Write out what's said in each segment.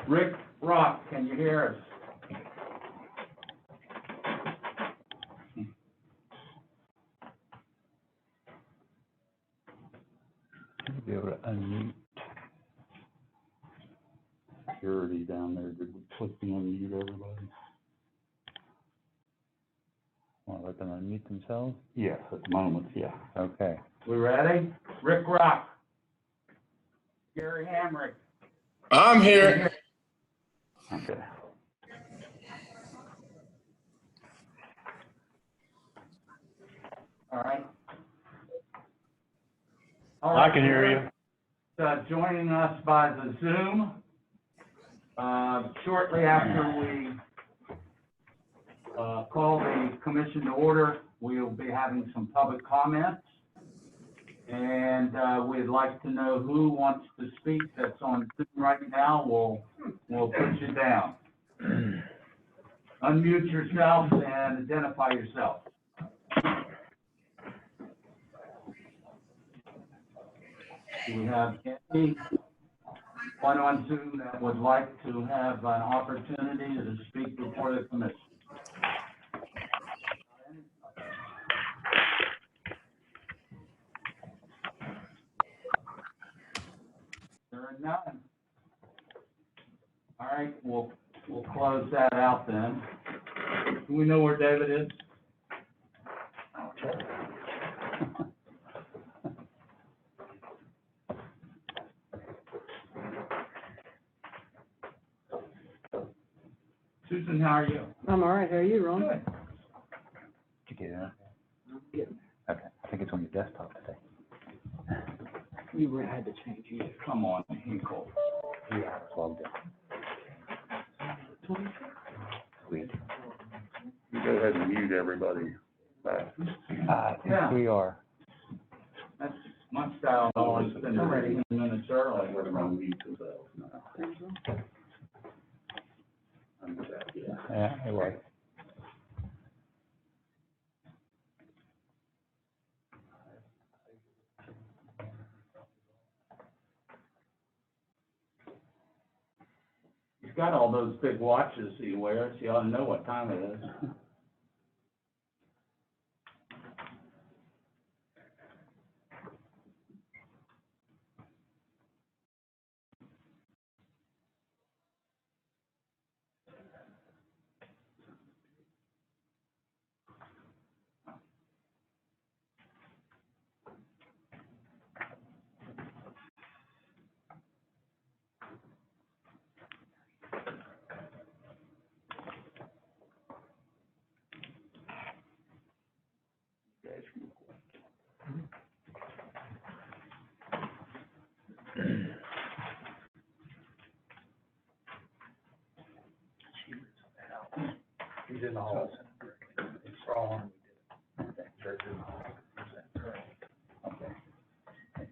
Rick Rock, can you hear us? Be able to unmute. Security down there, did we click the unmute everybody? Want to let them unmute themselves? Yes, at the moment, yeah. Okay. We ready? Rick Rock. Gary Hamrick. I'm here. Okay. All right. I can hear you. Joining us by the Zoom, shortly after we call the commission to order, we'll be having some public comments. And we'd like to know who wants to speak that's on Zoom right now. We'll put you down. Unmute yourself and identify yourself. Do we have anyone on Zoom that would like to have an opportunity to speak before the commission? There are none. All right, we'll close that out then. Do we know where David is? Susan, how are you? I'm all right. How are you, Ron? Good. Did you get it? I'm getting Okay, I think it's on your desktop today. there. You had to change it. Come on, Hinkle. Yeah, it's logged in. Sweet. You go ahead and mute everybody. I think we are. That's my style. I always spend 15 minutes early. We're gonna mute themselves now. Yeah, it was. He's got all those big watches he wears. You ought to know what time it is. He's in the hall. It's wrong. Okay. Okay. Thank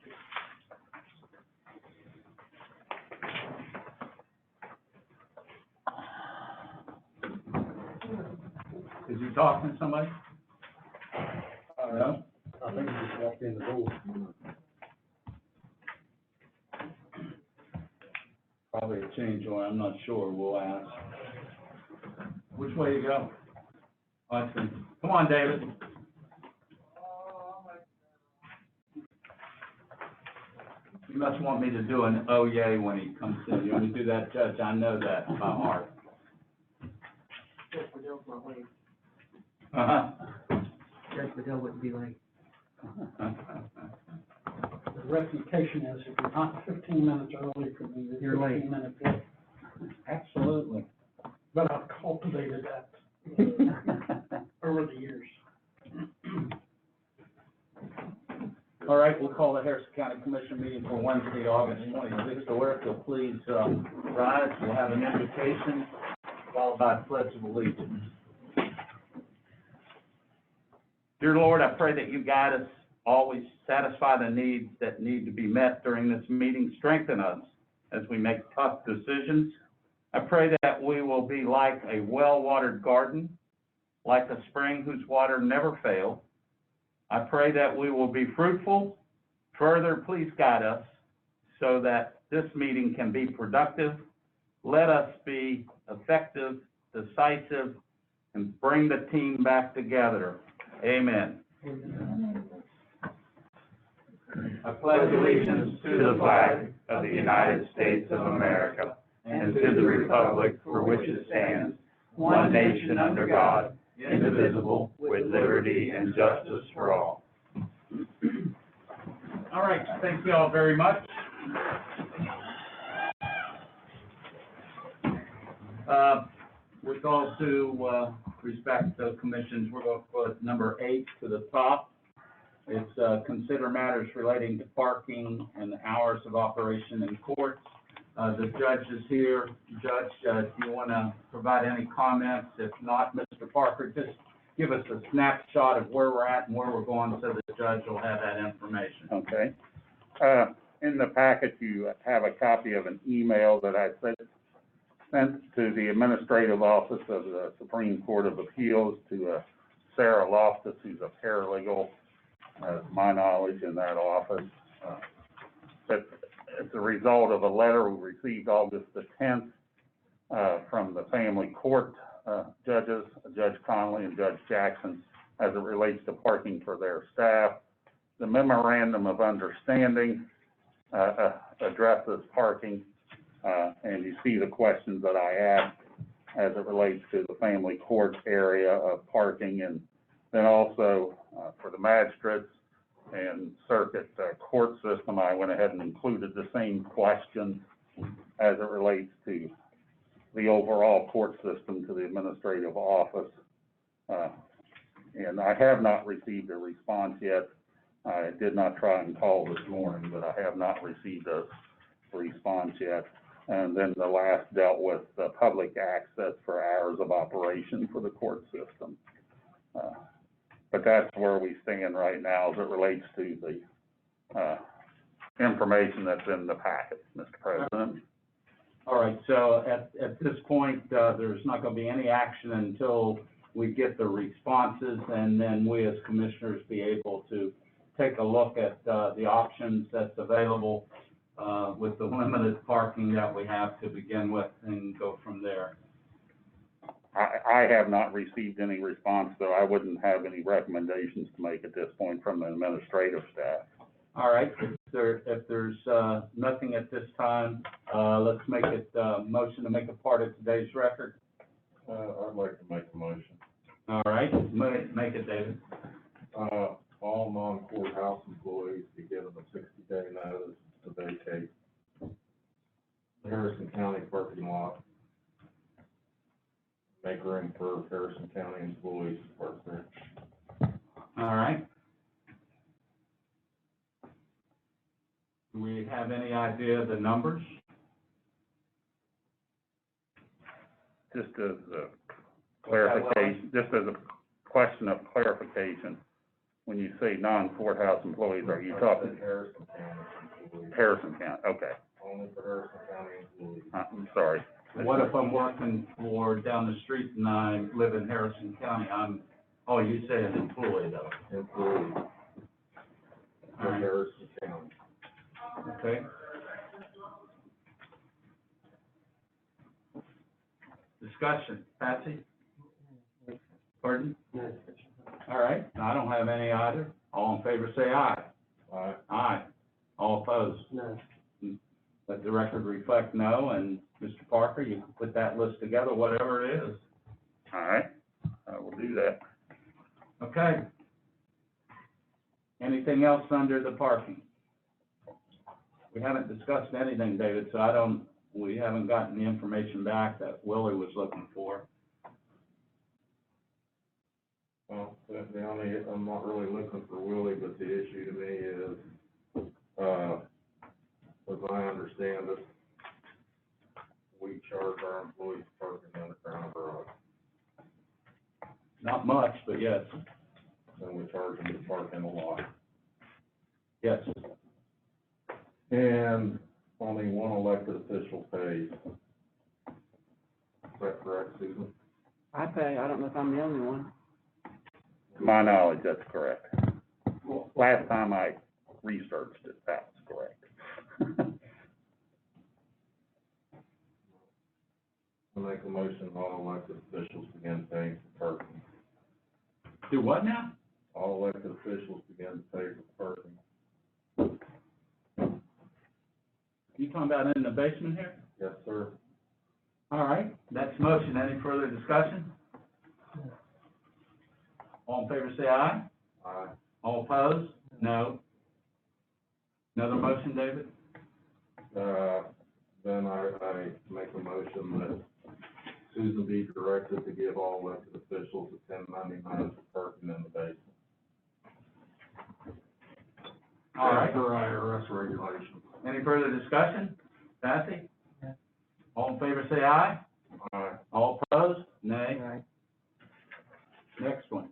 you. Is he talking to somebody? No? I think you just walked in the door. Probably a change order, I'm not sure, we'll ask. Which way you go? Oh, I see. Come on, David. You must want me to do an oh yay when he comes in. You want me to do that, Judge? I know that by heart. Judge Bedell's not late. Uh-huh. Judge Bedell wouldn't be late. The reputation is if you're not 15 minutes early from me, You're you're late. 15 minutes late. Absolutely. But I've cultivated that over the years. All right, we'll call the Harrison County Commission meeting for Wednesday, August 26th. So if you'll please rise, we'll have an invocation followed by a pledge of allegiance. Dear Lord, I pray that you guide us, always satisfy the needs that need to be met during this meeting, strengthen us as we make tough decisions. I pray that we will be like a well-watered garden, like a spring whose water never fails. I pray that we will be fruitful. Further, please guide us so that this meeting can be productive. let us be effective, decisive, and bring the team back together. Amen. I pledge allegiance to the flag of the United States of America and to the republic for which it stands, one nation under God, indivisible, with liberty and justice for all. All right, thank you all very much. With all due respect to commissions, we're going to put number 8 to the top. It's consider matters relating to parking and hours of operation in courts. The judge is here. Judge, do you want to provide any comments? If not, Mr. Parker, just give us a snapshot of where we're at and where we're going so the judge will have that information. Okay. In the packet, you have a copy of an email that I sent to the Administrative Office of the Supreme Court of Appeals to Sarah Loftus, who's a paralegal, to my knowledge, in that office. It's a result of a letter we received August the 10th from the family court judges, Judge Conley and Judge Jackson, as it relates to parking for their staff. The memorandum of understanding addresses parking, and you see the questions that I asked as it relates to the family court area of parking, and then also for the magistrates and circuit court system, I went ahead and included the same questions as it relates to the overall court system to the administrative office. And I have not received a response yet. I did not try and call this morning, but I have not received a response yet. And then the last dealt with the public access for hours of operation for the court system. But that's where we stand right now as it relates to the information that's in the packet, Mr. President. All right, so at this point, there's not going to be any action until we get the responses, and then we as commissioners be able to take a look at the options that's available with the limited parking that we have to begin with and go from there. I have not received any response, so I wouldn't have any recommendations to make at this point from the administrative staff. All right, if there's nothing at this time, let's make it motion to make a part of today's record. I'd like to make a motion. All right, make it, David. All non-courthouse employees be given a 60-day notice to vacate the Harrison County parking lot. Make room for Harrison County employees to park there. All right. Do we have any idea of the numbers? Just as a clarification, just as a question of clarification, when you say non-courthouse employees, are you talking Harrison County employees? Harrison County? Okay. Only for Harrison County employees. I'm sorry. What if I'm working for down the street and I live in Harrison County? Oh, you say an employee though. Employees All for right. Harrison County. Okay. Discussion, Patsy? Pardon? All right, I don't have any either. All in favor, say aye. Aye. Aye. All opposed? No. Let the record reflect no, and Mr. Parker, you can put that list together, whatever it is. All right, I will do that. Okay. Anything else under the parking? We haven't discussed anything, David, so we haven't gotten the information back that Willie was looking for. Well, I'm not really looking for Willie, but the issue to me is, as I understand it, we charge our employees parking in the underground garage, Not much, but yes, and we charge them to park in the lot. yes. And only one elected official pays. Is that correct, Susan? I pay, I don't know if I'm the only one. To my knowledge, that's correct. Last time I researched it, that was correct. I make a motion, all elected officials begin paying for parking. Do what now? All elected officials begin to pay for parking. You talking about in the basement here? Yes, sir. All right, that's motion. Any further discussion? All in favor, say aye. Aye. All opposed? No. Another motion, David? Then I make a motion that Susan be directed to give all elected officials a 1099 for parking in the basement. All right. Per IRS regulations. Any further discussion? Patsy? All in favor, say aye. Aye. All opposed? Nay. Right. Next one.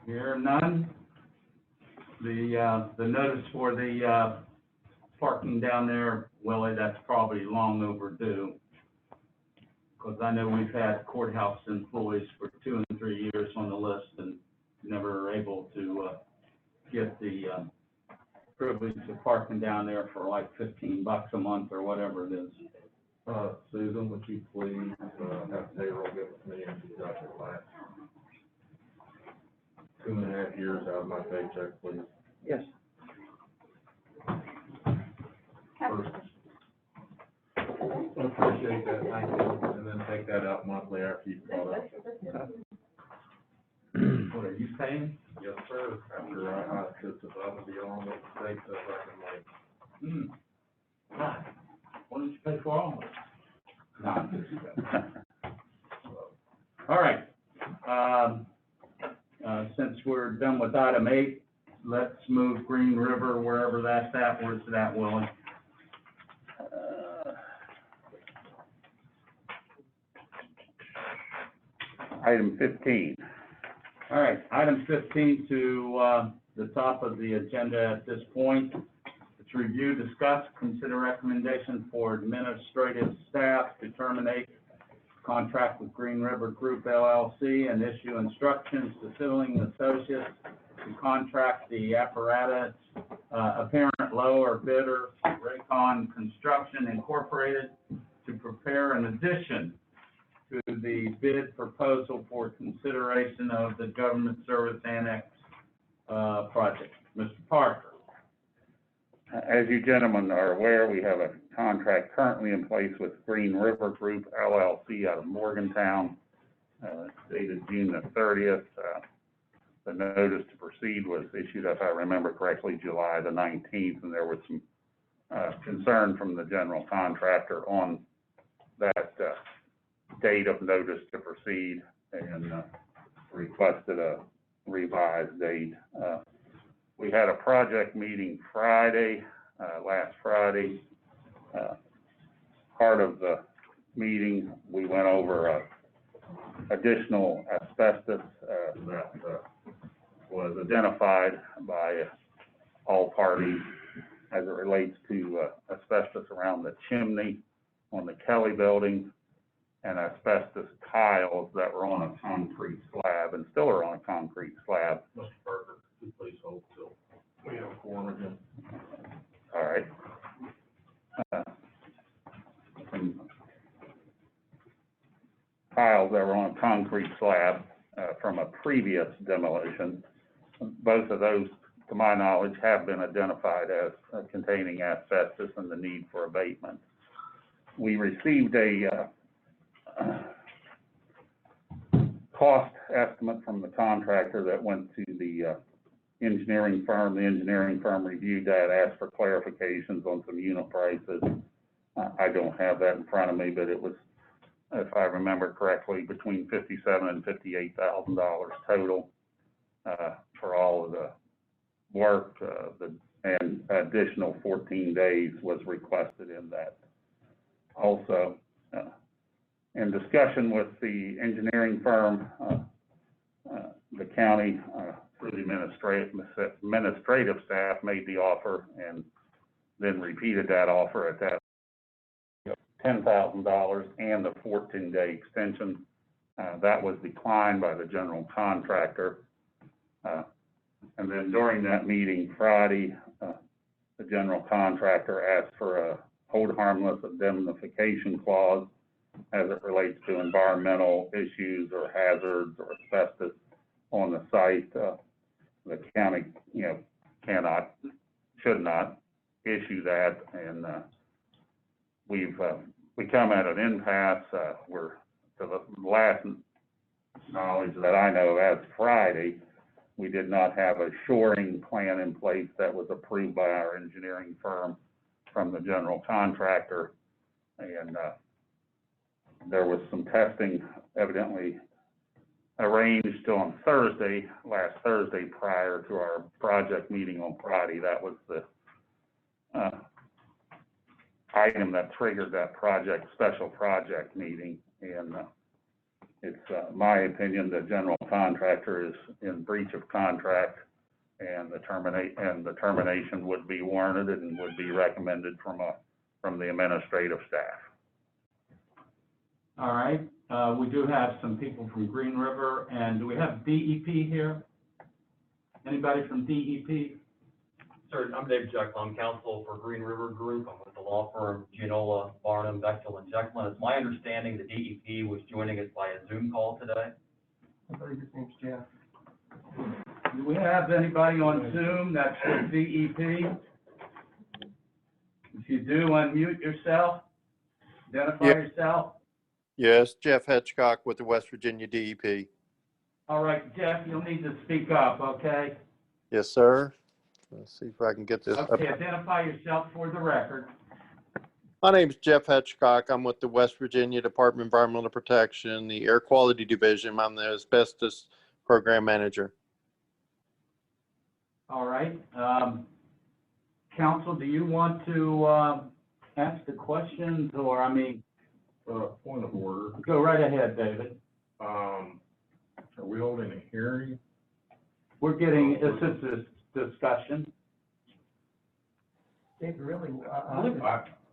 Here, none. The notice for the, parking down there, Willie, that's probably long overdue. Because I know we've had courthouse employees for 2 and 3 years on the list and never were able to, get the, privilege of parking down there for like $15 a month or whatever it is. Susan, would you please, have payroll get with me and deduct it last 2.5 years out of my paycheck, please? Yes. First. I appreciate that, thank you, and then take that out monthly after you've caught up. What are you paying? Yes, sir, after I it's above and beyond what the state says I can make. God, why don't you pay for all of it? No, I'm just kidding. All right, since we're done with item 8, let's move Green River, wherever that's at. Where's it at, Willie? Item 15. All right, item 15 to, the top of the agenda at this point. It's review, discuss, consider recommendation for administrative staff to terminate contract with Green River Group LLC and issue instructions to Filling Associates to contract the apparatus, apparent lower bidder, Raycon Construction Incorporated, to prepare an addition to the bid proposal for consideration of the Government Service Annex, project. Mr. Parker. As you gentlemen are aware, we have a contract currently in place with Green River Group LLC out of Morgantown, dated June the 30th. The notice to proceed was issued, if I remember correctly, July the 19th, and there was some concern from the general contractor on that date of notice to proceed, and requested a revised date. We had a project meeting Friday, last Friday. Part of the meeting, we went over additional asbestos that was identified by all parties as it relates to asbestos around the chimney on the Kelly building, and asbestos tiles that were on a concrete slab and still are on a concrete slab. Mr. Parker, could you please hold till we have a quorum again? All right. Some tiles that were on a concrete slab from a previous demolition. Both of those, to my knowledge, have been identified as containing asbestos and the need for abatement. We received a cost estimate from the contractor that went to the engineering firm. The engineering firm reviewed that, asked for clarifications on some unit prices. I don't have that in front of me, but it was, if I remember correctly, between $57,000 and $58,000 total for all of the work. And additional 14 days was requested in that. Also, in discussion with the engineering firm, the county, through the administrative staff, made the offer and then repeated that offer at that $10,000 and the 14-day extension. That was declined by the general contractor. And then during that meeting Friday, the general contractor asked for hold harmless indemnification clause as it relates to environmental issues or hazards or asbestos on the site. The county, cannot, should not issue that, and we come at an impasse. We're, to the last knowledge that I know, as Friday, we did not have a shoring plan in place that was approved by our engineering firm from the general contractor, and there was some testing evidently arranged on last Thursday, prior to our project meeting on Friday. That was the item that triggered that special project meeting, and it's my opinion the general contractor is in breach of contract, and the termination would be warranted and would be recommended from the administrative staff. All right, we do have some people from Green River, and do we have DEP here? Anybody from DEP? Sir, I'm Dave Jekyll. I'm counsel for Green River Group. I'm with the law firm Gianola, Barnum, Bechtel, and Jekyll. It's my understanding the DEP was joining us by a Zoom call today. I believe his name's Jeff. Do we have anybody on Zoom that's with DEP? If you do, unmute yourself, identify yourself. Yes, Jeff Hitchcock with the West Virginia DEP. All right, Jeff, you'll need to speak up, okay? Yes, sir. Let's see if I can get this up. Okay, identify yourself for the record. My name is Jeff Hitchcock. I'm with the West Virginia Department of Environmental Protection, the Air Quality Division. I'm the asbestos program manager. All right. Counsel, do you want to ask the questions, or, Point of order, go right ahead, David. are we holding a hearing? We're getting, it's a discussion. Dave, really,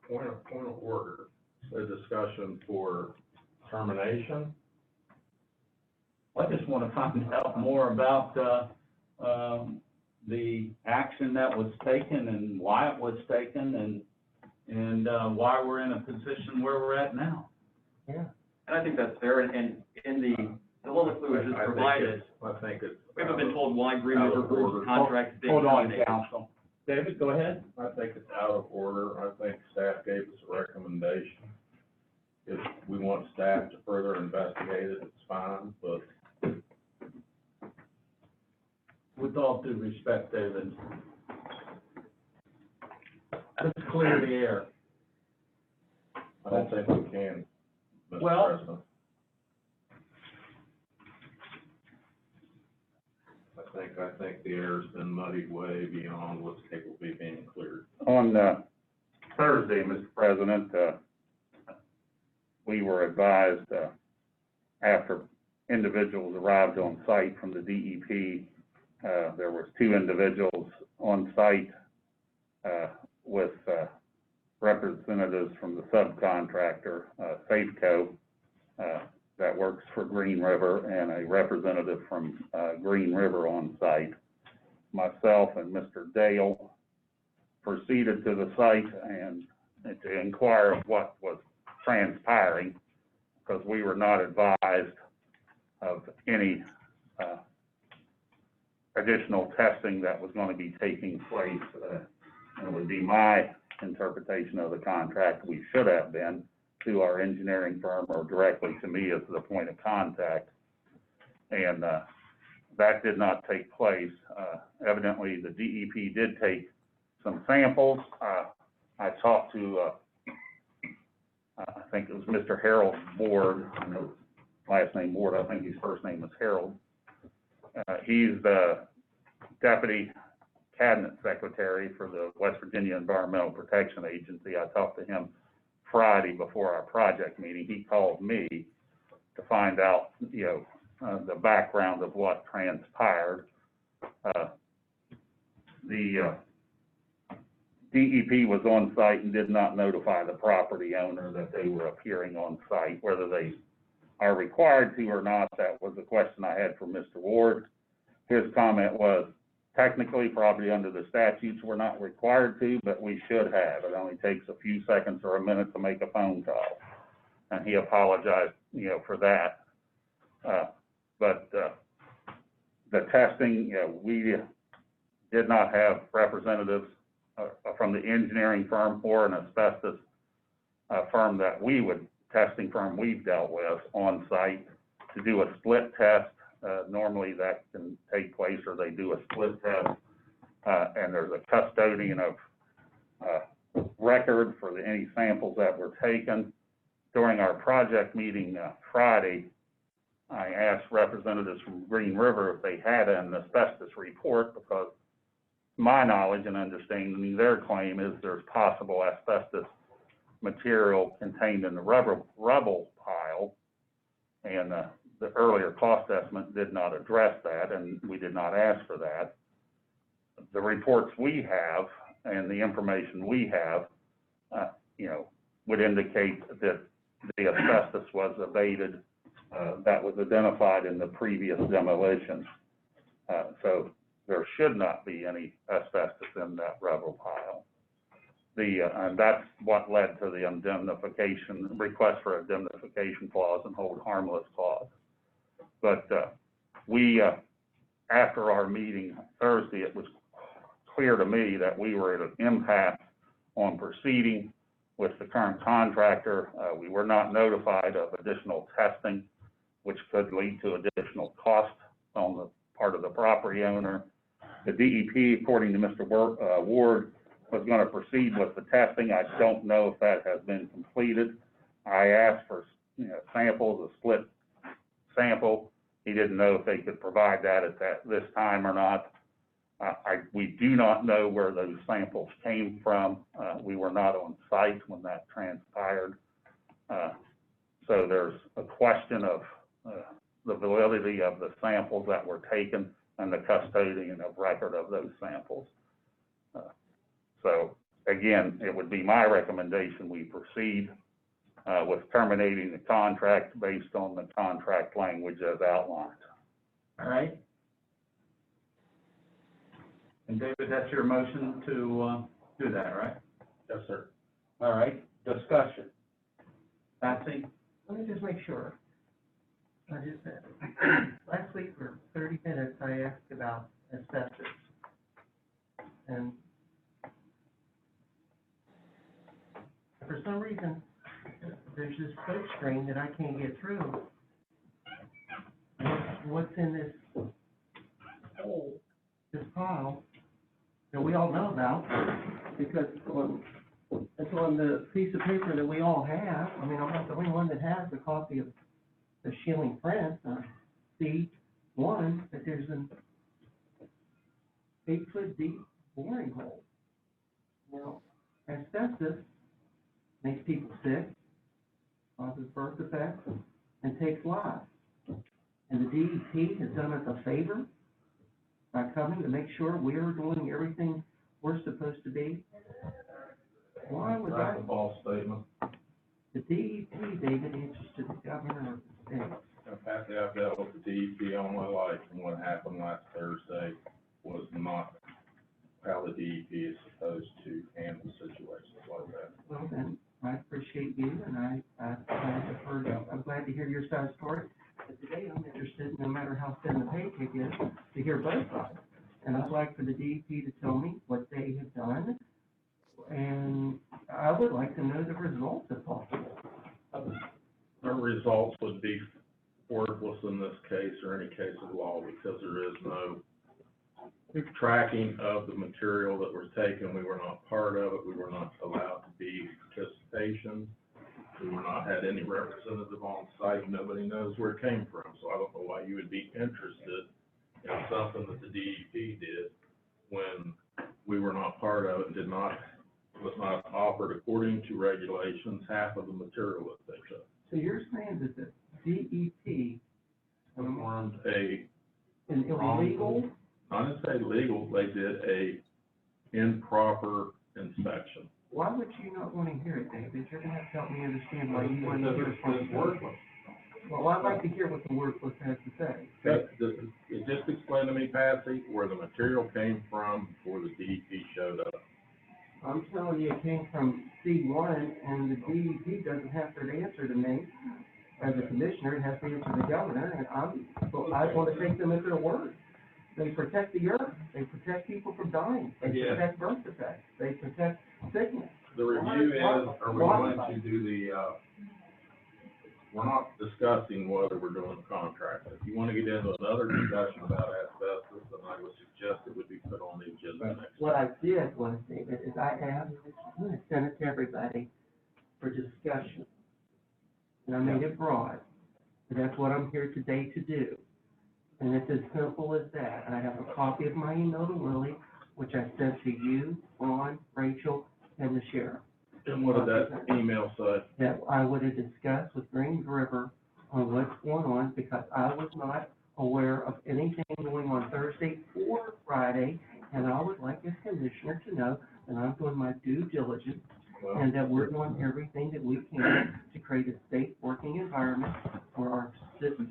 Point of order, a discussion for termination? I just want to find out more about the action that was taken and why it was taken, and why we're in a position where we're at now. yeah. And I think that's fair, and in the soliloquy was just provided, I think it's. we haven't been told why Green out River of Group's order. contract is being Hold on, terminated. counsel. David, go ahead. I think it's out of order. I think staff gave us a recommendation. If we want staff to further investigate it, it's fine, but With all due respect, David, let's clear the air. I don't think we can, Mr. Well- President. I think the air's been muddied way beyond what's capable of being cleared. On Thursday, Mr. President, we were advised after individuals arrived on site from the DEP, there was 2 individuals on site with representatives from the subcontractor, Safeco, that works for Green River, and a representative from Green River on site. Myself and Mr. Dale proceeded to the site and to inquire of what was transpiring, because we were not advised of any additional testing that was going to be taking place. It would be my interpretation of the contract, we should have been to our engineering firm or directly to me as the point of contact. And that did not take place. Evidently, the DEP did take some samples. I talked to, I think it was Mr. Harold Ward, I know his last name Ward, I think his first name is Harold. He's the Deputy Cabinet Secretary for the West Virginia Environmental Protection Agency. I talked to him Friday before our project meeting. He called me to find out, the background of what transpired. The DEP was on site and did not notify the property owner that they were appearing on site. Whether they are required to or not, that was a question I had for Mr. Ward. His comment was, technically, probably under the statutes, we're not required to, but we should have. It only takes a few seconds or a minute to make a phone call. And he apologized, for that. But the testing, we did not have representatives from the engineering firm or an asbestos firm testing firm we've dealt with on site to do a split test. Normally that can take place, or they do a split test, and there's a custodian of record for any samples that were taken. During our project meeting Friday, I asked representatives from Green River if they had an asbestos report, because my knowledge and understanding, their claim is there's possible asbestos material contained in the rubble pile, and the earlier cost estimate did not address that, and we did not ask for that. The reports we have and the information we have, would indicate that the asbestos was abated, that was identified in the previous demolition. So there should not be any asbestos in that rubble pile. And that's what led to the indemnification, request for indemnification clause and hold harmless clause. But we, after our meeting Thursday, it was clear to me that we were at an impasse on proceeding with the current contractor. We were not notified of additional testing, which could lead to additional cost on the part of the property owner. The DEP, according to Mr. Ward, was going to proceed with the testing. I don't know if that has been completed. I asked for samples, a split sample. He didn't know if they could provide that at this time or not. We do not know where those samples came from. We were not on site when that transpired. So there's a question of the validity of the samples that were taken and the custodian of record of those samples. So again, it would be my recommendation we proceed with terminating the contract based on the contract language as outlined. All right. And David, that's your motion to do that, right? Yes, sir. All right, discussion. Patsy? Let me just make sure. Last week for 30 minutes, I asked about asbestos. And for some reason, there's this phone screen that I can't get through. What's in this hole, this pile, that we all know about, because it's on the piece of paper that we all have. I mean, I'm not the only one that has a copy of the Schilling print, C1, that there's an 8-foot deep boring hole. Now, asbestos makes people sick, causes birth defects, and takes lives. And the DEP has done us a favor by coming to make sure we're doing everything we're supposed to be. Why was that? That's a false statement. The DEP, David, answers to the governor of the state. Patsy, I've dealt with the DEP all my life, and what happened last Thursday was not how the DEP is supposed to handle situations like that. Well, then, I appreciate you, and I'm glad to hear your side of the story. But today, I'm interested, no matter how thin the paycheck is, to hear both sides. And I'd like for the DEP to tell me what they have done, and I would like to know the results if possible. The results would be worthless in this case or any case of law, because there is no tracking of the material that was taken. We were not part of it. We were not allowed to be participation. We were not had any representative on site. Nobody knows where it came from. So I don't know why you would be interested in something that the DEP did when we were not part of it and was not offered according to regulations half of the material that they took. So you're saying that the DEP Performed an illegal? I didn't say legal, they did a improper inspection. Why would you not want to hear it, David? You're going to have to help me understand why you want to hear it from It's worthless. Well, I'd like to hear what the worthless has to say. It's just explain to me, Patsy, where the material came from before the DEP showed up? I'm telling you, it came from C1, and the DEP doesn't have to answer to me. As a commissioner, it has to answer to the governor, and I want to take them at their word. They protect the earth, they protect people from dying, they Yeah. protect birth defects, they protect sickness. The review is, are we going to do the, we're not discussing whether we're doing the contract. If you want to get into another discussion about asbestos, then I would suggest it would be put on the agenda next What time. I did was, David, is I asked, I'm gonna send it to everybody for discussion. And I made it broad, and that's what I'm here today to do. And it's as simple as that. And I have a copy of my email to Willie, which I sent to you, Ron, Rachel, and the sheriff. And what did that email say? That I would have discussed with Green River on what's going on, because I was not aware of anything going on Thursday or Friday, and I would like as commissioner to know that I'm doing my due diligence, Well, and that we're doing everything that we can to create a safe working environment for our citizens,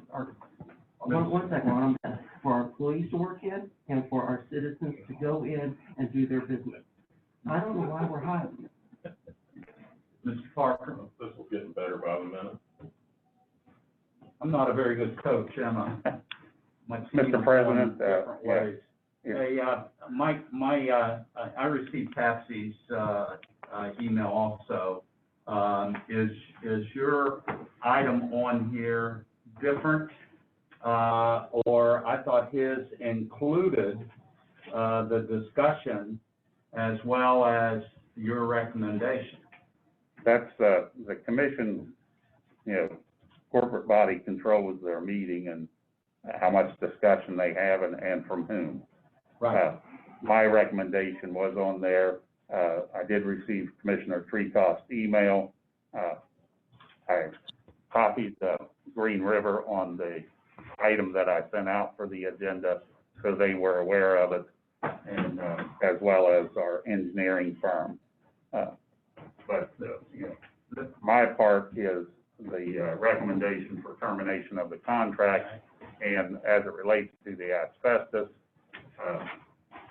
one second, Ron, I'm done. For our employees to work in, and for our citizens to go in and do their business. I don't know why we're hiding. Mr. Parker, this is getting better by the minute. I'm not a very good coach, am I? My team Mr. is President, going different yeah. ways. Yeah. Hey, I received Patsy's, email also. Is your item on here different? Or I thought his included, the discussion as well as your recommendation. That's, the commission, corporate body controls their meeting and how much discussion they have and from whom. My recommendation was on there. I did receive Commissioner Treecoff's email. I copied Green River on the item that I sent out for the agenda, so they were aware of it, and as well as our engineering firm. My part is the recommendation for termination of the contract, and as it relates to the asbestos,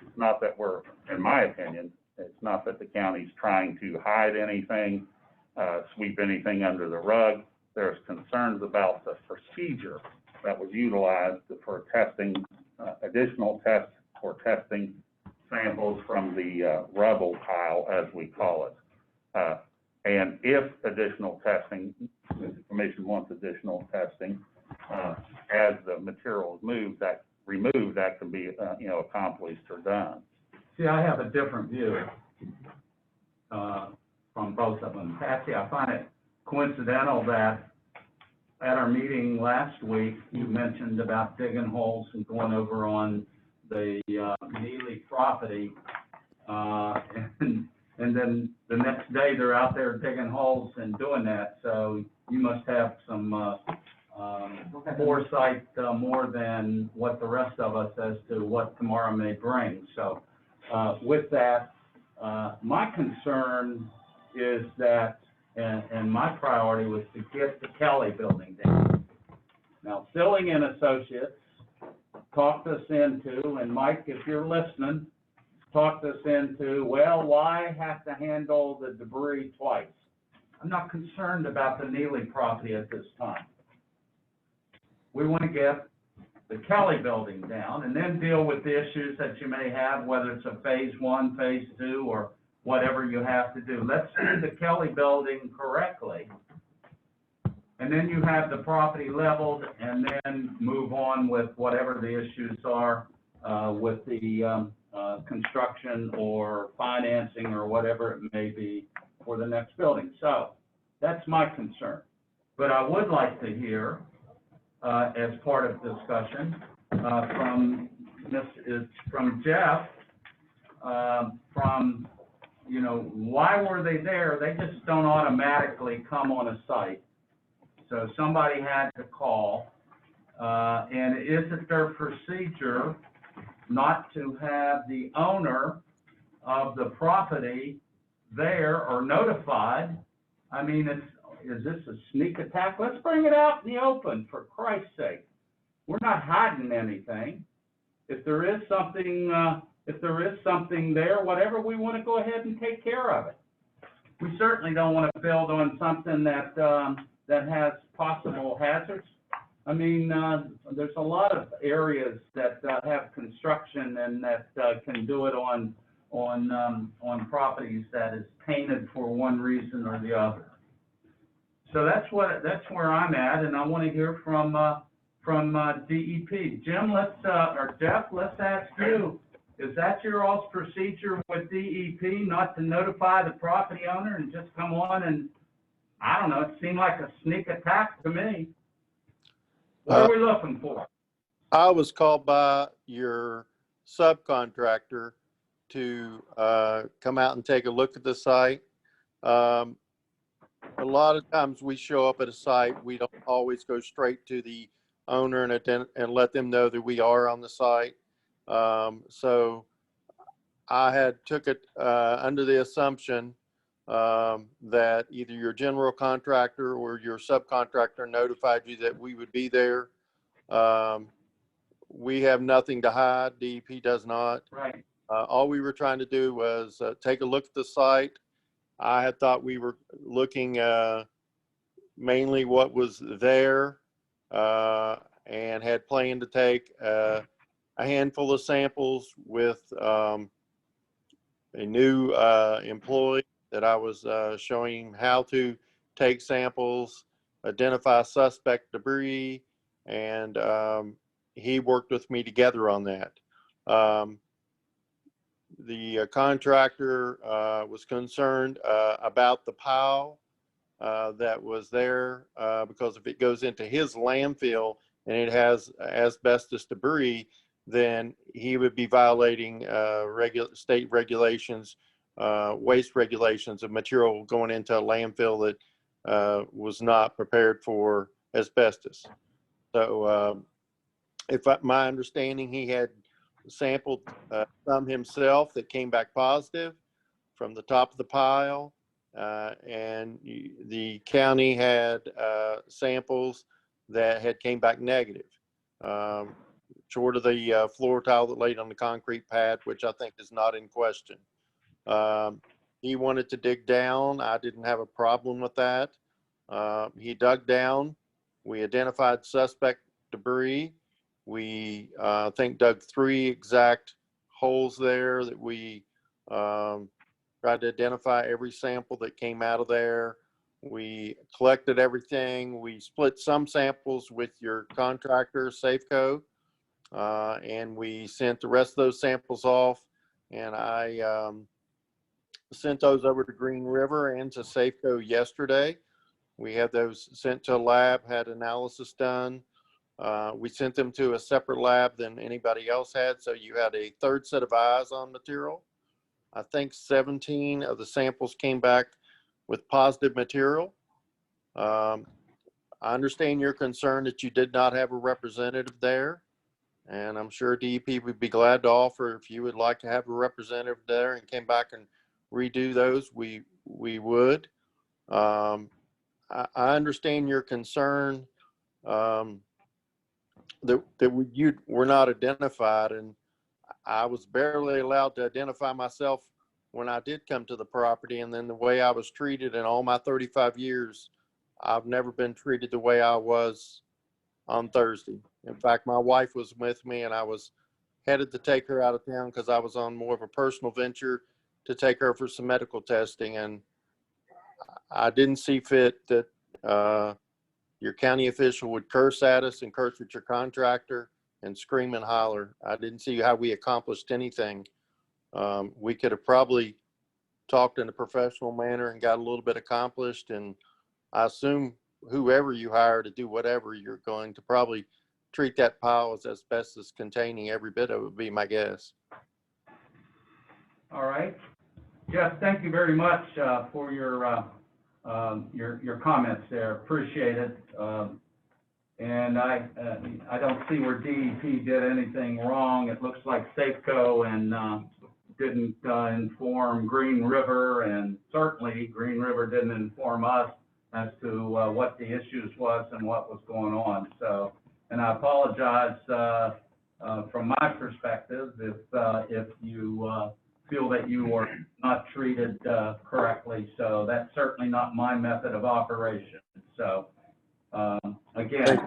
it's not that we're, in my opinion, it's not that the county's trying to hide anything, sweep anything under the rug. There's concerns about the procedure that was utilized for testing, additional tests for testing samples from the rubble pile, as we call it. And if additional testing, if the commission wants additional testing, as the material is removed, that can be, accomplished or done. See, I have a different view, from both of them. Patsy, I find it coincidental that at our meeting last week, you mentioned about digging holes and going over on the, Neely property, and then the next day, they're out there digging holes and doing that, so you must have some, foresight, more than what the rest of us as to what tomorrow may bring. So, with that, my concern is that, and my priority was to get the Kelly building down. Now, Silling and Associates talked us into, and Mike, if you're listening, talked us into, well, why have to handle the debris twice? I'm not concerned about the Neely property at this time. We want to get the Kelly building down and then deal with the issues that you may have, whether it's a phase 1, phase 2, or whatever you have to do. Let's do the Kelly building correctly. And then you have the property leveled, and then move on with whatever the issues are, with the, construction or financing or whatever it may be for the next building. So that's my concern. But I would like to hear, as part of discussion, from Jeff, why were they there? They just don't automatically come on a site. So somebody had to call, and is it their procedure not to have the owner of the property there or notified? I mean, is this a sneak attack? Let's bring it out in the open, for Christ's sake. We're not hiding anything. if there is something there, whatever, we want to go ahead and take care of it. We certainly don't want to build on something that has possible hazards. I mean, there's a lot of areas that have construction and that can do it on properties that is tainted for one reason or the other. So that's where I'm at, and I want to hear from DEP. Jim, or Jeff, let's ask you. Is that your all's procedure with DEP, not to notify the property owner and just come on and, I don't know, it seemed like a sneak attack to me. What are we looking for? I was called by your subcontractor to come out and take a look at the site. A lot of times we show up at a site, we don't always go straight to the owner and let them know that we are on the site. So I had took it under the assumption that either your general contractor or your subcontractor notified you that we would be there. We have nothing to hide. DEP does not. Right. All we were trying to do was take a look at the site. I had thought we were looking mainly what was there and had planned to take a handful of samples with a new employee that I was showing him how to take samples, identify suspect debris, and he worked with me together on that. The contractor was concerned about the pile that was there because if it goes into his landfill and it has asbestos debris, then he would be violating state regulations, waste regulations of material going into a landfill that was not prepared for asbestos. So my understanding, he had sampled some himself that came back positive from the top of the pile, and the county had samples that had came back negative, short of the floor tile that laid on the concrete pad, which I think is not in question. He wanted to dig down. I didn't have a problem with that. He dug down. We identified suspect debris. We, I think, dug 3 exact holes there that we tried to identify every sample that came out of there. We collected everything. We split some samples with your contractor, Safeco, and we sent the rest of those samples off. And I sent those over to Green River and to Safeco yesterday. We had those sent to a lab, had analysis done. We sent them to a separate lab than anybody else had, so you had a third set of eyes on material. I think 17 of the samples came back with positive material. I understand your concern that you did not have a representative there, and I'm sure DEP would be glad to offer if you would like to have a representative there and came back and redo those, we would. I understand your concern that you were not identified, and I was barely allowed to identify myself when I did come to the property, and then the way I was treated in all my 35 years, I've never been treated the way I was on Thursday. In fact, my wife was with me, and I was headed to take her out of town because I was on more of a personal venture to take her for some medical testing, and I didn't see fit that your county official would curse at us and curse at your contractor and scream and holler. I didn't see how we accomplished anything. We could have probably talked in a professional manner and got a little bit accomplished. And I assume whoever you hire to do whatever, you're going to probably treat that pile as asbestos containing every bit of it, would be my guess. All right. Jeff, thank you very much for your comments there. Appreciate it. And I don't see where DEP did anything wrong. It looks like Safeco and didn't inform Green River, and certainly Green River didn't inform us as to what the issues was and what was going on. So, and I apologize from my perspective, if you feel that you were not treated correctly. So that's certainly not my method of operation. So, again,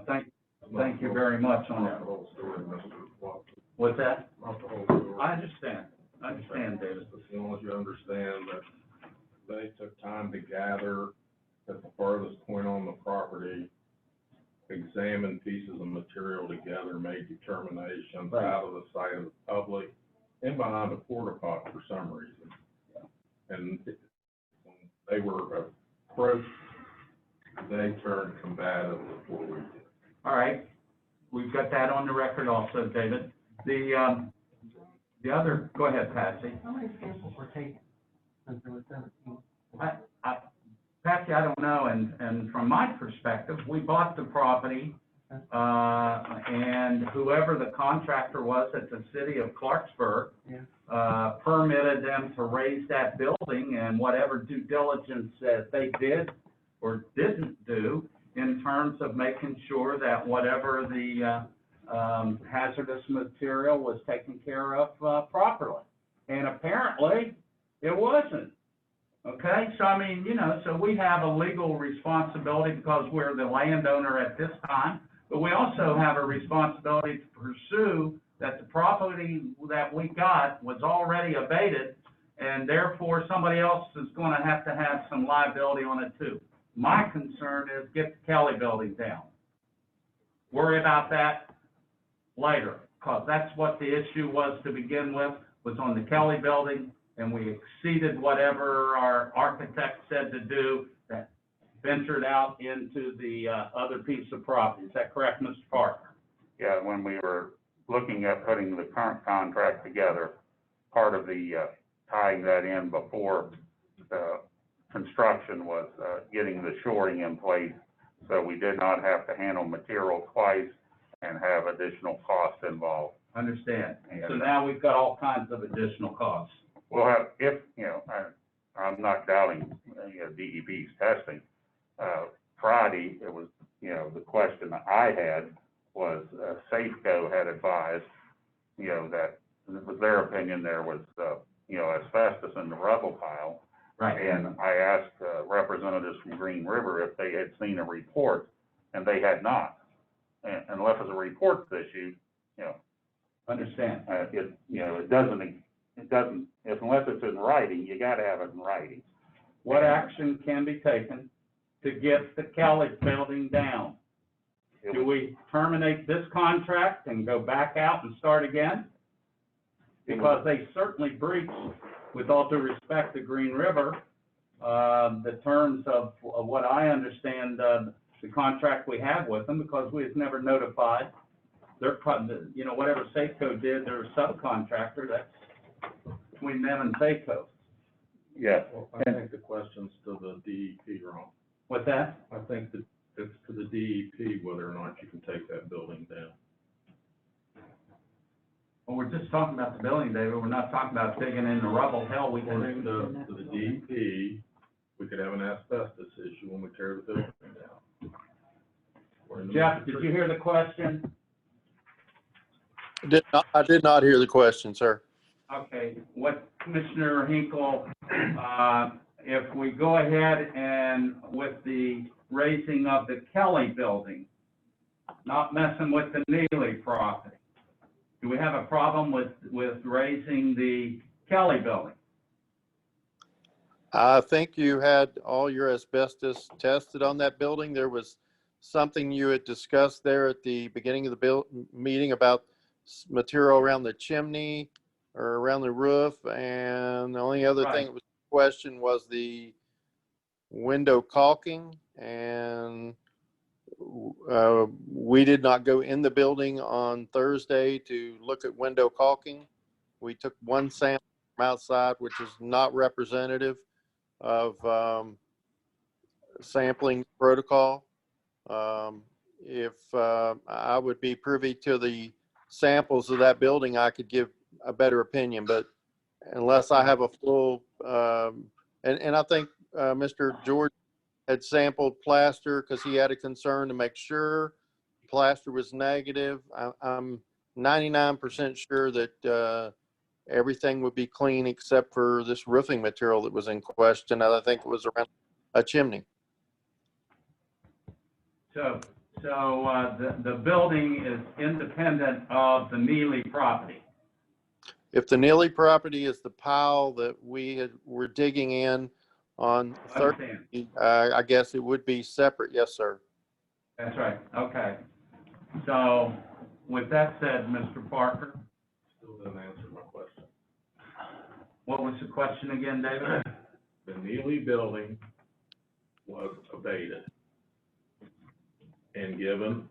thank you very much on Not that. the whole story, Mr. Watson. What's that? Not the whole story. I understand, David. As long as you understand that they took time to gather at the farthest point on the property, examine pieces of material together, made determinations Right. out of the sight of the public, and behind a porta pot for some reason. And when they were approached, they turned combative before we did. All right, we've got that on the record also, David. The other, go ahead, Patsy. How many samples were taken since there was 17? Patsy, I don't know, and from my perspective, we bought the property, and whoever the contractor was at the city of Clarksburg, permitted them to raise that building, and whatever due diligence that they did or didn't do in terms of making sure that whatever the hazardous material was taken care of properly. And apparently, it wasn't. Okay, so I mean, so we have a legal responsibility because we're the landowner at this time, but we also have a responsibility to pursue that the property that we got was already abated, and therefore somebody else is going to have some liability on it too. My concern is get the Kelly building down. Worry about that later, because that's what the issue was to begin with, was on the Kelly building, and we exceeded whatever our architect said to do, that ventured out into the other piece of property. Is that correct, Mr. Parker? Yeah, when we were looking at putting the current contract together, part of the tying that in before the construction was getting the shoring in place, so we did not have to handle material twice and have additional costs involved. Understand. So now we've got all kinds of additional costs. We'll have, if, I'm not doubting, DEP's testing. Friday, it was, the question that I had was, Safeco had advised, that it was their opinion there was, asbestos in the rubble pile. Right. And I asked representatives from Green River if they had seen a report, and they had not. And unless it's a report's issued, Understand. it doesn't, unless it's in writing, you gotta have it in writing. What action can be taken to get the Kelly building down? Do we terminate this contract and go back out and start again? Because they certainly breached, with all due respect to Green River, the terms of what I understand, the contract we have with them, because we have never notified their, whatever Safeco did, they're a subcontractor, that's between them and Safeco. Yes. Well, I think the question's to the DEP, Ron. What's that? I think that it's to the DEP whether or not you can take that building down. Well, we're just talking about the building, David, we're not talking about digging in the rubble. Hell, we According can, to the DEP, we could have an asbestos issue when we tear the building down. Jeff, did you hear the question? I did not hear the question, sir. Okay, what Commissioner Hinkle, if we go ahead and with the raising of the Kelly building, not messing with the Neely property, do we have a problem with raising the Kelly building? I think you had all your asbestos tested on that building. There was something you had discussed there at the beginning of the meeting about material around the chimney or around the roof, and the only other thing that was questioned was the window caulking, and we did not go in the building on Thursday to look at window caulking. We took one sample from outside, which is not representative of sampling protocol. If I would be privy to the samples of that building, I could give a better opinion, but unless I have a full, and I think Mr. George had sampled plaster because he had a concern to make sure plaster was negative. I'm 99% sure that everything would be clean except for this roofing material that was in question. And I think it was around a chimney. So the building is independent of the Neely property. If the Neely property is the pile that were digging in on Understand. 30, I guess it would be separate. Yes, sir. That's right, okay. So with that said, Mr. Parker, Still didn't answer my question. what was the question again, David? The Neely building was abated and given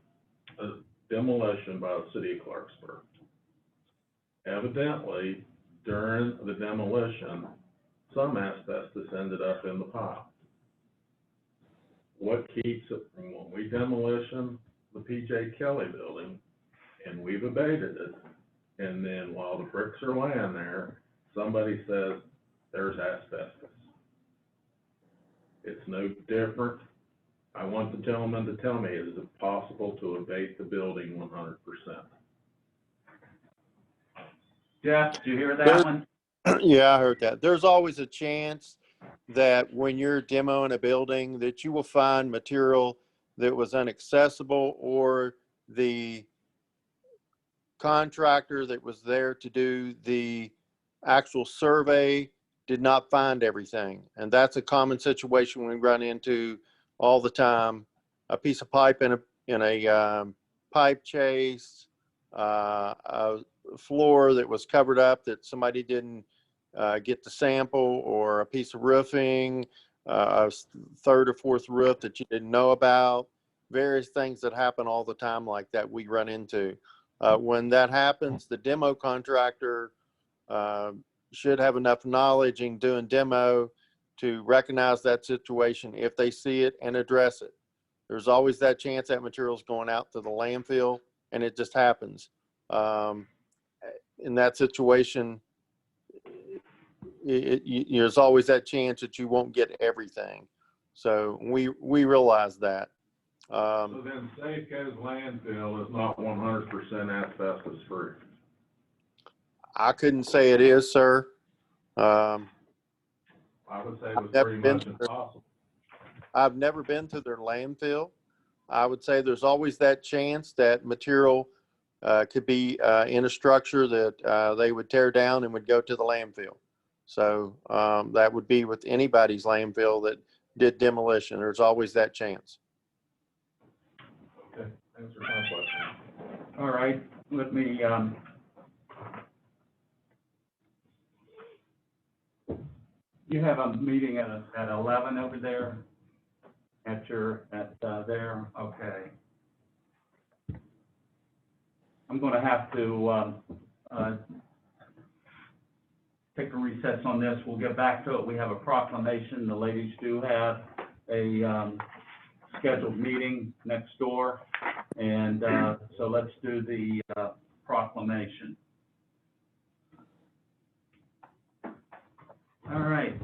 a demolition by the city of Clarksburg. Evidently, during the demolition, some asbestos ended up in the pile. What keeps it from when we demolition the P.J. Kelly building and we've abated it, and then while the bricks are laying there, somebody says there's asbestos? It's no different. I want the gentleman to tell me, is it possible to abate the building 100%? Jeff, did you hear that one? Yeah, I heard that. There's always a chance that when you're demoing a building that you will find material that was inaccessible, or the contractor that was there to do the actual survey did not find everything. And that's a common situation we run into all the time. A piece of pipe in a pipe chase, a floor that was covered up that somebody didn't get the sample, or a piece of roofing, a third or fourth roof that you didn't know about. Various things that happen all the time like that we run into. When that happens, the demo contractor should have enough knowledge in doing demo to recognize that situation if they see it and address it. There's always that chance that material's going out to the landfill, and it just happens. In that situation, there's always that chance that you won't get everything. So we realize that. So then Safeco's landfill is not 100% asbestos free? I couldn't say it is, sir. I would say it was pretty much impossible. I've never been to their landfill. I would say there's always that chance that material could be in a structure that they would tear down and would go to the landfill. So that would be with anybody's landfill that did demolition. There's always that chance. Okay, answer my question. All right, let me, you have a meeting at 11 over there? There, okay. I'm gonna have to, take a recess on this. We'll get back to it. We have a proclamation. The ladies do have a, scheduled meeting next door. And, so let's do the, proclamation. All right.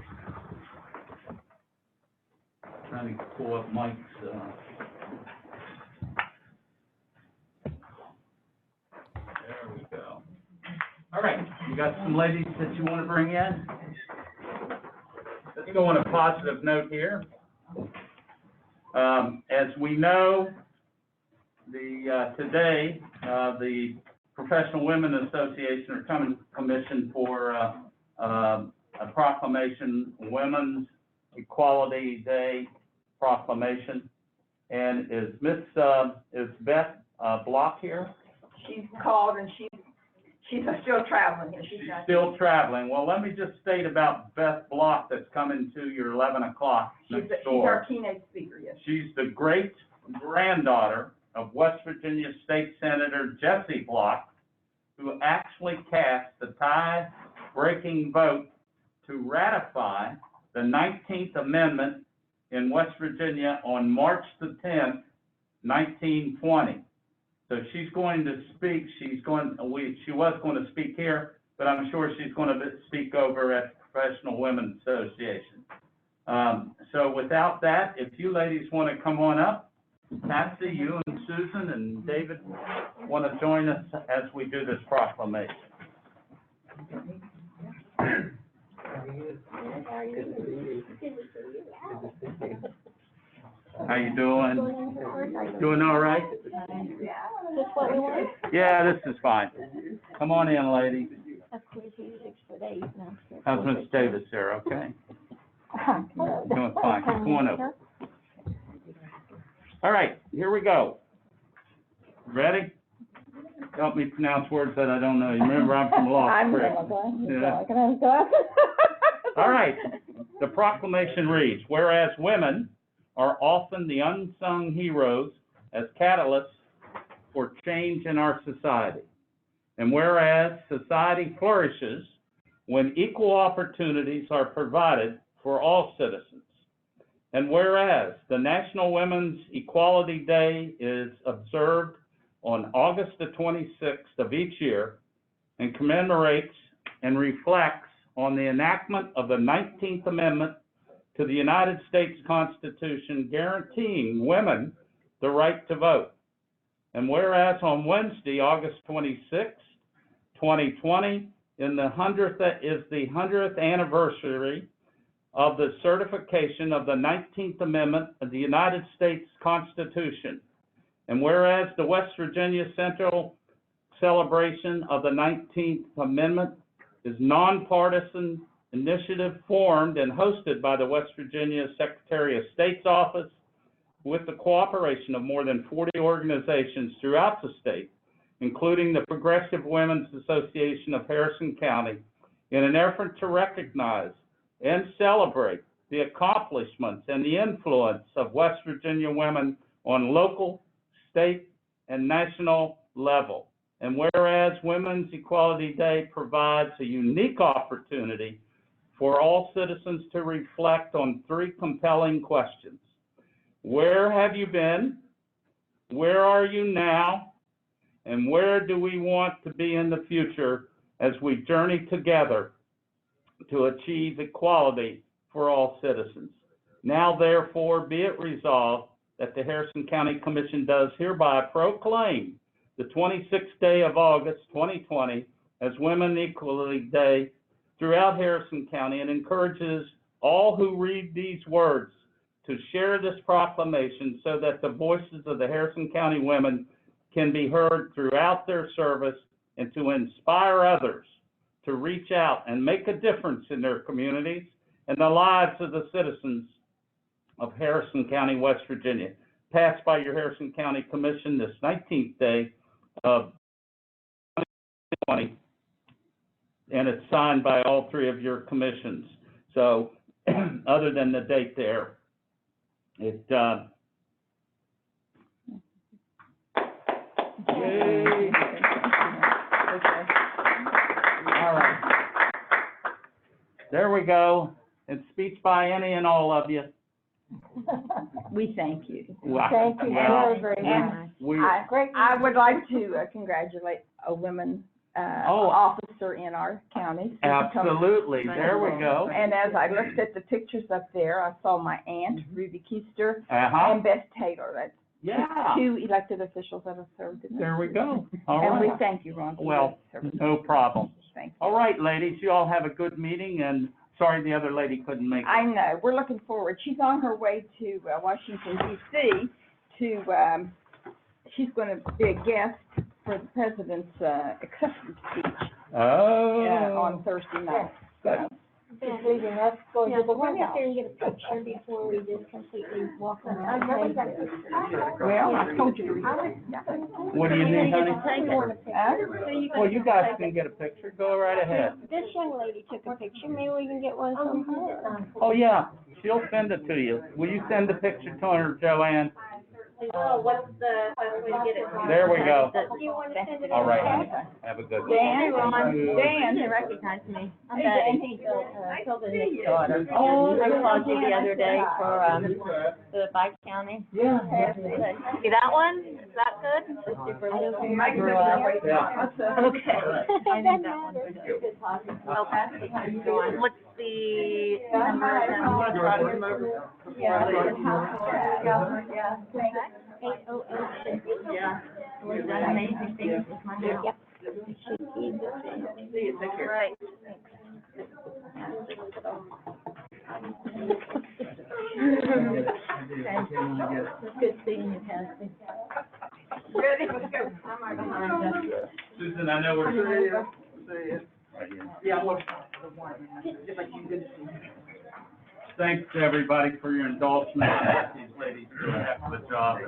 Trying to pull up Mike's, there we go. All right, you got some ladies that you want to bring in? Let's go on a positive note here. As we know, today, the Professional Women Association are commissioned for a proclamation, Women's Equality Day proclamation. And is Beth Block here? She's called and she's still traveling. She's still traveling. Well, let me just state about Beth Block that's coming to your 11 o'clock next door. She's our keynote speaker, yes. She's the great granddaughter of West Virginia State Senator Jesse Block, who actually cast the tie-breaking vote to ratify the 19th Amendment in West Virginia on March the 10th, 1920. So she's going to speak. She was going to speak here, but I'm sure she's going to speak over at Professional Women's Association. So without that, if you ladies want to come on up, Patsy, you and Susan and David want to join us as we do this proclamation. How you doing? Doing all right? This what we want? Yeah, this is fine. Come on in, ladies. That's clear music for days now. How's Miss Davis there, okay? Doing fine. Come on over. All right, here we go. Ready? Help me pronounce words that I don't know. You remember, I'm from law school. Yeah. All right, the proclamation reads, whereas women are often the unsung heroes as catalysts for change in our society. And whereas society flourishes when equal opportunities are provided for all citizens. And whereas the National Women's Equality Day is observed on August the 26th of each year and commemorates and reflects on the enactment of the 19th Amendment to the United States Constitution guaranteeing women the right to vote. And whereas on Wednesday, August 26, 2020, is the 100th anniversary of the certification of the 19th Amendment of the United States Constitution. And whereas the West Virginia Central celebration of the 19th Amendment is nonpartisan initiative formed and hosted by the West Virginia Secretary of State's office with the cooperation of more than 40 organizations throughout the state, including the Progressive Women's Association of Harrison County, in an effort to recognize and celebrate the accomplishments and the influence of West Virginia women on local, state, and national level. And whereas Women's Equality Day provides a unique opportunity for all citizens to reflect on three compelling questions. Where have you been? Where are you now? And where do we want to be in the future as we journey together to achieve equality for all citizens? Now, therefore, be it resolved that the Harrison County Commission does hereby proclaim the 26th day of August 2020 as Women's Equality Day throughout Harrison County, and encourages all who read these words to share this proclamation so that the voices of the Harrison County women can be heard throughout their service, and to inspire others to reach out and make a difference in their communities and the lives of the citizens of Harrison County, West Virginia. Passed by your Harrison County Commission this 19th day of 2020, and it's signed by all three of your commissions. So, other than the date there, it, yay. All right. There we go. And speech by any and all of you. We thank you. Wow. Thank you Well, very, very much. I would like to congratulate a woman officer in our county. Absolutely. There we go. And as I looked at the pictures up there, I saw my aunt, Ruby Keister, Uh-huh. and Beth Taylor. That's Yeah. two elected officials that have served in this. There we go. All And we right. thank you, Ron. for Well, your service. no problem. Thank you. All right, ladies, you all have a good meeting, and sorry the other lady couldn't make it. I know, we're looking forward. She's on her way to Washington DC she's going to be a guest for the president's acceptance speech on Thursday night. Good. Just leaving us, going Yeah, to the so run up courthouse. there and get a picture before we just completely walk around. Well, I told you to read it. What do you need, honey? Huh? Well, you guys can get a picture. Go right ahead. This young lady took a picture, maybe we can get one from her. Oh, yeah, she'll send it to you. Will you send the picture to her, Joanne? Oh, what's the best way to get it? There we go. Do you want to send it? All right, honey. over? Have a good one. Dan, You recognize me. I'm Hey, Betty, Sylvan's daughter. Oh, I called you the other day for, the Pike County. Yeah. See that one? Is that good? Super little. Yeah. Okay. I need that one. Okay. What's the number? Yeah. We've done amazing things with my house. Yep. See you, take care. Right. Good seeing you, Cassie. Ready? I'm right behind you. Susan, I know we're, See ya. Right here. Yeah, well, if I can, good to see you. thanks to everybody for your indulgence. These ladies do a heck of a job,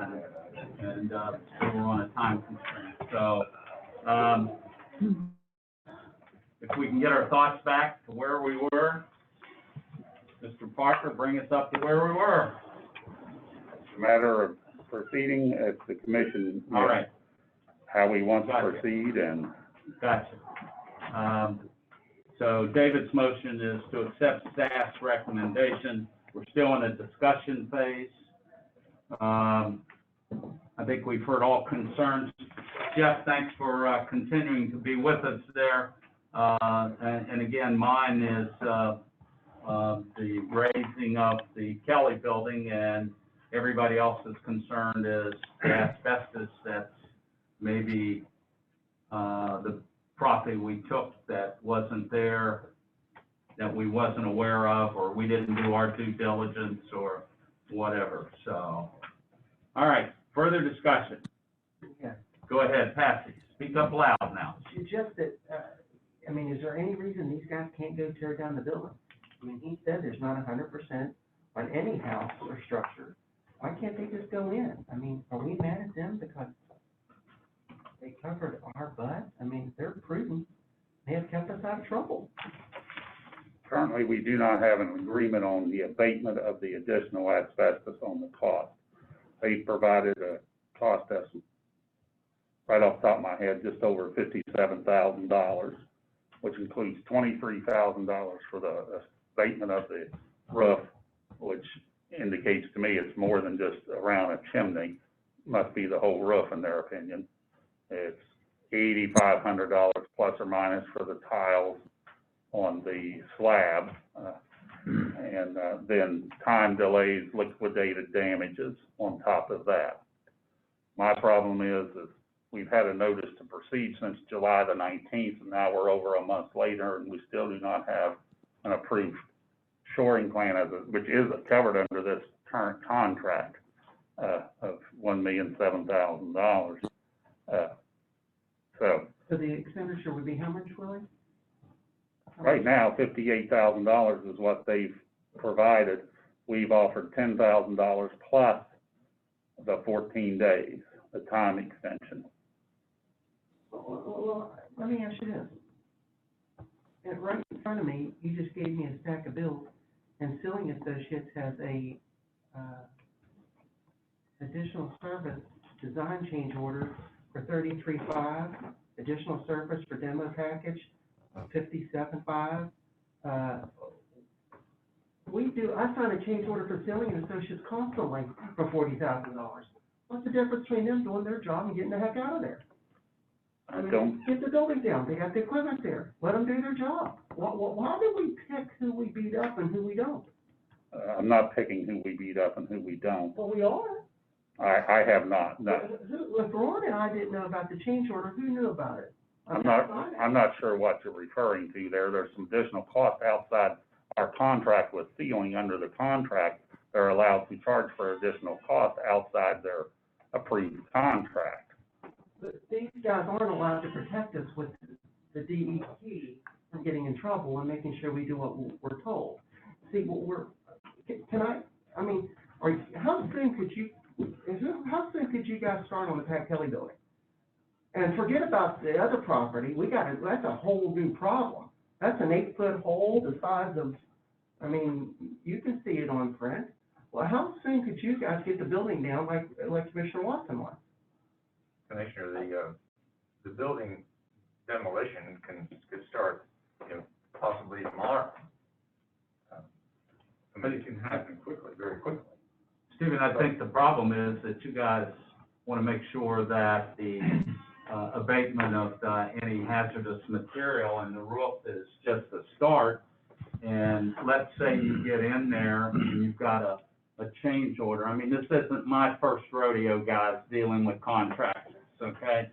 and we're on a time constraint. So, if we can get our thoughts back to where we were, Mr. Parker, bring us up to where we were. It's a matter of proceeding as the commission. All right. How we want to Gotcha. proceed and. Gotcha. So David's motion is to accept staff's recommendation. We're still in a discussion phase. I think we've heard all concerns. Jeff, thanks for continuing to be with us there. And again, mine is the raising of the Kelly building, and everybody else's concern is the asbestos that's maybe the property we took that wasn't there, that we wasn't aware of, or we didn't do our due diligence, or whatever. So, all right, further discussion. Yeah. Go ahead, Patsy, speak up loud now. Just that, I mean, is there any reason these guys can't go tear down the building? I mean, he said there's not 100% on any house or structure. Why can't they just go in? I mean, are we mad at them because they covered our butt? I mean, they're prudent. They have kept us out of trouble. Currently, we do not have an agreement on the abatement of the additional asbestos on the cost. They provided a cost estimate, right off the top of my head, just over $57,000, which includes $23,000 for the abatement of the roof, which indicates to me it's more than just around a chimney. Must be the whole roof in their opinion. It's $8,500 plus or minus for the tiles on the slab, and then time delays, liquidated damages on top of that. My problem is we've had a notice to proceed since July the 19th, and now we're over a month later, and we still do not have an approved shoring plan, which is covered under this current contract of $1,007,000. So the expenditure would be how much, Willie? Right now, $58,000 is what they've provided. We've offered $10,000 plus the 14 days, the time extension. Well, let me ask you this. And right in front of me, you just gave me a stack of bills, and Sealing Associates has a additional service design change order for $33,500, additional service for demo package, $57,500. I sign a change order for Sealing Associates constantly for $40,000. What's the difference between them doing their job and getting the heck out of there? I mean, get the building down. They got the equipment there. Let them do their job. Why do we pick who we beat up and who we don't? I'm not picking who we beat up and who we don't. Well, we are. I have not, no. If Ron and I didn't know about the change order, who knew about it? I'm not sure what you're referring to there. There's some additional costs outside our contract with Sealing. Under the contract, they're allowed to charge for additional costs outside their approved contract. But these guys aren't allowed to protect us with the DEP from getting in trouble and making sure we do what we're told. See, how soon could you guys start on the Pat Kelly building? And forget about the other property, that's a whole new problem. That's an 8-foot hole the size of, you can see it on print. Well, how soon could you guys get the building down like Commissioner Watson wants? Commissioner, the building demolition could start, possibly tomorrow. It can happen quickly, very quickly. Stephen, I think the problem is that you guys want to make sure that the abatement of any hazardous material in the roof is just a start. And let's say you get in there and you've got a a change order. I mean, this isn't my first rodeo, guys, dealing with contractors, okay?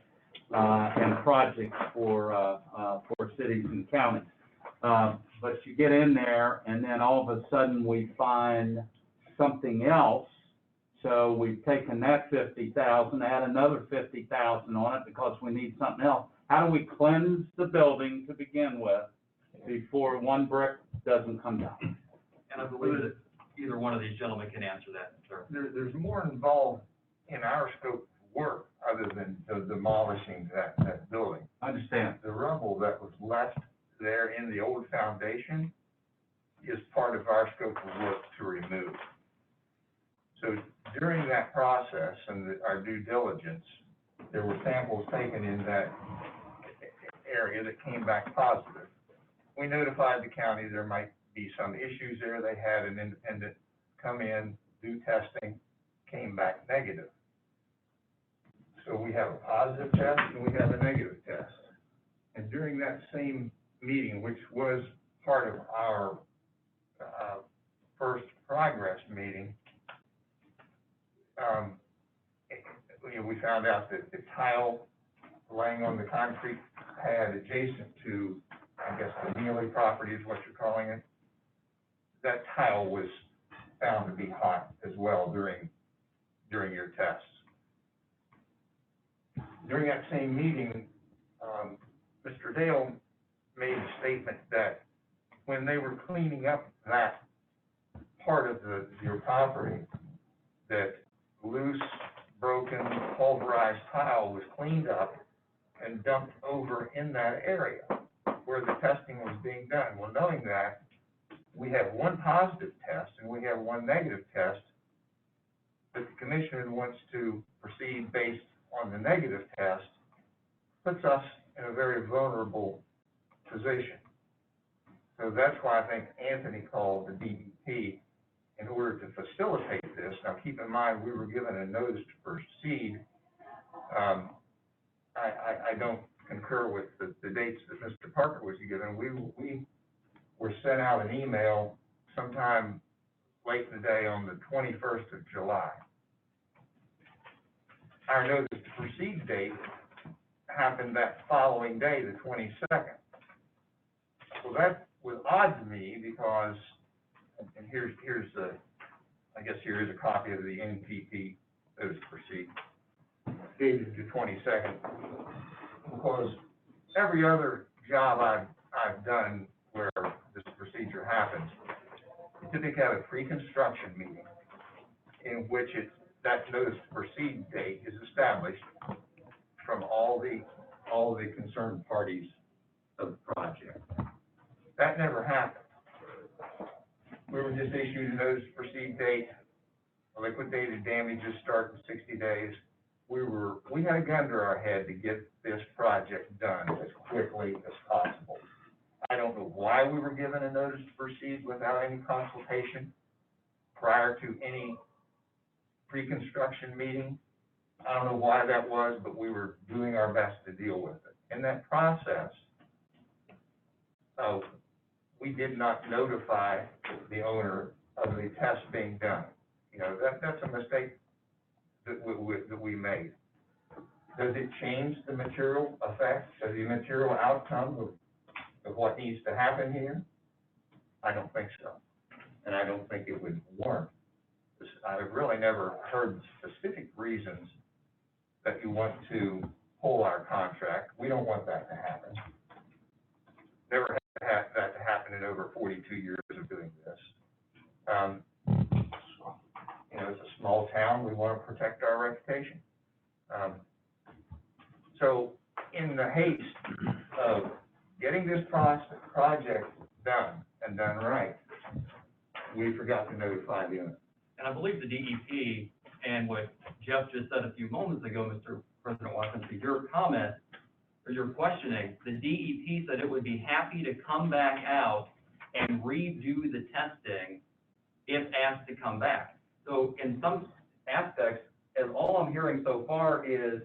And projects for cities and counties. But you get in there and then all of a sudden we find something else. So we've taken that 50,000, add another 50,000 on it because we need something else. How do we cleanse the building to begin with before one brick doesn't come down? And I believe that either one of these gentlemen can answer that, sir. There's more involved in our scope of work other than demolishing that building. I understand. The rubble that was left there in the old foundation is part of our scope of work to remove. So during that process and our due diligence, there were samples taken in that area that came back positive. We notified the county there might be some issues there. They had an independent come in, do testing, came back negative. So we have a positive test and we have a negative test. And during that same meeting, which was part of our first progress meeting, we found out that the tile laying on the concrete pad adjacent to, I guess, the Neely property is what you're calling it, that tile was found to be hot as well during your tests. During that same meeting, Mr. Dale made a statement that when they were cleaning up that part of your property, that loose, broken, pulverized tile was cleaned up and dumped over in that area where the testing was being done. Well, knowing that, we have one positive test and we have one negative test, but the commissioner wants to proceed based on the negative test, puts us in a very vulnerable position. So that's why I think Anthony called the DEP in order to facilitate this. Now, keep in mind, we were given a notice to proceed. I don't concur with the dates that Mr. Parker was given. We were sent out an email sometime late in the day on the 21st of July. Our notice to proceed date happened that following day, the 22nd. Well, that was odd to me because, and here's a copy of the NPP notice to proceed, dated the 22nd, because every other job I've done where this procedure happens, you typically have a pre-construction meeting in which that notice to proceed date is established from all the concerned parties of the project. That never happened. We were just issued a notice to proceed date, liquidated damages start in 60 days. We had a gun to our head to get this project done as quickly as possible. I don't know why we were given a notice to proceed without any consultation prior to any pre-construction meeting. I don't know why that was, but we were doing our best to deal with it. In that process, we did not notify the owner of the test being done. You know, that's a mistake that we made. Does it change the material effects, or the material outcome of what needs to happen here? I don't think so. And I don't think it would warrant. I've really never heard specific reasons that you want to pull our contract. We don't want that to happen. Never had that to happen in over 42 years of doing this. You know, it's a small town. We want to protect our reputation. So in the haste of getting this project done and done right, we forgot to notify the owner. And I believe the DEP and what Jeff just said a few moments ago, Mr. President Washington, to your comment or your questioning, the DEP said it would be happy to come back out and redo the testing if asked to come back. So in some aspects, as all I'm hearing so far is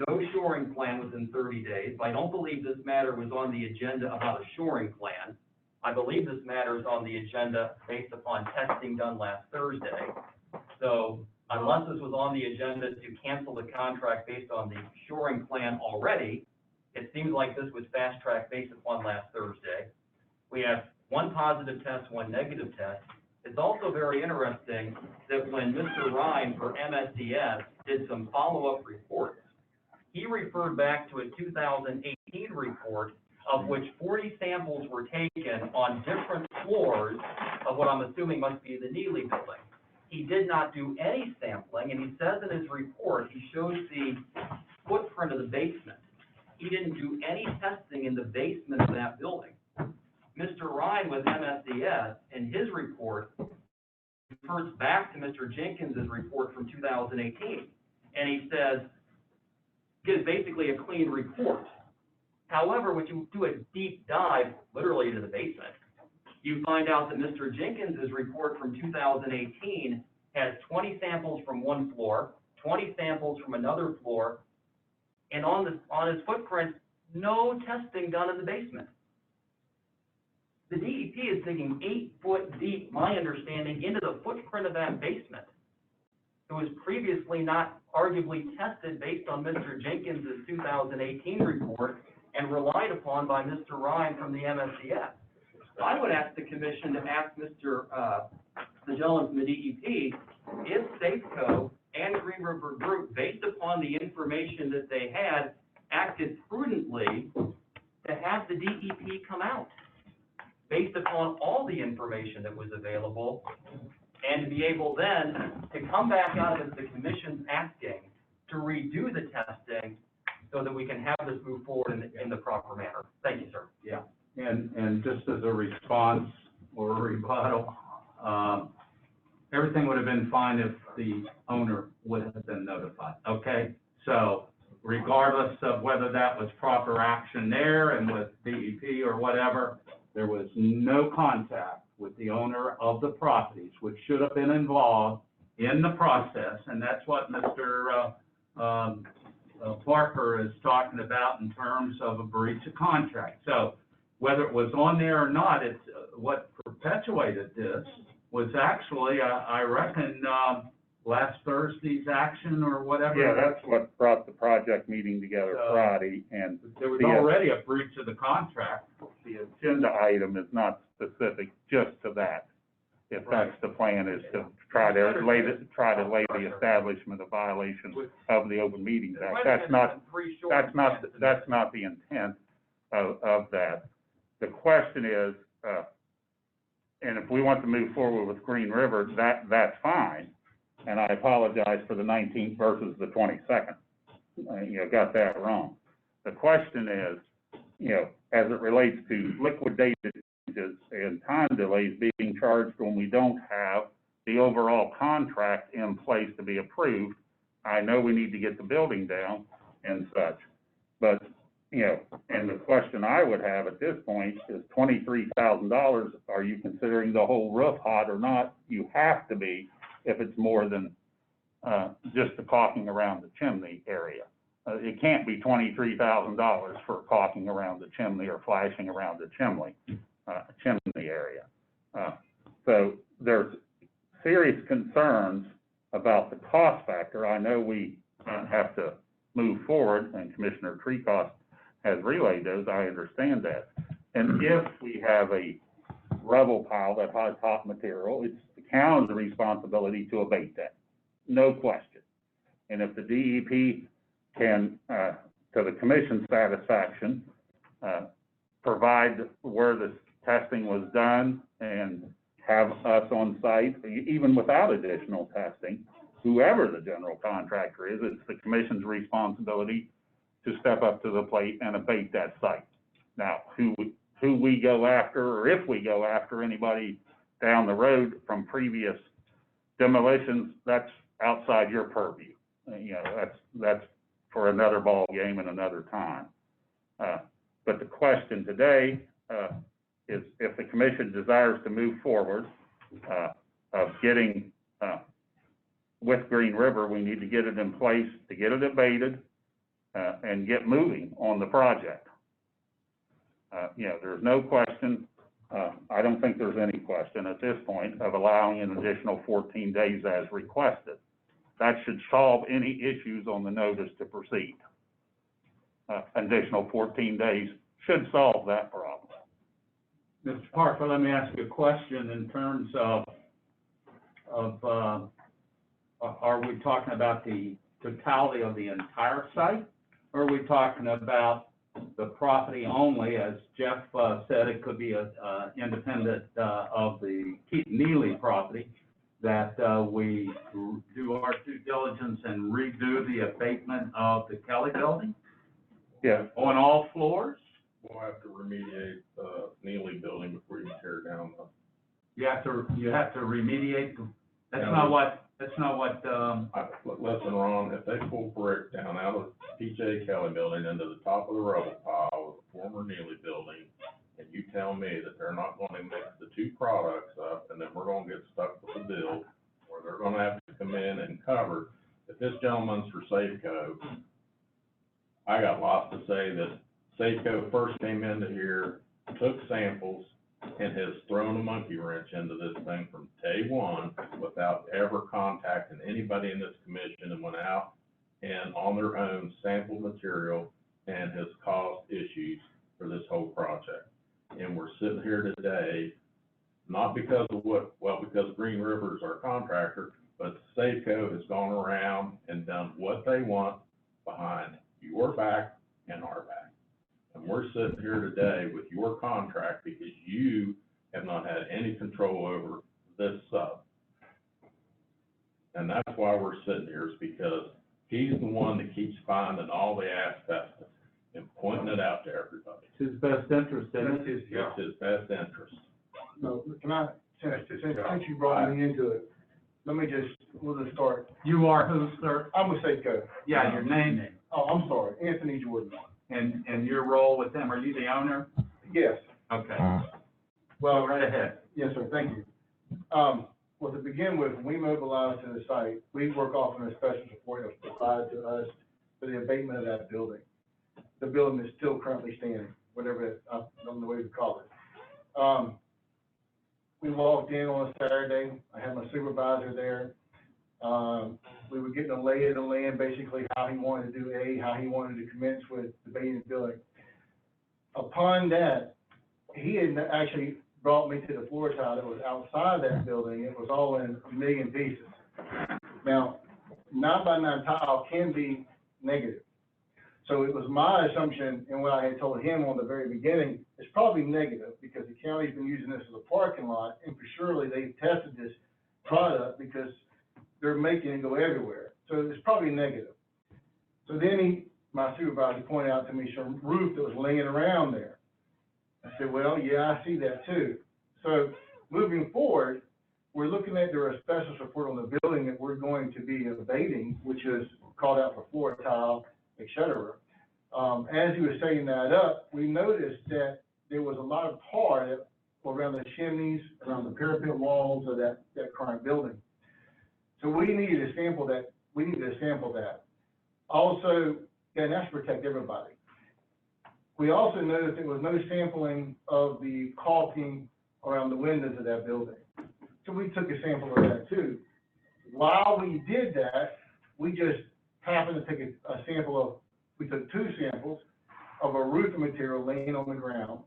no shoring plan within 30 days. I don't believe this matter was on the agenda about a shoring plan. I believe this matter is on the agenda based upon testing done last Thursday. So unless this was on the agenda to cancel the contract based on the shoring plan already, it seems like this was fast-tracked based upon last Thursday. We have one positive test, one negative test. It's also very interesting that when Mr. Ryan for MSDS did some follow-up reports, he referred back to a 2018 report of which 40 samples were taken on different floors of what I'm assuming must be the Neely building. He did not do any sampling, and he says in his report, he shows the footprint of the basement. He didn't do any testing in the basement of that building. Mr. Ryan with MSDS, in his report, refers back to Mr. Jenkins's report from 2018, and he says, gives basically a clean report. However, when you do a deep dive, literally into the basement, you find out that Mr. Jenkins's report from 2018 has 20 samples from one floor, 20 samples from another floor, and on his footprint, no testing done in the basement. The DEP is digging 8 foot deep, my understanding, into the footprint of that basement. It was previously not arguably tested based on Mr. Jenkins's 2018 report and relied upon by Mr. Ryan from the MSDS. I would ask the commission to ask the gentleman from the DEP, if Safeco and Green River Group, based upon the information that they had, acted prudently to have the DEP come out, based upon all the information that was available, and to be able then to come back out as the commission's asking to redo the testing so that we can have this move forward in the proper manner. Thank you, sir. Yeah, and just as a response or a rebuttal, everything would have been fine if the owner would have been notified, okay? So regardless of whether that was proper action there and with DEP or whatever, there was no contact with the owner of the properties, which should have been involved in the process, and that's what Mr. Parker is talking about in terms of a breach of contract. So whether it was on there or not, it's what perpetuated this was actually, I reckon, last Thursday's action or whatever. Yeah, that's what brought the project meeting together Friday, and there was already a breach of the contract. the agenda item is not specific just to that. If that's the plan, is to try to lay the establishment of violation of the Open Meetings Act. That's not the intent of that. The question is, and if we want to move forward with Green River, that's fine. And I apologize for the 19th versus the 22nd. Got that wrong. The question is, as it relates to liquidated damages and time delays being charged when we don't have the overall contract in place to be approved, I know we need to get the building down and such. But, and the question I would have at this point is $23,000, are you considering the whole roof hot or not? You have to be if it's more than just the caulking around the chimney area. It can't be $23,000 for caulking around the chimney or flashing around the chimney area. So there's serious concerns about the cost factor. I know we have to move forward, and Commissioner Treecost has relayed those. I understand that. And if we have a rubble pile that has hot material, it's the county's responsibility to abate that, no question. And if the DEP can, to the commission's satisfaction, provide where the testing was done and have us on site, even without additional testing, whoever the general contractor is, it's the commission's responsibility to step up to the plate and abate that site. Now, who we go after, or if we go after anybody down the road from previous demolitions, that's outside your purview. That's for another ball game and another time. But the question today is, if the commission desires to move forward of getting with Green River, we need to get it in place to get it abated and get moving on the project. There's no question I don't think there's any question at this point of allowing an additional 14 days as requested. That should solve any issues on the notice to proceed. Additional 14 days should solve that problem. Mr. Parker, let me ask you a question in terms of, are we talking about the totality of the entire site? Or are we talking about the property only? As Jeff said, it could be independent of the Keaton Neely property, that we do our due diligence and redo the abatement of the Kelly building? Yeah. On all floors? We'll have to remediate the Neely building before you tear down the. You have to remediate, that's Yeah. not what, Listen, Ron, if they pull brick down out of P.J. Kelly building into the top of the rubble pile of the former Neely building, and you tell me that they're not gonna mix the two products up, and then we're gonna get stuck with a bill, or they're gonna have to come in and cover, if this gentleman's for Safeco, I got lots to say that Safeco first came into here, took samples, and has thrown a monkey wrench into this thing from day one without ever contacting anybody in this commission, and went out and on their own sampled material and has caused issues for this whole project. And we're sitting here today, not because of because Green River is our contractor, but Safeco has gone around and done what they want behind your back and our back. And we're sitting here today with your contract because you have not had any control over this sub. And that's why we're sitting here, is because he's the one that keeps finding all the asbestos and pointing it out to everybody. it's his best interest, isn't it? It's his best interest. No, can I, since you brought me into it, we'll just start. You are who, sir? I'm with Safeco. Yeah, your name, Oh, I'm sorry, Anthony Jordan. and your role with them, are you the owner? Yes, Okay, well, go right ahead. yes, sir, thank you. Well, to begin with, when we mobilize to the site, we work off an asbestos report that was provided to us for the abatement of that building. The building is still currently standing, whatever it, I don't know what you call it. We walked in on a Saturday, I had my supervisor there. We were getting a lay of the land, basically how he wanted to do how he wanted to commence with debating the building. Upon that, he had actually brought me to the floor tile that was outside that building. It was all in a million pieces. Now, 9x9 tile can be negative. So it was my assumption, and what I had told him on the very beginning, it's probably negative because the county's been using this as a parking lot, and for surely they've tested this product because they're making it go everywhere. So it's probably negative. So then my supervisor pointed out to me some roof that was laying around there. I said, well, yeah, I see that too. So moving forward, we're looking at their asbestos report on the building that we're going to be abating, which is called out for floor tile, et cetera. As he was setting that up, we noticed that there was a lot of tar around the chimneys, around the parapet walls of that current building. So we needed to sample that. Also, and that's to protect everybody. We also noticed there was no sampling of the caulking around the windows of that building. So we took a sample of that too. While we did that, we just happened to take a sample we took 2 samples of a roofing material laying on the ground.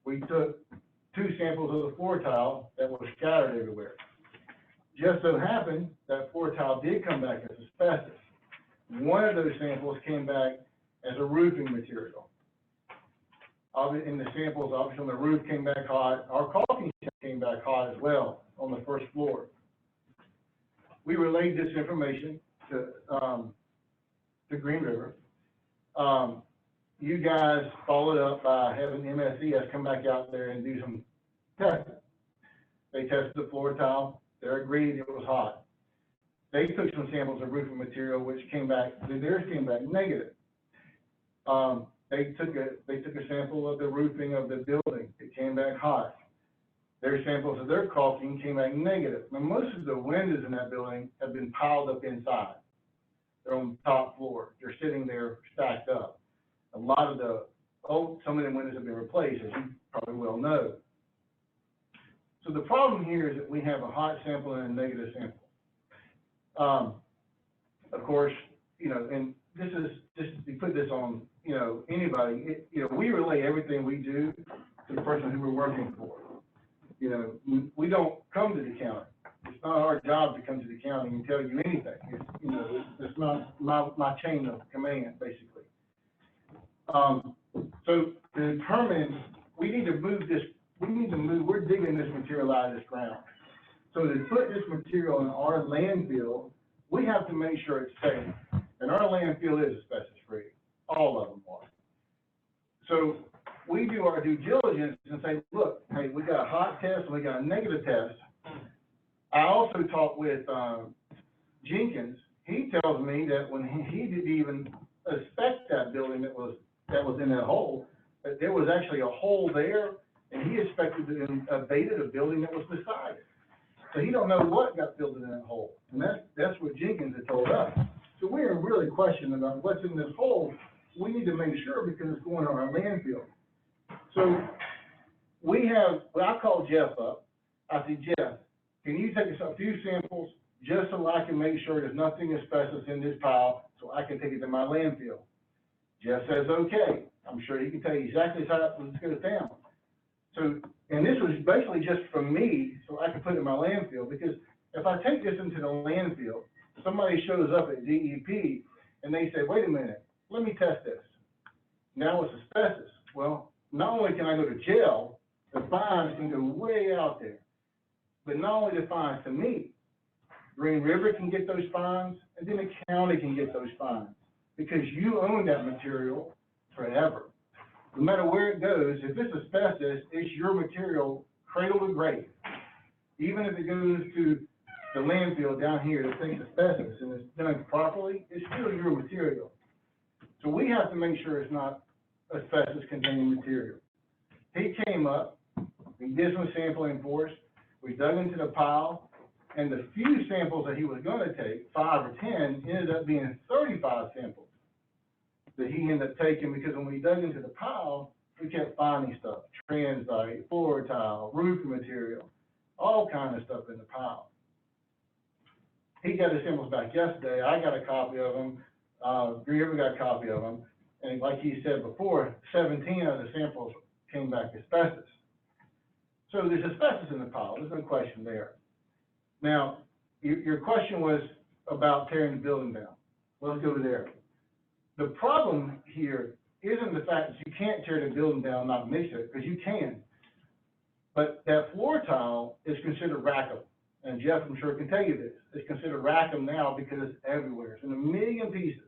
We took 2 samples of the floor tile that was scattered everywhere. Just so happened that floor tile did come back as asbestos. One of those samples came back as a roofing material. In the samples, obviously, on the roof came back hot. Our caulking came back hot as well on the first floor. We relayed this information to Green River. You guys followed up by having MSCS come back out there and do some testing. They tested the floor tile. They agreed it was hot. They took some samples of roofing material, which theirs came back negative. They took a sample of the roofing of the building. It came back hot. Their samples of their caulking came back negative. Now, most of the windows in that building have been piled up inside. They're on the top floor. They're sitting there stacked up. A lot of some of the windows have been replaced, as you probably well know. So the problem here is that we have a hot sample and a negative sample. Of course, you know, and this is, just to put this on, you know, anybody, you know, we relay everything we do to the person who we're working for. You know, we don't come to the county. It's not our job to come to the county and tell you anything. It's, you know, it's not my chain of command, basically. So to determine, we need to move, we're digging this material out of this ground. So to put this material in our landfill, we have to make sure it's safe. And our landfill is asbestos-free, all of them are. So we do our due diligence and say, look, hey, we got a hot test and we got a negative test. I also talked with Jenkins. He tells me that when he didn't even inspect that building that was in that hole, that there was actually a hole there, and he inspected and abated a building that was beside it. So he don't know what got filled in that hole, and that's what Jenkins had told us. So we're really questioning about what's in this hole. We need to make sure because it's going on our landfill. So we have, well, I called Jeff up. I said, Jeff, can you take us a few samples just so I can make sure there's nothing asbestos in this pile so I can take it to my landfill? Jeff says, okay. I'm sure he can tell you exactly how it goes down. So, and this was basically just for me so I could put it in my landfill, because if I take this into the landfill, somebody shows up at DEP and they say, wait a minute, let me test this. Now it's asbestos. Well, not only can I go to jail, the fines can go way out there. But not only the fines to me, Green River can get those fines, and then the county can get those fines, because you own that material forever. No matter where it goes, if it's asbestos, it's your material cradle to grave. Even if it goes to the landfill down here that thinks asbestos and it's done properly, it's still your material. So we have to make sure it's not asbestos-containing material. He came up, he did some sampling for us. We dug into the pile, and the few samples that he was going to take, 5 or 10, ended up being 35 samples that he ended up taking, because when we dug into the pile, we kept finding stuff, transite, floor tile, roofing material, all kind of stuff in the pile. He got his samples back yesterday. I got a copy of them. Green River got a copy of them. And like he said before, 17 of the samples came back asbestos. So there's asbestos in the pile. There's no question there. Now, your question was about tearing the building down. Let's go there. The problem here isn't the fact that you can't tear the building down and not mix it, because you can. But that floor tile is considered rackum. And Jeff, I'm sure, can tell you this. It's considered rackum now because it's everywhere. It's in a million pieces.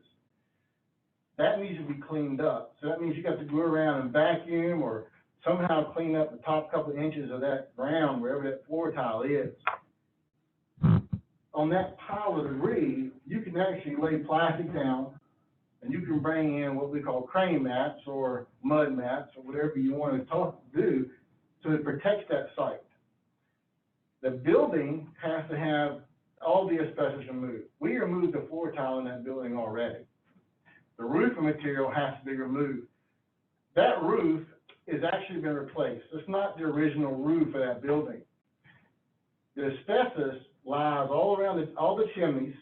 That needs to be cleaned up. So that means you got to go around and vacuum or somehow clean up the top couple of inches of that ground, wherever that floor tile is. On that pile of debris, you can actually lay plastic down, and you can bring in what we call crane mats or mud mats or whatever you want to do, so it protects that site. The building has to have all the asbestos removed. We removed the floor tile in that building already. The roofing material has to be removed. That roof is actually been replaced. It's not the original roof of that building. The asbestos lies all around all the chimneys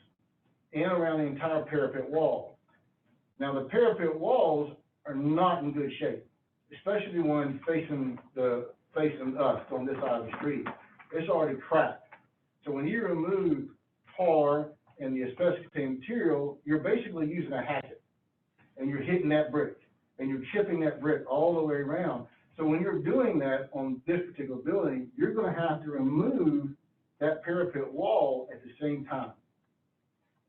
and around the entire parapet wall. Now, the parapet walls are not in good shape, especially the one facing us on this side of the street. It's already cracked. So when you remove tar and the asbestos-containing material, you're basically using a hatchet, and you're hitting that brick, and you're chipping that brick all the way around. So when you're doing that on this particular building, you're going to have to remove that parapet wall at the same time.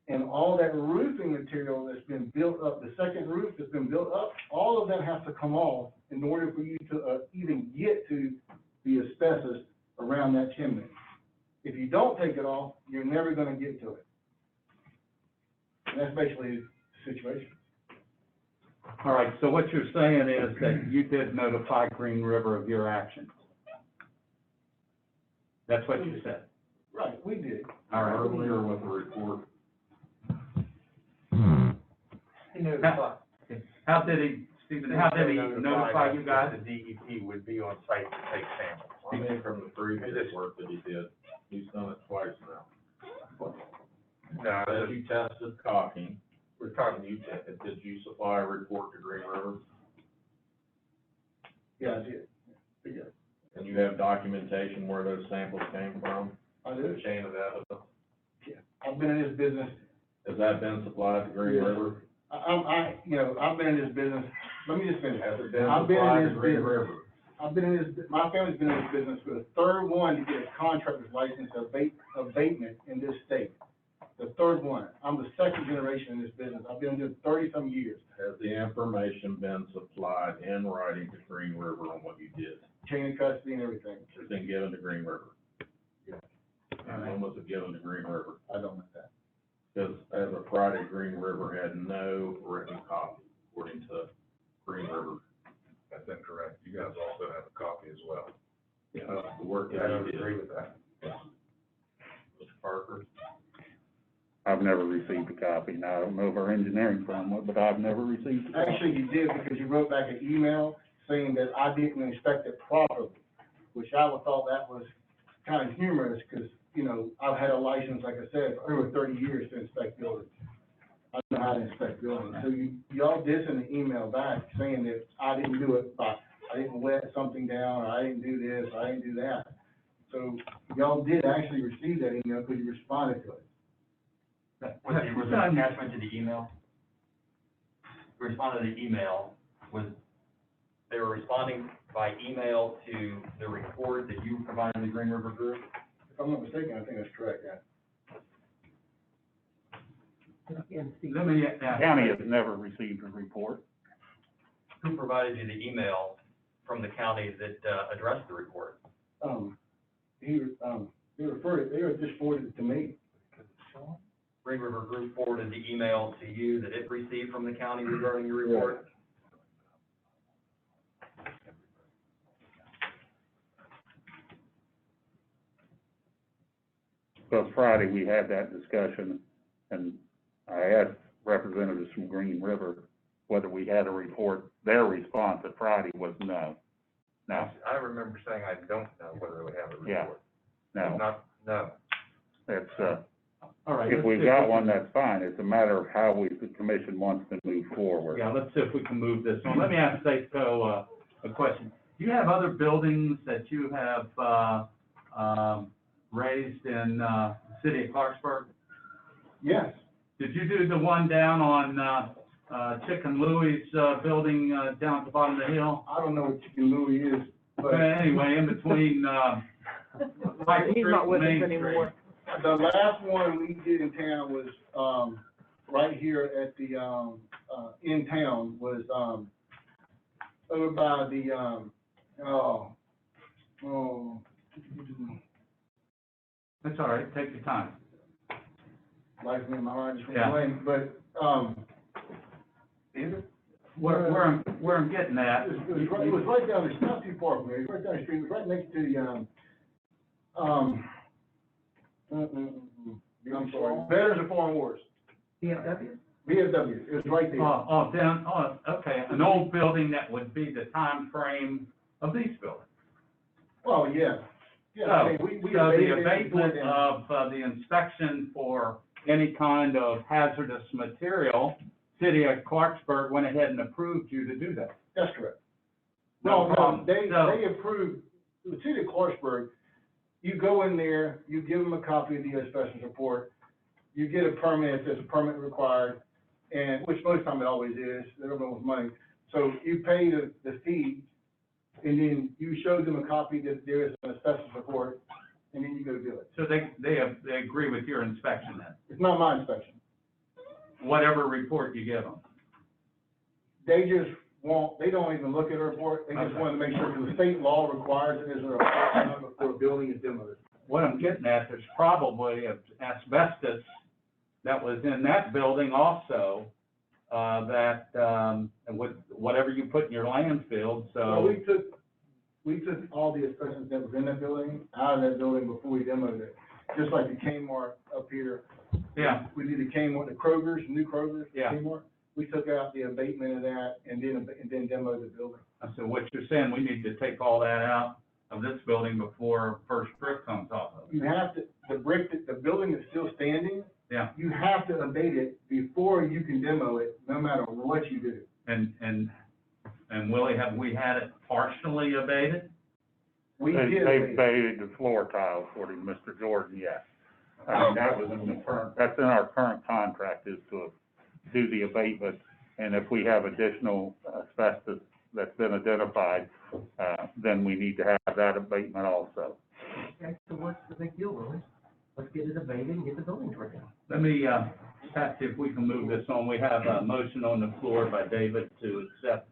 And all that roofing material that's been built up, the second roof that's been built up, all of that has to come off in order for you to even get to the asbestos around that chimney. If you don't take it off, you're never going to get to it. And that's basically the situation. All right, so what you're saying is that you did notify Green River of your actions. That's what you said. Right, we did. All right. Earlier with the report. How did he Stephen, how did he notify you guys? The DEP would be on site to take samples. I mean, from the previous work that he did, he's done it twice now. No, As you tested caulking, we're talking, did you supply a report to Green River? Yeah, I did. Yeah, And you have documentation where those samples came from? I do. The chain of evidence? Yeah. I've been in this business, Has that been supplied to Green Yeah. River? I've been in this business, let me just finish. Has it been I've been in supplied to this Green business. River? I've been in this, my family's been in this business for the third one to get a contractor's license abatement in this state. The third one. I'm the second generation in this business. I've been doing 30-some years. Has the information been supplied in writing to Green River on what you did? Chain of custody and everything. It's been given to Green River? Yeah. And when was it given to Green River? I don't know that. Because as of Friday, Green River had no written copy, according to Green River. That's incorrect. You guys also have a copy as well. The work I that don't he did. agree with that. Mr. Parker? I've never received a copy. Now, I don't know if our engineering firm would, but I've never received a copy. Actually, you did because you wrote back an email saying that I didn't inspect it properly, which I would thought that was kind of humorous because, you know, I've had a license, like I said, for over 30 years to inspect buildings. I know how to inspect buildings. So y'all did send an email back saying that I didn't do it, I didn't wet something down, or I didn't do this, or I didn't do that. So y'all did actually receive that email because you responded to it. Was there an attachment to the email? Responded to the email, they were responding by email to the report that you provided the Green River Group? If I'm not mistaken, I think that's correct, yeah. Let me The county has never received a report. Who provided you the email from the county that addressed the report? They just forwarded it to me. Green River Group forwarded the email to you that it received from the county regarding your report? Because Friday, we had that discussion, and I asked representatives from Green River whether we had a report. Their response at Friday was no. No, I remember saying I don't know whether we have a report. Yeah. no. No. It's, All right. if let's we've see got we one, can- that's fine. It's a matter of how the commission wants to move forward. Yeah, let's see if we can move this on. Let me ask Saco, a question. Do you have other buildings that you have, raised in, the city of Clarksburg? Yes. Did you do the one down on, Chicken Louie's, building, down at the bottom of the hill? I don't know what Chicken Louie is, but Anyway, in between, Pike He's Street not and with us Main anymore. Street. the last one we did in town was, right here at the, in town was, over by the, That's all right, take your time. life in my mind just Yeah. went blank, but, is it? Where I'm getting at. It was right down, it's not too far from here, it's right down the street, it was right next to the, I'm sorry, Veterans of Foreign Wars, VFW? VFW, it was right there. Okay, an old building that would be the time frame of these buildings. Well, yeah, yeah, I mean, we So the abated it, abatement and- of, the inspection for any kind of hazardous material, city of Clarksburg went ahead and approved you to do that. That's correct. No No, problem. they So- approved, the city of Clarksburg, you go in there, you give them a copy of the asbestos report, you get a permit, if there's a permit required, and, which most time it always is, they don't know with money. So you pay the fee, and then you show them a copy that there is an asbestos report, and then you go do it. So they agree with your inspection then, It's not my inspection. whatever report you give them. They just they don't even look at a report, they just Okay. want to make sure, because the state law requires it as a report before a building is demolished. What I'm getting at, there's probably asbestos that was in that building also, and with whatever you put in your landfill, Well, so. we took all the asbestos that was in that building, out of that building before we demoed it. Just like the Kmart up here. Yeah. We did the Kmart, the Kroger's, new Kroger's, Yeah. Kmart. we took out the abatement of that and then demoed the building. So what you're saying, we need to take all that out of this building before first brick comes off of it? You have to, the building is still standing, Yeah, you have to abate it before you can demo it, no matter what you do. and Willie, have we had it partially abated? We They did abate it. abated the floor tiles for him, Mr. Jordan, yes. I mean, that was in the current, that's in our current contract, is to do the abatement, and if we have additional asbestos that's been identified, then we need to have that abatement also. Okay, so what's the big deal, Willie? Let's get it abated and get the building torn down. Let me, Pat, see if we can move this on. We have a motion on the floor by David to accept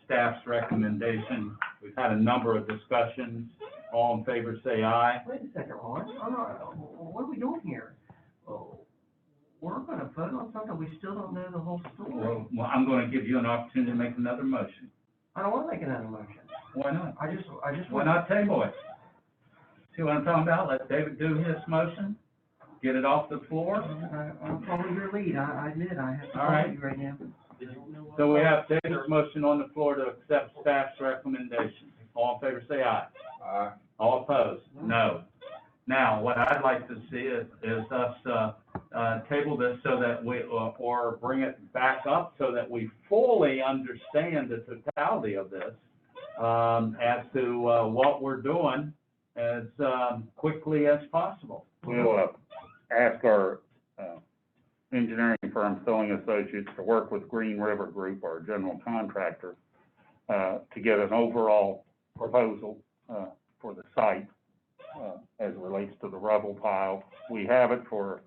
staff's recommendation. We've had a number of discussions. All in favor, say aye. Wait a second, Ron, what are we doing here? Oh, we're gonna vote on something, we still don't know the whole story. Well, I'm gonna give you an opportunity to make another motion. I don't wanna make another motion. Why not? I just Why want. not table it? See what I'm talking about? Let David do his motion, get it off the floor. I'll follow your lead, I admit, I have to All follow right. you right now. So we have David's motion on the floor to accept staff's recommendation. All in favor, say aye. All opposed? No. Now, what I'd like to see is us, table this so that we, or bring it back up so that we fully understand the totality of this, as to, what we're doing as, quickly as possible. We'll, ask our, engineering firm, Sterling Associates, to work with Green River Group, our general contractor, to get an overall proposal, for the site, as it relates to the rubble pile. We have it for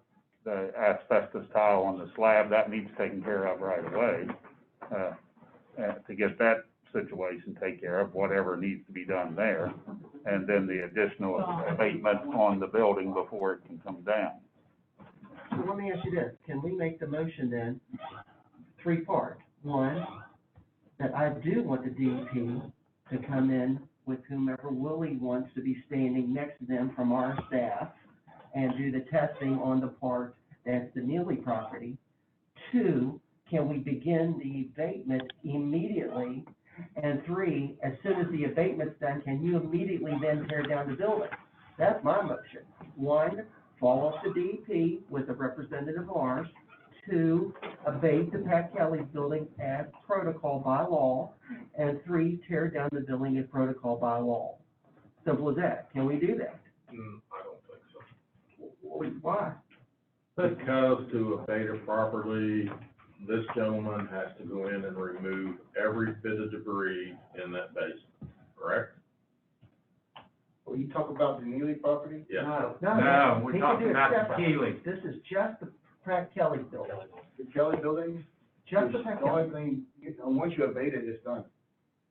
the asbestos tile on the slab, that needs taken care of right away. To get that situation taken care of, whatever needs to be done there, and then the additional abatement on the building before it can come down. So let me ask you this, can we make the motion then, three-part? One, that I do want the DEP to come in with whomever Willie wants to be standing next to them from our staff and do the testing on the part that's the Neely property. Two, can we begin the abatement immediately? And three, as soon as the abatement's done, can you immediately then tear down the building? That's my motion. One, follow up the DEP with a representative of ours. Two, abate the Pat Kelly's building as protocol by law. And three, tear down the building as protocol by law. Simple as that. Can we do that? I don't think so. Why? Because to abate it properly, this gentleman has to go in and remove every bit of debris in that basement, correct? When you talk about the Neely property, Yes. No, we're he can talking do it about the separately. Keeley. This is just the Pat Kelly's building. the Kelly building, Just the Pat the Kelly. only thing, once you abate it, it's done.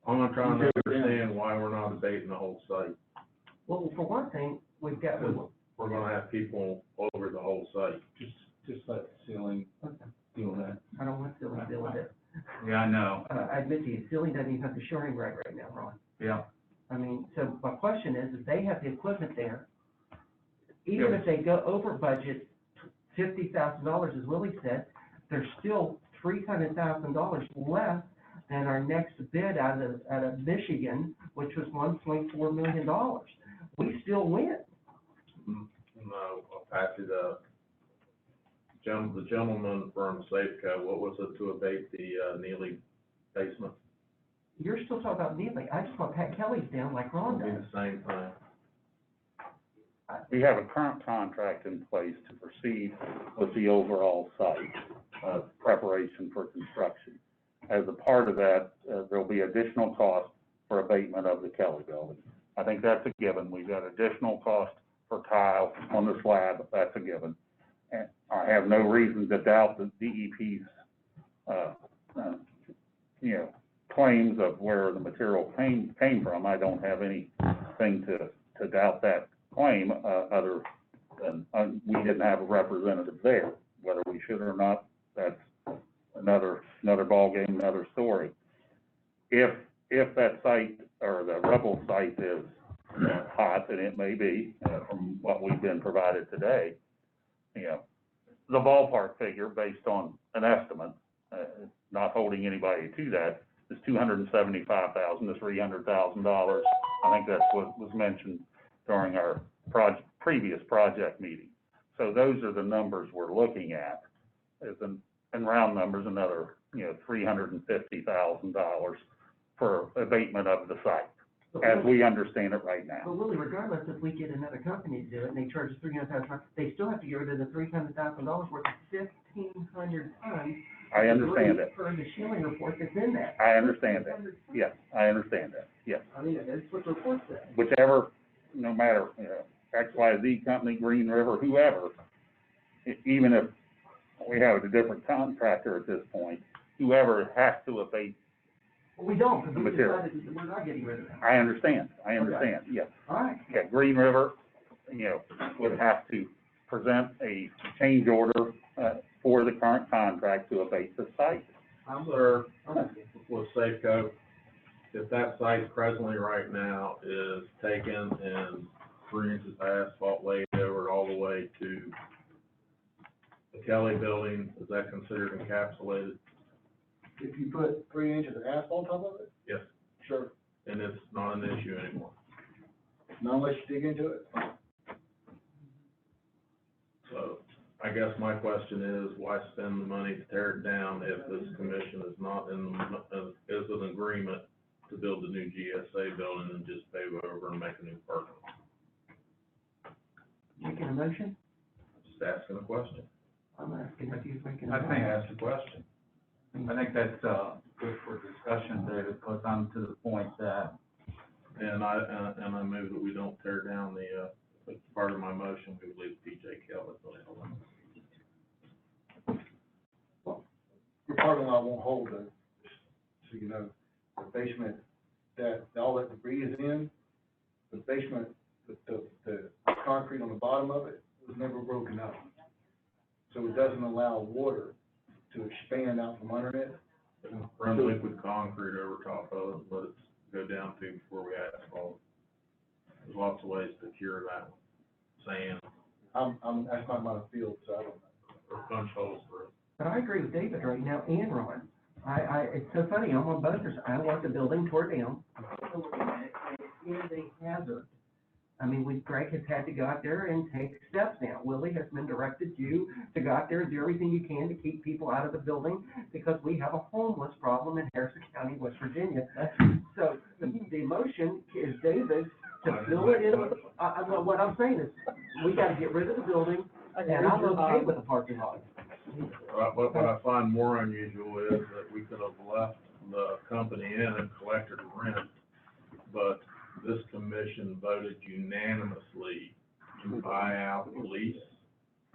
I'm trying to understand why we're not abating the whole site. Well, for one thing, we've got, We're gonna have people over the whole site. Just let ceiling deal with that. I don't want Silly to deal with it. Yeah, I know. I admit to you, Silly doesn't even have the shoring right now, Ron. Yeah. I mean, so my question is, if they have the equipment there, even if they go over budget $50,000, as Willie said, there's still $300,000 less than our next bid out of Michigan, which was $1.4 million. We still win. No, I'll pass it up. The gentleman from Safeco, what was it to abate the, Neely basement? You're still talking about Neely. I just want Pat Kelly's down like Ron It'll be does. the same thing. We have a current contract in place to proceed with the overall site, preparation for construction. As a part of that, there'll be additional cost for abatement of the Kelly building. I think that's a given. We've got additional cost for tile on the slab, that's a given. And I have no reason to doubt the DEP's, claims of where the material came from. I don't have anything to doubt that claim, other than, we didn't have a representative there. Whether we should or not, that's another ballgame, another story. If that site, or the rubble site is hot, and it may be, from what we've been provided today, the ballpark figure based on an estimate, not holding anybody to that, is $275,000 to $300,000. I think that's what was mentioned during our previous project meeting. So those are the numbers we're looking at, as in round numbers, another, $350,000 for abatement of the site, as we understand it right now. But Willie, regardless, if we get another company to do it and they charge $300,000, they still have to get rid of the $300,000 worth of 1,500 tons. I understand that. For the Schilling report that's in that. I understand that. Yes, I understand that, yes. I mean, that's what the report says. Whichever, no matter, XYZ company, Green River, whoever, even if we have a different contractor at this point, whoever has to abate. We don't, because we Material. decided we're not getting rid of that. I understand, yes. All right. Yeah, Green River, would have to present a change order, for the current contract to abate the site. Sir, with Safeco, if that site presently right now is taken and 3 inches of asphalt laid over it all the way to the Kelly building, is that considered encapsulated? If you put 3 inches of asphalt on top of it, Yes. sure, And it's not an issue anymore. not unless you dig into it. So I guess my question is, why spend the money to tear it down if this commission is not is in agreement to build the new GSA building and just pave over and make a new parking lot? Making a motion? Just asking a question. I'm asking if you're making a I motion. think Ask a question. I think that's, good for discussion, David, because I'm to the point that, And I move that we don't tear down the, part of my motion, we leave PJ Kelly building alone. Your parking lot won't hold it, so you know, the basement, that, all that debris is in, the basement, the concrete on the bottom of it was never broken up. So it doesn't allow water to expand out from under it. Run liquid concrete over top of it, let it go down to before we asphalt. There's lots of ways to cure that. Sand, That's not my field, so I don't know. or punch holes through it. But I agree with David right now and Ron. It's so funny, I'm on both sides. I want the building tore down. I'm also looking at it, and it is a hazard. I mean, Greg has had to go out there and take steps now. Willie has been directed you to go out there and do everything you can to keep people out of the building, because we have a homeless problem in Harrison County, West Virginia. So the motion is David to fill it in with, what I'm saying is, we gotta get rid of the building, and I'm okay with the parking lot. What I find more unusual is that we could have left the company in and collected rent, but this commission voted unanimously to buy out the lease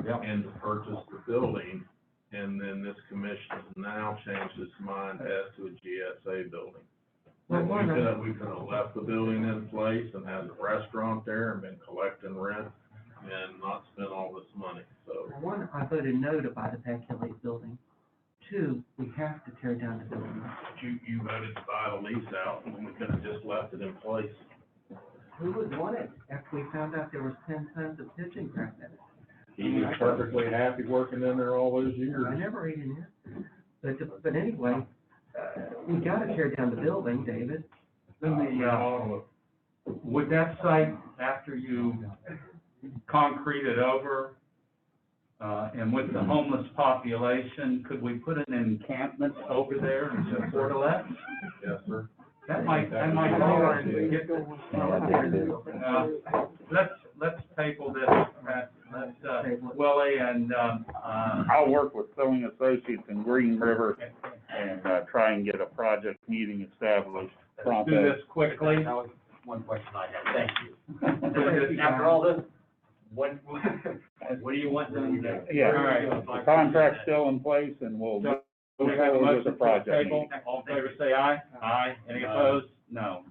and to purchase the building, and then this commission has now changed its mind as to a GSA building. Well, We could have left the building in place and had a restaurant there and been collecting rent and not spent all this money, so. One, I voted no to buy the Pat Kelly's building. Two, we have to tear down the building. You voted to buy the lease out, and we could have just left it in place. Who would want it after we found out there was 10 tons of pitching crap in it? He was perfectly happy working in there all those years. I never ate in there. But anyway, we gotta tear down the building, David. let me, would that site, after you concrete it over, and with the homeless population, could we put an encampment over there and support a let? Yes, sir. That might lower it, get the, let's table this, Willie, and, I'll work with Sewing Associates in Green River and, try and get a project meeting established. let's do this quickly. That was one question I had, thank you. After all this, what do you want them to do? Yeah, All right. the contract's still in place, and we'll move We have a forward with motion the for project table. meeting. All in favor, say aye. Aye. Any opposed? No.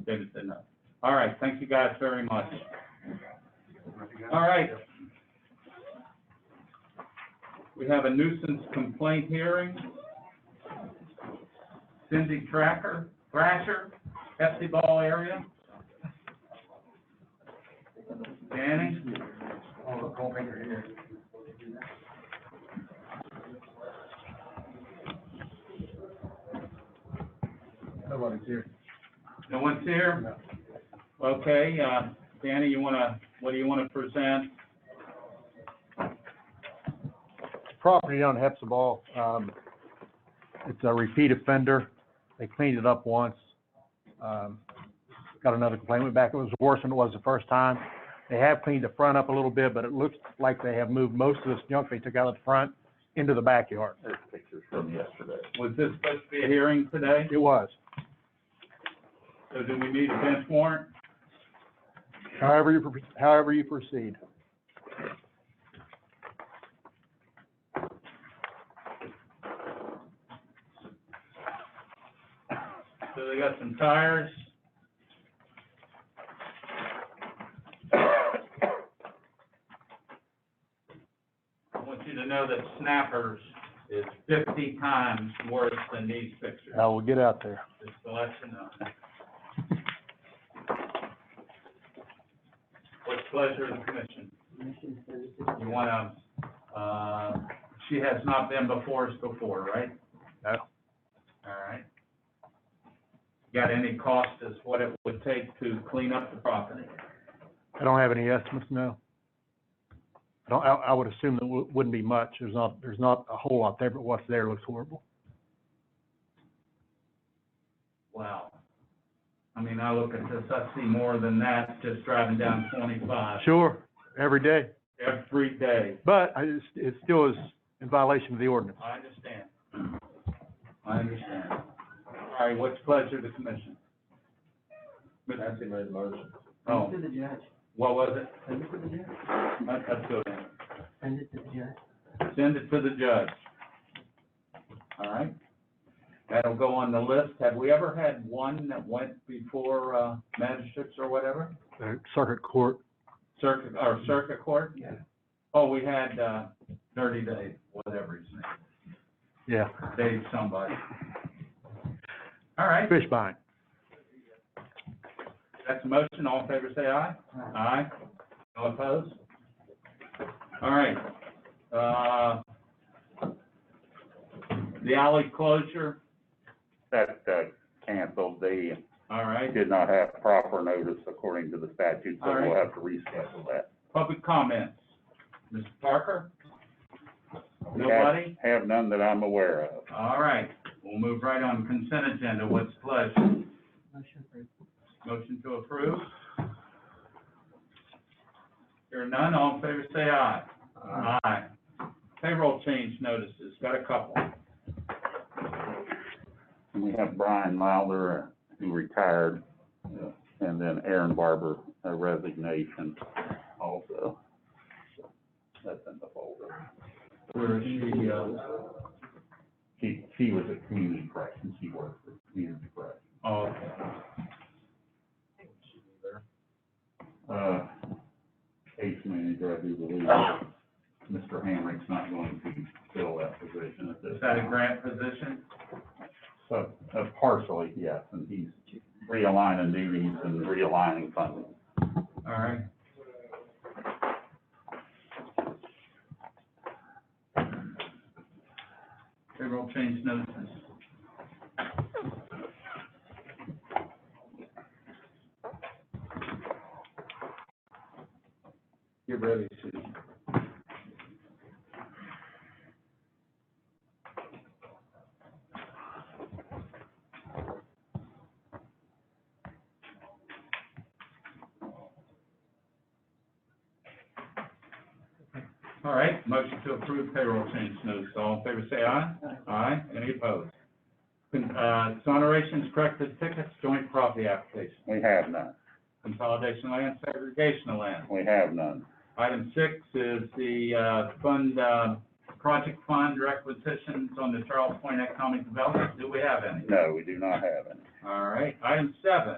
David said no. All right, thank you guys very much. All right. We have a nuisance complaint hearing. Cindy Thrasher, Pepsi Ball area. Danny? Nobody's here. No one's here? Okay, Danny, what do you wanna present? Property on Hepzibah, it's a repeat offender. They cleaned it up once. Got another complaint, went back, it was worse than it was the first time. They have cleaned the front up a little bit, but it looks like they have moved most of this junk they took out of the front into the backyard. There's pictures from yesterday. Was this supposed to be a hearing today? It was. So do we need a bench warrant? However you proceed. So they got some tires. I want you to know that Snappers is 50 times worse than these pictures. I will get out there. Just to let you know. What's the pleasure of the commission? You wanna, she has not been before us before, right? No. All right. Got any cost as what it would take to clean up the property? I don't have any estimates, no. I would assume that wouldn't be much. There's not a whole lot there, but what's there looks horrible. Wow. I mean, I look at this, I see more than that just driving down 25. Sure, every day. Every day. But it still is in violation of the ordinance. I understand. I understand. All right, what's the pleasure of the commission? Nancy made the motion. Oh, To the judge. what was it? Send it to the judge. Let's go then. Send it to the judge. Send it to the judge. All right. That'll go on the list. Have we ever had one that went before, magistrates or whatever? Circuit court. Circuit court? Yeah. Oh, we had, Dirty Dave, whatever his name. Yeah. Dave somebody. All right. Fish buying. That's a motion. All in favor, say aye. Aye. No opposed? All right. The alley closure, That, canceled. They all right. did not have proper notice according to the statute, so All right. we'll have to reschedule that. Public comments. Mr. Parker? We Nobody? have none that I'm aware of. All right. We'll move right on consent agenda. What's the pleasure? Motion approved. Motion to approve? Hearing none, all in favor say aye. Aye. Payroll change notices, got a couple. And we have Brian Lowder, who retired, and then Aaron Barber, a resignation also. So that's in the folder. Where is she, She was at community corrections. She worked for community corrections. oh, okay. Case manager, I do believe, Mr. Hamrick's not going to fill that position at this Is that a time. grant position? So, partially, yes, and he's realigning duties and realigning funding. All right. Payroll change notices. Get ready, Susan. All right, motion to approve payroll change notice. All in favor, say aye. Aye. Any opposed? Exonerations, corrected tickets, joint property application, We have none. consolidation of land, segregation of land. We have none. Item 6 is the, project fund requisitions on the Charles Point Economic Development. Do we have any? No, we do not have any. All right. Item 7,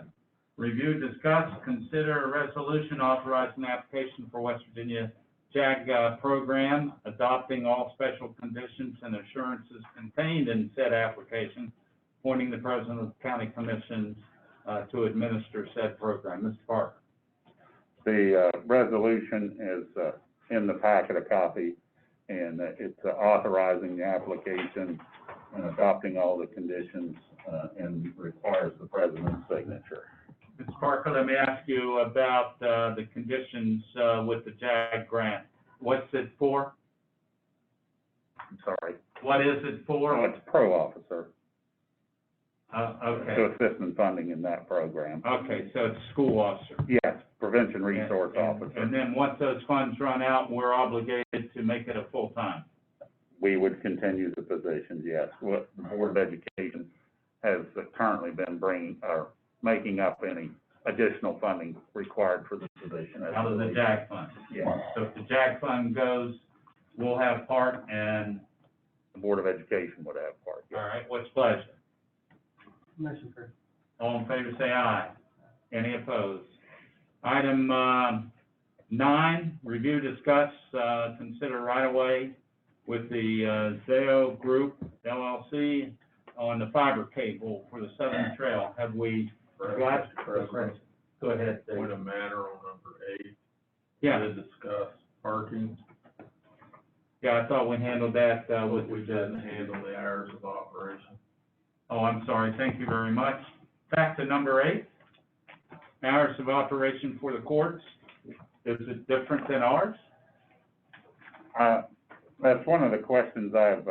review, discuss, consider a resolution authorizing application for West Virginia JAG, program, adopting all special conditions and assurances contained in said application, appointing the president of the county commission, to administer said program. Mr. Parker. The, resolution is, in the packet, a copy, and it's authorizing the application and adopting all the conditions, and requires the president's signature. Mr. Parker, let me ask you about, the conditions, with the JAG grant. What's it for? I'm sorry. What is it for? Oh, it's pro officer, Okay, to assist in funding in that program. okay, so it's school officer. Yes, prevention resource officer. And then once those funds run out, we're obligated to make it a full-time. We would continue the positions, yes. What the Board of Education has currently been making up any additional funding required for the position. Out of the JAG fund. Yeah, So if the JAG fund goes, we'll have part, and, the Board of Education would have part. all right, what's pleasure? Motion for. All in favor, say aye. Any opposed? Item, 9, review, discuss, consider right-of-way with the, Zayo Group LLC on the fiber cable for the Southern Trail. Have we got? Go ahead, Dave. Point of matter on number 8. Yeah, To discuss parking, yeah, I thought we handled that, with we the didn't handle the hours of operation. Oh, I'm sorry, thank you very much. Back to number 8, hours of operation for the courts. Is it different than ours? That's one of the questions I've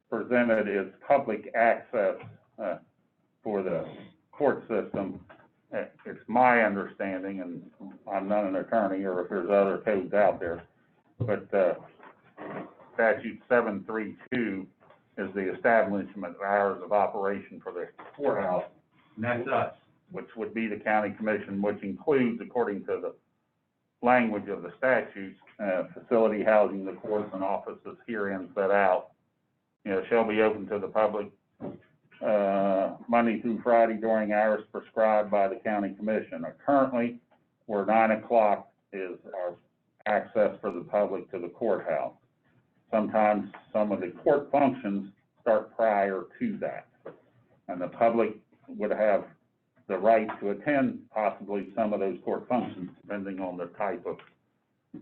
presented is public access for the court system. It's my understanding, and I'm not an attorney, or if there's other codes out there, but Statute 732 is the establishment of hours of operation for the courthouse. And that's us. Which would be the county commission, which includes, according to the language of the statutes, facility housing the courts and offices herein set out, shall be open to the public, Monday through Friday during hours prescribed by the county commission. Currently, where 9 o'clock is our access for the public to the courthouse. Sometimes some of the court functions start prior to that, and the public would have the right to attend possibly some of those court functions, depending on the type of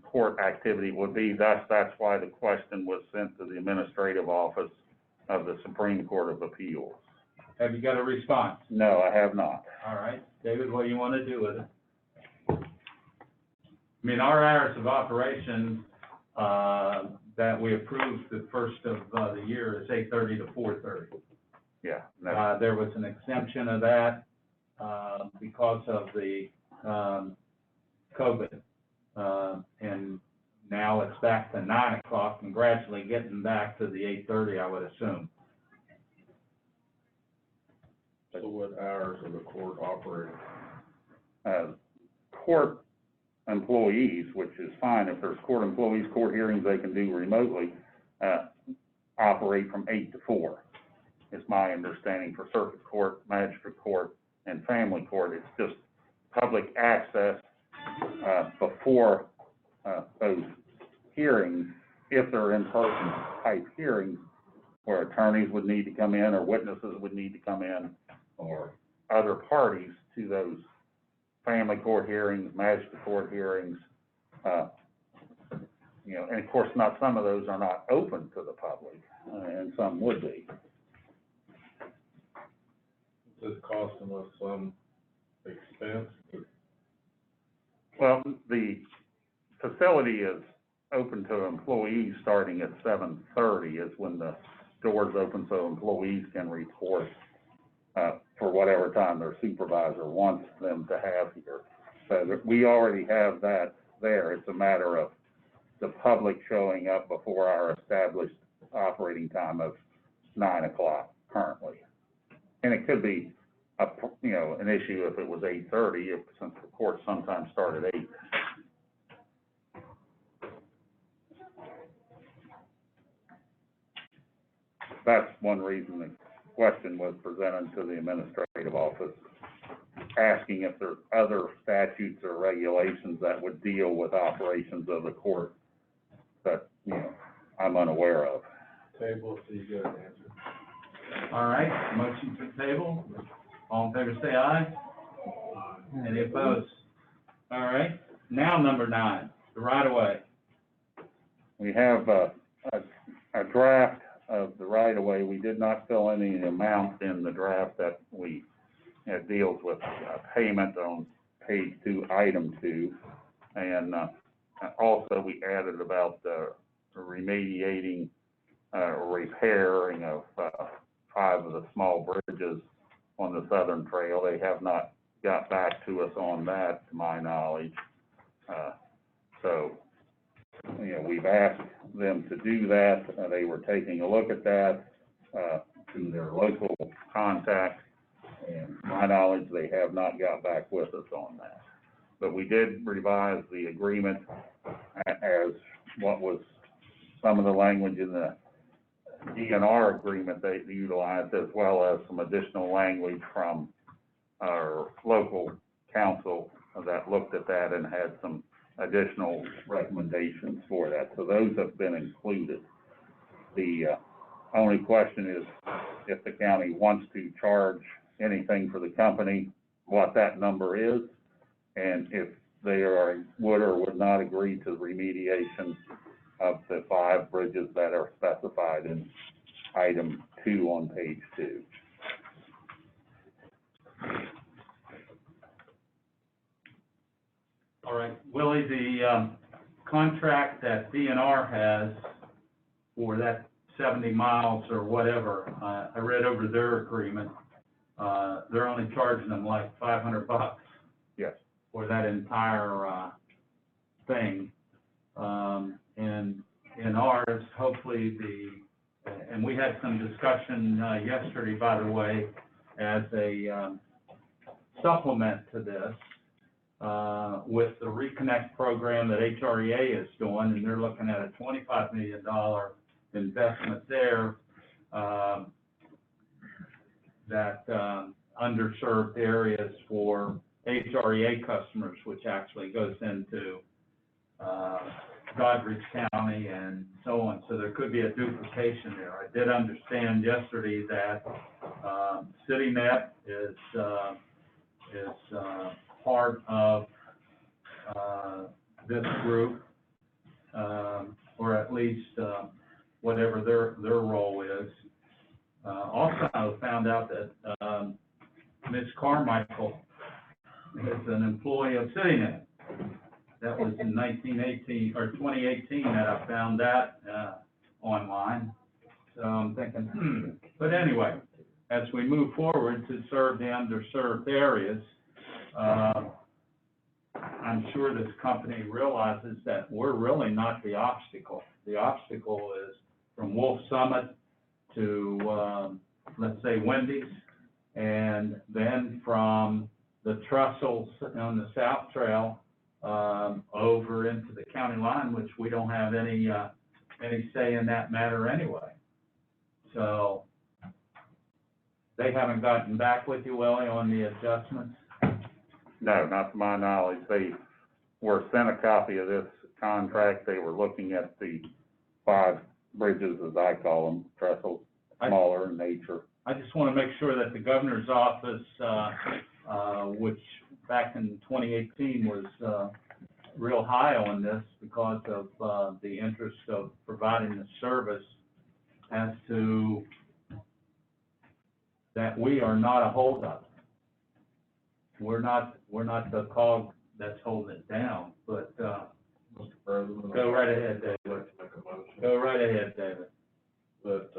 court activity would be. That's why the question was sent to the administrative office of the Supreme Court of Appeals. Have you got a response? No, I have not. All right, David, what do you want to do with it? I mean, our hours of operation, that we approved the first of the year is 8:30 to 4:30. Yeah. There was an exemption of that, because of the, COVID. And now it's back to 9 o'clock and gradually getting back to the 8:30, I would assume. So what hours are the court operating? Court employees, which is fine, if there's court employees, court hearings they can do remotely, operate from 8 to 4. Is my understanding for circuit court, magistrate court, and family court. It's just public access, before, those hearings, if they're in-person type hearings, where attorneys would need to come in, or witnesses would need to come in, or other parties to those family court hearings, magistrate court hearings, and of course, some of those are not open to the public, and some would be. Is it costing us some expense? Well, the facility is open to employees starting at 7:30 is when the doors open, so employees can report, for whatever time their supervisor wants them to have here. So we already have that there. It's a matter of the public showing up before our established operating time of 9 o'clock currently. And it could be an issue if it was 8:30, since the courts sometimes start at 8. That's one reason the question was presented to the administrative office, asking if there's other statutes or regulations that would deal with operations of the court that, I'm unaware of. Table, so you get an answer. All right, motion to table. All in favor, say aye. Any opposed? All right, now number 9, the right-of-way. We have a draft of the right-of-way, we did not fill any amounts in the draft that we, it deals with payment on page 2, item 2. And also, we added about remediating or repairing of 5 of the small bridges on the southern trail. They have not got back to us on that, to my knowledge. So, you know, we've asked them to do that. They were taking a look at that to their local contact, and to my knowledge, they have not got back with us on that. But we did revise the agreement as what was some of the language in the DNR agreement they utilized, as well as some additional language from our local council that looked at that and had some additional recommendations for that. So those have been included. The only question is if the county wants to charge anything for the company, what that number is, and if they would or would not agree to the remediation of the 5 bridges that are specified in item 2 on page 2. All right, Willie, the contract that DNR has for that 70 miles or whatever, I read over their agreement. They're only charging them like $500 Yes. for that entire thing. And in ours, hopefully and we had some discussion yesterday, by the way, as a supplement to this, with the Reconnect program that HREA is doing, and they're looking at a $25 million investment there, that underserved areas for HREA customers, which actually goes into Doddridge County and so on. So there could be a duplication there. I did understand yesterday that CityNet is part of this group, or at least whatever their role is. Also, I found out that Ms. Carmichael is an employee of CityNet. That was in 1918 or 2018 that I found that online. So I'm thinking, But anyway, as we move forward to serve the underserved areas, I'm sure this company realizes that we're really not the obstacle. The obstacle is from Wolf Summit to, let's say, Wendy's, and then from the Trussell on the South Trail over into the county line, which we don't have any say in that matter anyway. So they haven't gotten back with you, Willie, on the adjustments? No, not to my knowledge. They were sent a copy of this contract. They were looking at the 5 bridges, as I call them, trestle, smaller in nature. I just want to make sure that the governor's office, which back in 2018 was real high on this because of the interest of providing the service, as to that we are not a holdup. We're not the cog that's holding it down, but, Mr. President. go right ahead, David. I'd like to make a motion Go right ahead, David. that,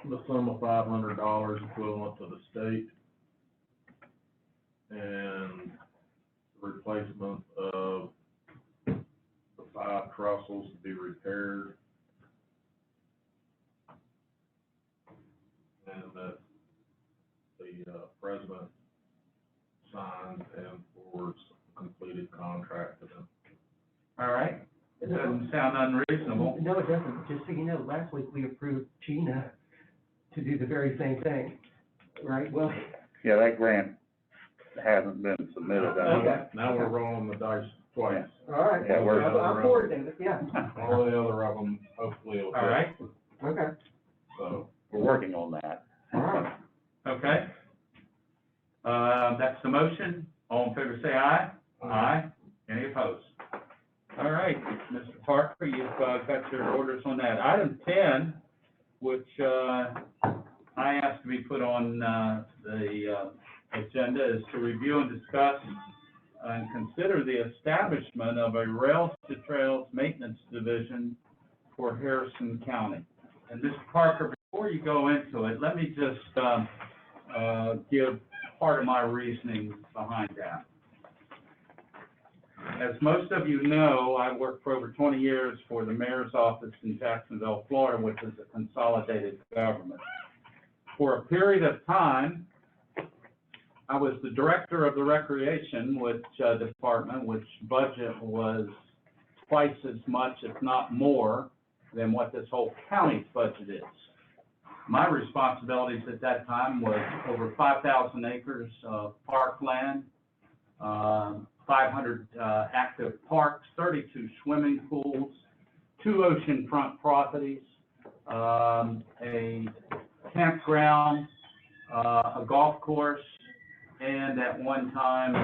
the sum of $500 equivalent to the state and replacement of the 5 trussels to be repaired, and that the president signs and forwards a completed contract to them. All right? It doesn't sound unreasonable. No, it doesn't. Just so you know, last week we approved Gina to do the very same thing, right? Well, Yeah, that grant hasn't been submitted. Okay. Now we're rolling the dice twice. all right. Yeah, we're- I'm for it, David, yeah. All the other of them, hopefully will. All right? Okay. So, We're working on that. All right. Okay. That's the motion. All in favor, say aye. Aye. Any opposed? All right, Mr. Parker, you've got your orders on that. Item 10, which I asked to be put on the agenda, is to review and discuss and consider the establishment of a Rails to Trails Maintenance Division for Harrison County. And Mr. Parker, before you go into it, let me just give part of my reasoning behind that. As most of you know, I worked for over 20 years for the mayor's office in Jacksonville, Florida, which is a consolidated government. For a period of time, I was the director of the recreation department, which budget was twice as much, if not more, than what this whole county's budget is. My responsibilities at that time was over 5,000 acres of parkland, 500 active parks, 32 swimming pools, 2 oceanfront properties, a campground, a golf course, and at one time,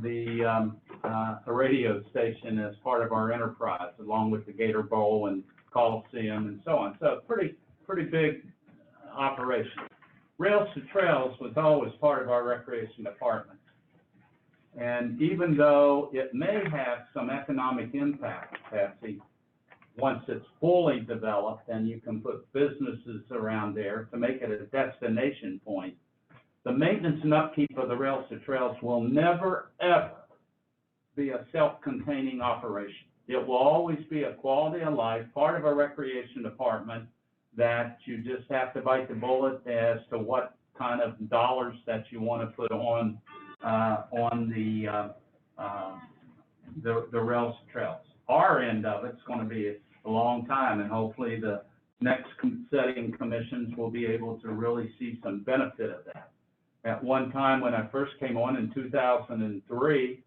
a radio station as part of our enterprise, along with the Gator Bowl and Coliseum and so on. So pretty big operation. Rails to Trails was always part of our recreation department. And even though it may have some economic impact, Patsy, once it's fully developed and you can put businesses around there to make it a destination point, the maintenance and upkeep of the Rails to Trails will never, ever be a self-containing operation. It will always be a quality of life, part of a recreation department, that you just have to bite the bullet as to what kind of dollars that you want to put on the Rails to Trails. Our end of it's going to be a long time, and hopefully the next setting commissions will be able to really see some benefit of that. At one time, when I first came on in 2003,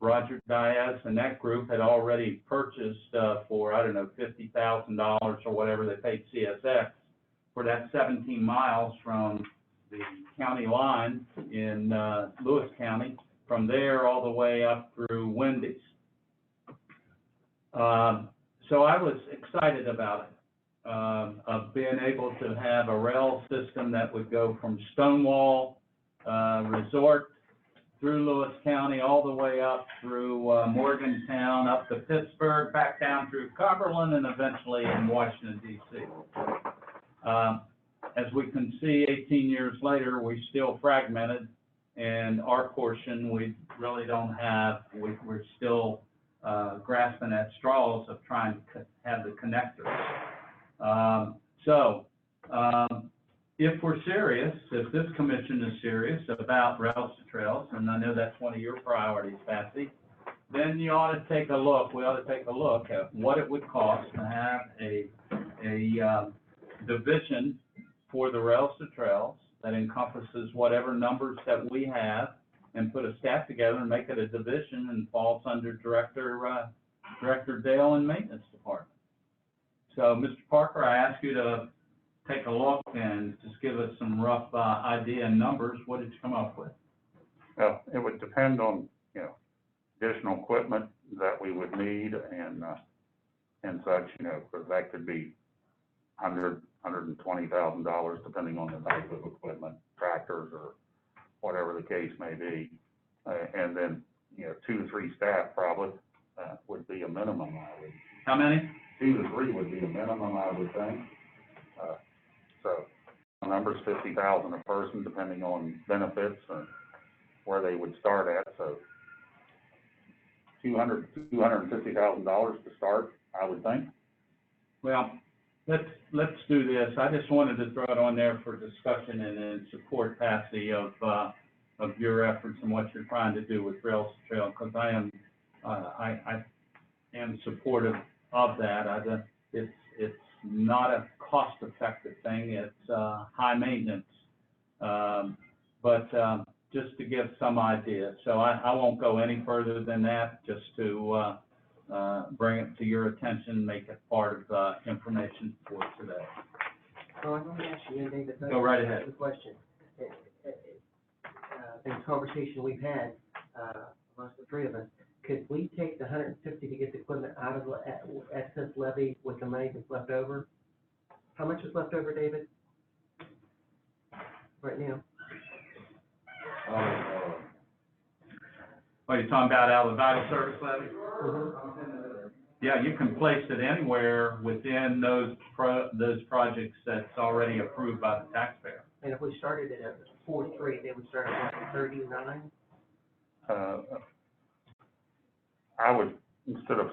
Roger Diaz and that group had already purchased for, I don't know, $50,000 or whatever they paid CSX for that 17 miles from the county line in Lewis County, from there all the way up through Wendy's. So I was excited about it, of being able to have a rail system that would go from Stonewall Resort through Lewis County, all the way up through Morgantown, up to Pittsburgh, back down through Cumberland, and eventually in Washington, D.C. As we can see, 18 years later, we're still fragmented, and our portion, we really don't have, we're still grasping at straws of trying to have the connectors. If we're serious, if this commission is serious about Rails to Trails, and I know that's one of your priorities, Patsy, then you ought to take a look, we ought to take a look at what it would cost to have a division for the Rails to Trails that encompasses whatever numbers that we have, and put a staff together and make it a division and falls under Director Dale and Maintenance Department. So, Mr. Parker, I ask you to take a look and just give us some rough idea and numbers. What did you come up with? Well, it would depend on, additional equipment that we would need and such, because that could be $120,000, depending on the type of equipment, tractors or whatever the case may be. And then, 2 to 3 staff probably would be a minimum, I would. How many? 2 to 3 would be a minimum, I would think. So the number's $50,000 a person, depending on benefits and where they would start at. So $250,000 to start, I would think. Well, let's do this. I just wanted to throw it on there for discussion and in support, Patsy, of your efforts and what you're trying to do with Rails to Trail, because I am supportive of that. It's not a cost-effective thing. It's high maintenance, but just to give some idea. So I won't go any further than that. Just to bring it to your attention, make it part of information for today. So I'm going to ask you, David. Go right ahead. The question. In the conversation we've had, amongst the three of us, could we take the $150 to get the equipment out of the excess levy with the money that's left over? How much is left over, David? Right now? What are you talking about, out of the vital service levy? Yeah, you can place it anywhere within those projects that's already approved by the taxpayer. And if we started it at 43, they would start at what, 39? I would, instead of,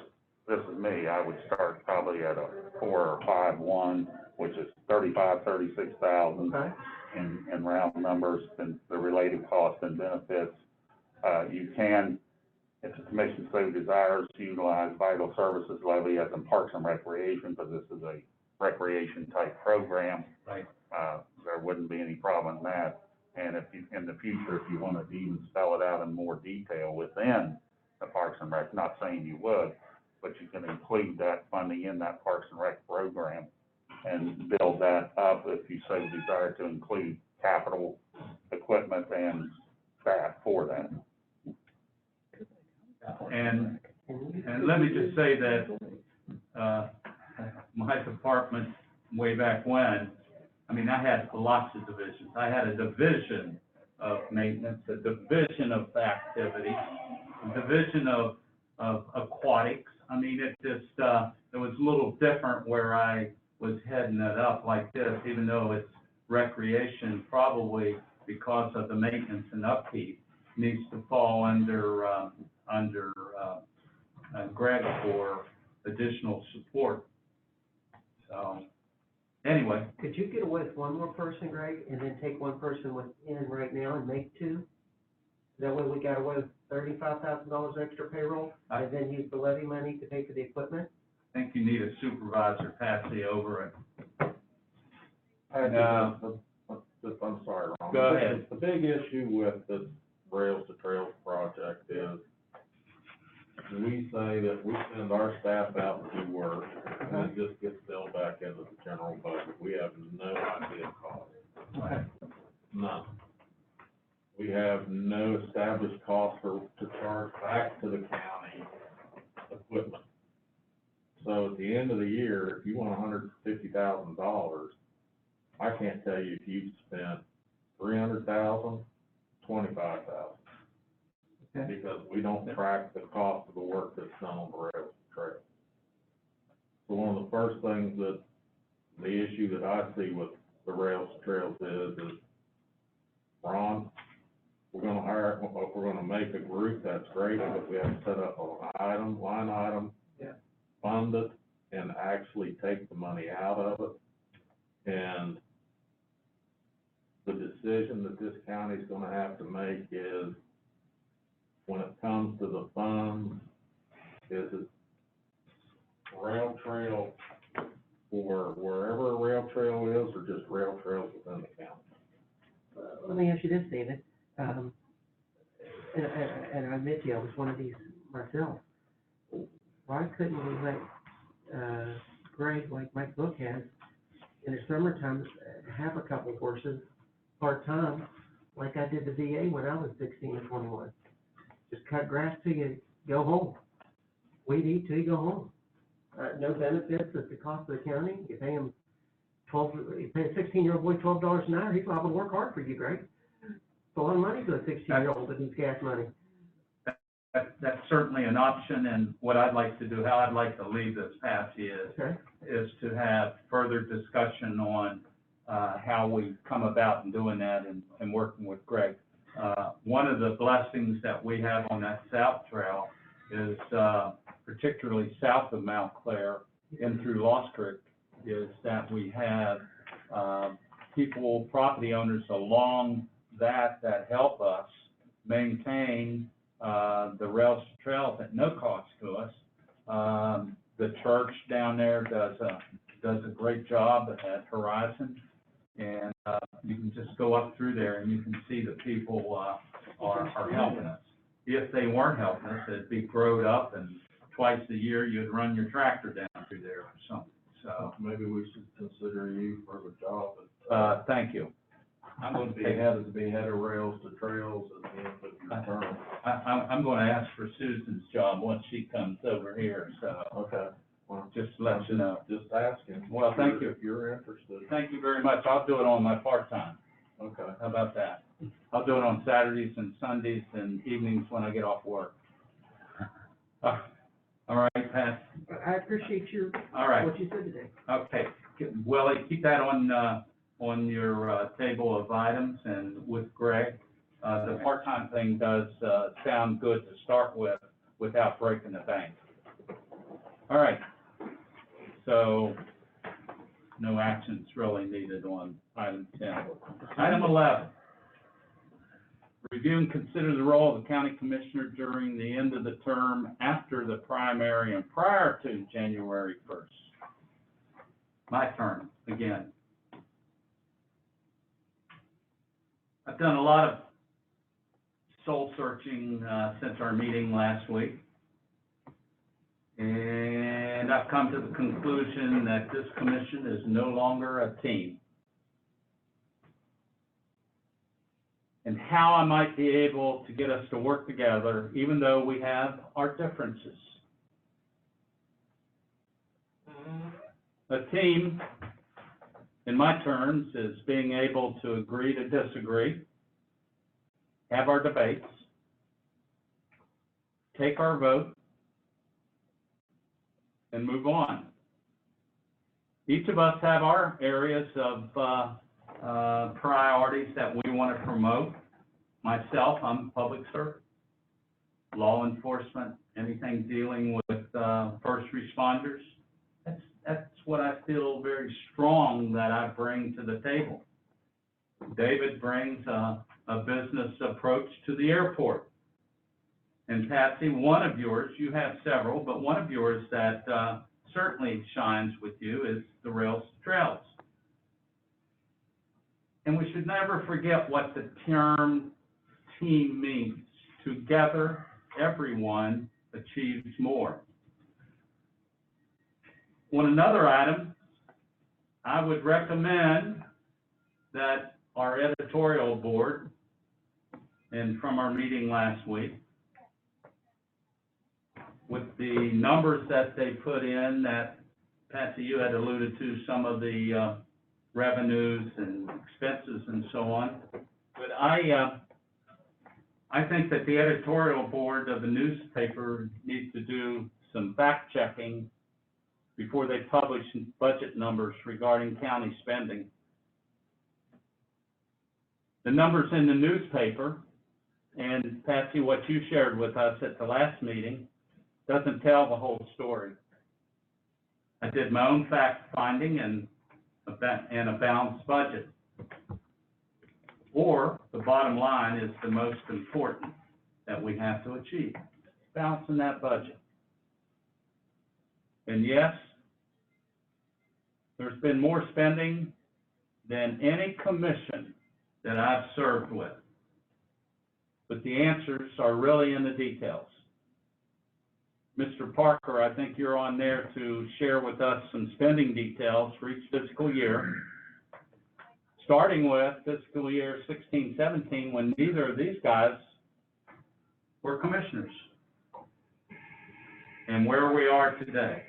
this is me, I would start probably at a 4 or 5-1, which is 36,000 Okay. in round numbers, and the related costs and benefits. You can, if the commission so desires, to utilize vital services levy as in Parks and Recreation, because this is a recreation type program. Right. There wouldn't be any problem in that. And if you, in the future, if you wanted to even spell it out in more detail within the Parks and Rec, not saying you would, but you can include that funding in that Parks and Rec program and build that up if you so desire to include capital equipment and staff for that. And let me just say that, my department, way back when, I mean, I had lots of divisions. I had a division of maintenance, a division of activity, a division of aquatics. I mean, it just, it was a little different where I was heading it up like this, even though it's recreation, probably because of the maintenance and upkeep, needs to fall under Greg for additional support. So, anyway. Could you get away with one more person, Greg, and then take one person within right now and make two? That way we got away with $35,000 extra payroll, and then use the levy money to pay for the equipment? I think you need a supervisor, Patsy, over it. I'm sorry, Ron. Go ahead. The big issue with the Rails to Trails project is we say that we send our staff out to do work, and it just gets billed back into the general budget. We have no idea of cost. None. We have no established cost to charge back to the county equipment. So at the end of the year, if you want $150,000, I can't tell you if you've spent $300,000, $25,000. Okay. Because we don't track the cost of the work that's done on the rails and trails. So one of the first things that, the issue that I see with the rails and trails is Ron, we're gonna make a group, that's great, but we have to set up an line item, fund it, and actually take the money out of it. And the decision that this county's gonna have to make is, when it comes to the funds, is it rail trail for wherever a rail trail is, or just rail trails within the county? Let me ask you this, David. And I admit to you, I was one of these myself. Why couldn't we let Greg, like Mike Book has, in the summertime, have a couple horses part-time, like I did the VA when I was 16 or 21? Just cut grass till you go home. Weed eat till you go home. No benefits at the cost of the county. You pay him you pay a 16-year-old boy $12 an hour, he's liable to work hard for you, Greg. It's a lot of money to a 16-year-old that needs gas money. That's certainly an option, and what I'd like to do, how I'd like to leave this, Patsy, is to have further discussion on how we come about in doing that and working with Greg. One of the blessings that we have on that South Trail is, particularly south of Mount Clair in through Lost Creek, is that we have people, property owners along that help us maintain the rails to trails at no cost to us. The church down there does a great job at Horizon, and you can just go up through there and you can see the people are helping us. If they weren't helping us, it'd be growed up, and twice a year you'd run your tractor down through there or something. So maybe we should consider you for the job. thank you. I'm gonna be head of Rails to Trails at the end of your term. I'm gonna ask for Susan's job once she comes over here, so Okay, well, just to let you know. just asking. Well, thank you. If you're interested. Thank you very much. I'll do it on my part-time. Okay. How about that? I'll do it on Saturdays and Sundays and evenings when I get off work. All right, Pat? I appreciate All right. what you said today. Okay. Willie, keep that on your, table of items and with Greg. The part-time thing does, sound good to start with without breaking the bank. All right. So, no actions really needed on item 10. Item 11. Review and consider the role of the county commissioner during the end of the term after the primary and prior to January 1st. My turn again. I've done a lot of soul searching since our meeting last week. And I've come to the conclusion that this commission is no longer a team. And how I might be able to get us to work together, even though we have our differences. A team, in my terms, is being able to agree to disagree, have our debates, take our vote, and move on. Each of us have our areas of priorities that we want to promote. Myself, I'm a public servant, law enforcement, anything dealing with first responders. That's what I feel very strong that I bring to the table. David brings a business approach to the airport. And Patsy, one of yours, you have several, but one of yours that certainly shines with you is the rails to trails. And we should never forget what the term team means. Together, everyone achieves more. On another item, I would recommend that our editorial board, and from our meeting last week, with the numbers that they put in, that Patsy, you had alluded to some of the revenues and expenses and so on. But I think that the editorial board of the newspaper needs to do some fact checking before they publish budget numbers regarding county spending. The numbers in the newspaper, and Patsy, what you shared with us at the last meeting, doesn't tell the whole story. I did my own fact finding and a balanced budget. Or the bottom line is the most important that we have to achieve, balancing that budget. And yes, there's been more spending than any commission that I've served with. But the answers are really in the details. Mr. Parker, I think you're on there to share with us some spending details for each fiscal year, starting with fiscal year 16-17, when neither of these guys were commissioners, and where we are today.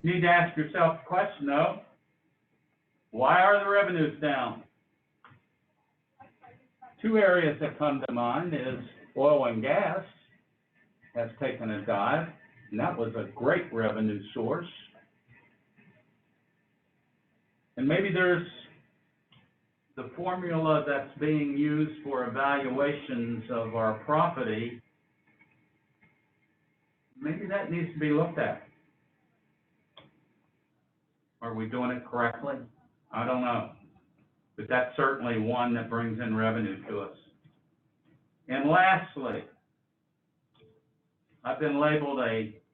You need to ask yourself the question, though, why are the revenues down? Two areas that come to mind is oil and gas has taken a dive, and that was a great revenue source. And maybe there's the formula that's being used for evaluations of our property, maybe that needs to be looked at. Are we doing it correctly? I don't know. But that's certainly one that brings in revenue to us. And lastly, I've been labeled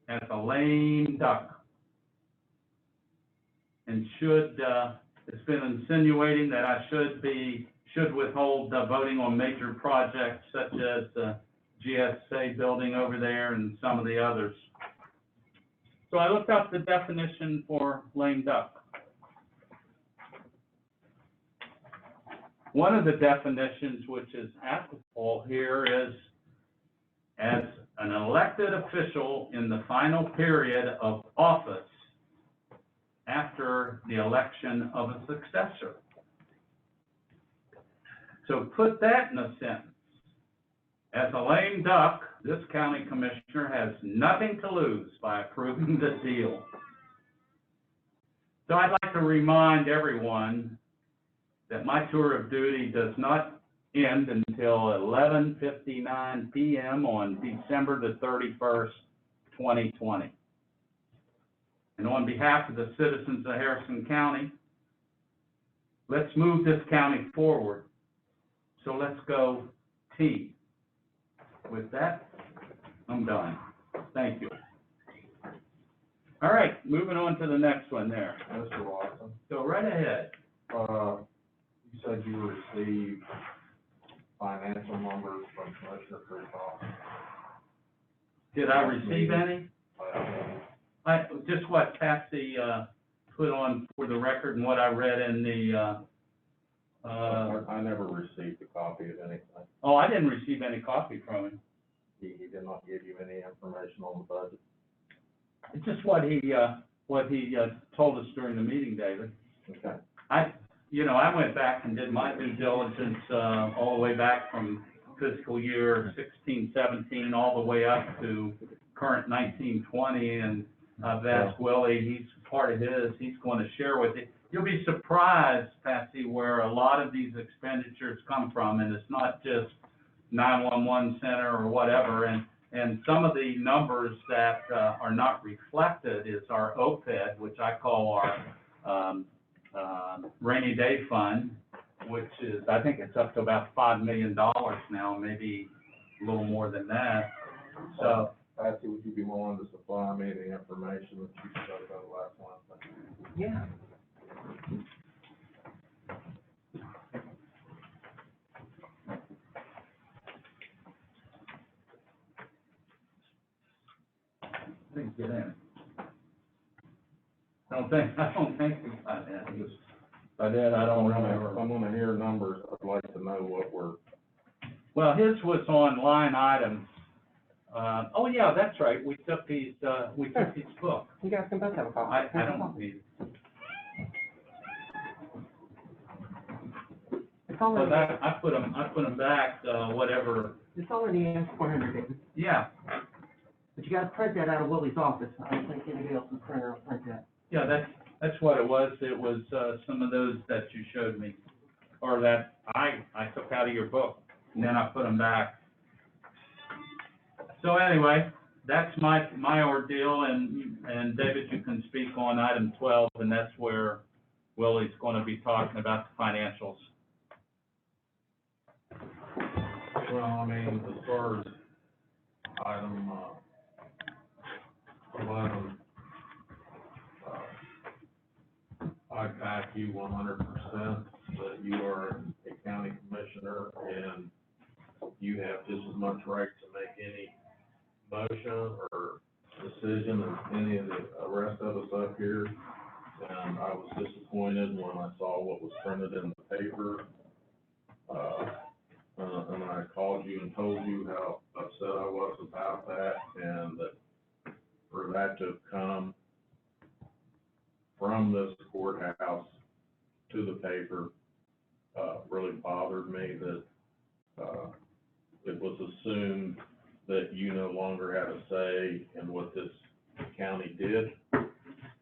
as a lame duck. And it's been insinuating that I should withhold voting on major projects such as the GSA building over there and some of the others. So I looked up the definition for lame duck. one of the definitions which is applicable here is as an elected official in the final period of office after the election of a successor. So put that in a sentence. As a lame duck, this county commissioner has nothing to lose by approving the deal. So I'd like to remind everyone that my tour of duty does not end until 11:59 p.m. on December the 31st, 2020. And on behalf of the citizens of Harrison County, let's move this county forward. So let's go team. With that, I'm done. Thank you. All right, moving on to the next one there. Mr. Watson, Go right ahead. you said you received financial numbers from Commissioner Courthouse. Did I receive any? Just what Patsy, put on for the record and what I read in the, I never received a copy of anything. oh, I didn't receive any copy from him. He did not give you any information on the budget. It's just what he told us during the meeting, David. Okay. I went back and did my due diligence, all the way back from fiscal year 16, 17, all the way up to current 19, 20, and I've asked Willie, he's part of his, he's going to share with you. You'll be surprised, Patsy, where a lot of these expenditures come from, and it's not just 911 center or whatever, and some of the numbers that are not reflected is our OPED, which I call our rainy day fund, which is, I think it's up to about $5 million now, maybe a little more than that. So, Patsy, would you be willing to supply me the information that you said about the last one? Yeah. please get in. I don't think we got that. By that, I don't remember. If I'm gonna hear numbers, I'd like to know what we're, Well, his was on line items. Oh yeah, that's right, we took his book. You guys can both have a copy. I don't need it. It's So already, that, I put them back, whatever, it's already in 400, David. yeah, But you gotta print that out of Willie's office. I don't think anybody else in printer will print that. yeah, that's what it was. It was, some of those that you showed me, or that I took out of your book, and then I put them back. So anyway, that's my ordeal, and David, you can speak on item 12, and that's where Willie's gonna be talking about the financials. well, I mean, as far as item, 11, I back you 100% that you are a county commissioner and you have just as much right to make any motion or decision as any of the rest of us up here. And I was disappointed when I saw what was printed in the paper. And I called you and told you how upset I was about that, and that for that to come from this courthouse to the paper, really bothered me that, it was assumed that you no longer had a say in what this county did.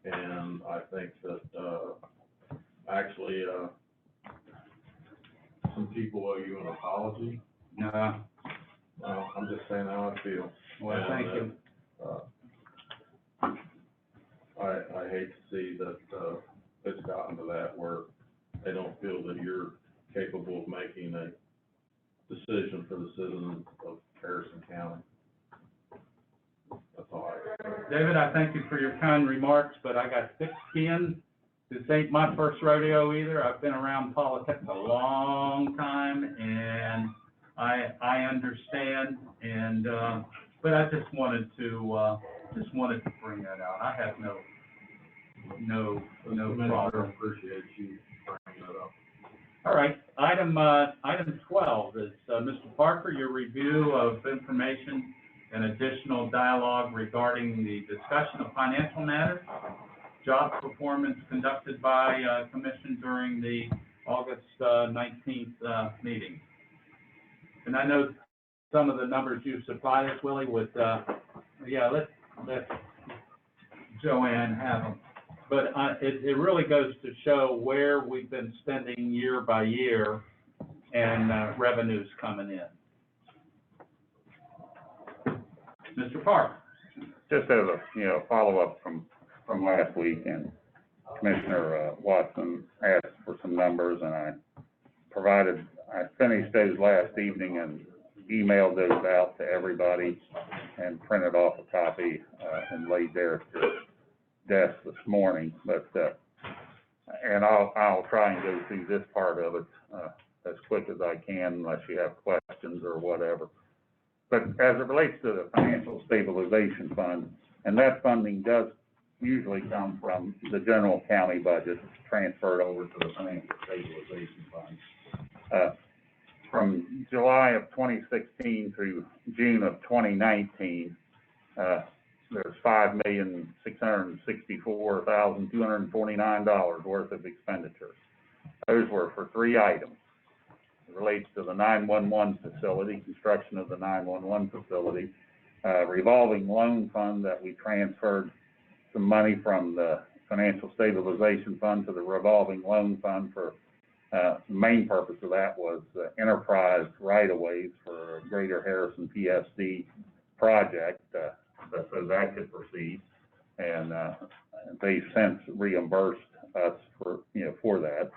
And I think that, actually, some people owe you an apology. No, I'm just saying how I feel. well, thank you. I hate to see that, it's gotten to that where they don't feel that you're capable of making a decision for the citizens of Harrison County. That's all I got. David, I thank you for your kind remarks, but I got thick skin. This ain't my first rodeo either. I've been around politics a long time, and I understand, and, but I just wanted to bring that out. I have no Commissioner, problem. appreciate you bringing it up. All right, item 12 is, Mr. Parker, your review of information and additional dialogue regarding the discussion of financial matters, job performance conducted by, commission during the August, 19th, meeting. And I know some of the numbers you supplied us, Willie, with, let Joanne have them. But, it really goes to show where we've been spending year by year and, revenues coming in. Mr. Park. Just as a, follow-up from last week, and Commissioner Watson asked for some numbers, and I finished those last evening and emailed those out to everybody and printed off a copy, and laid there at your desk this morning. But, and I'll try and go through this part of it, as quick as I can, unless you have questions or whatever. But as it relates to the Financial Stabilization Fund, and that funding does usually come from the general county budget transferred over to the Financial Stabilization Fund. From July of 2016 through June of 2019, there's $5,664,249 worth of expenditures. Those were for three items. It relates to the 911 facility, construction of the 911 facility, revolving loan fund that we transferred some money from the Financial Stabilization Fund to the revolving loan fund for, the main purpose of that was enterprise right-of-ways for Greater Harrison PSD project, so that could proceed. And they've since reimbursed us for, for that.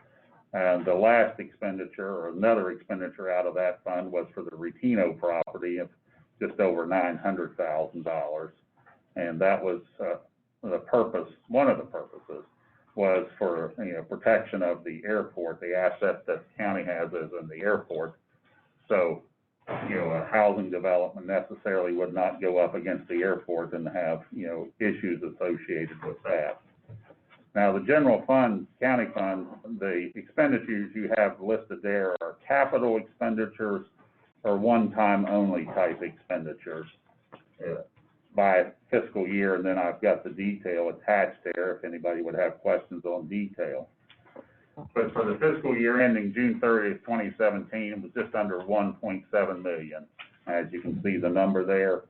And the last expenditure, or another expenditure out of that fund, was for the Retino property of just over $900,000. And that was the purpose, one of the purposes, was for, protection of the airport, the asset that the county has as in the airport. So, a housing development necessarily would not go up against the airport and have, issues associated with that. Now, the general fund, county fund, the expenditures you have listed there are capital expenditures or one-time only type expenditures by fiscal year, and then I've got the detail attached there if anybody would have questions on detail. But for the fiscal year ending June 30th, 2017, it was just under $1.7 million. As you can see the number there.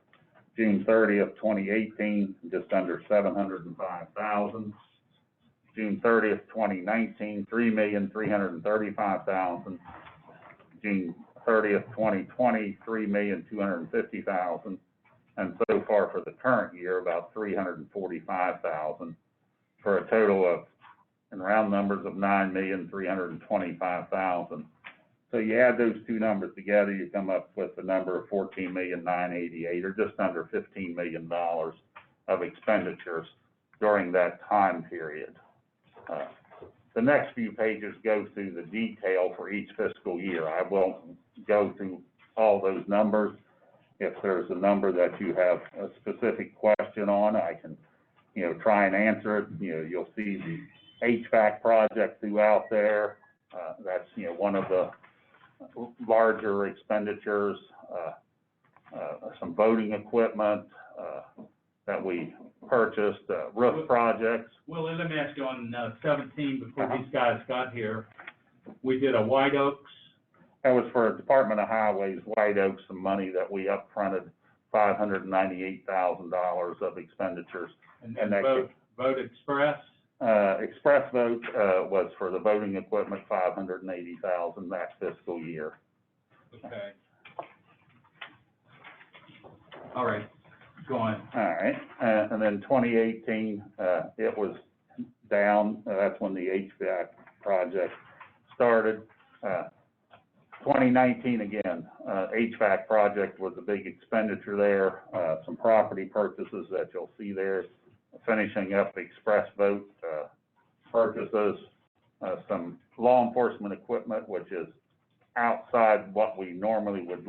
June 30th, 2018, just under $705,000. June 30th, 2019, $3,335,000. June 30th, 2020, $3,250,000. And so far for the current year, about $345,000, for a total of, in round numbers, of $9,325,000. So you add those two numbers together, you come up with the number of $14,988,000, or just under $15 million of expenditures during that time period. The next few pages go through the detail for each fiscal year. I won't go through all those numbers. If there's a number that you have a specific question on, I can, try and answer it. You'll see the HVAC project throughout there. That's, one of the larger expenditures. Some voting equipment that we purchased, roof projects. Well, let me ask you on 17, before these guys got here, we did a White Oaks. That was for Department of Highways, White Oaks, some money that we upfronted, $598,000 of expenditures. And then Vote Express? Express Vote was for the voting equipment, $580,000 that fiscal year. Okay. All right, go on. All right, and then 2018, it was down. That's when the HVAC project started. 2019 again, HVAC project was a big expenditure there. Some property purchases that you'll see there, finishing up Express Vote purchases, some law enforcement equipment, which is outside what we normally would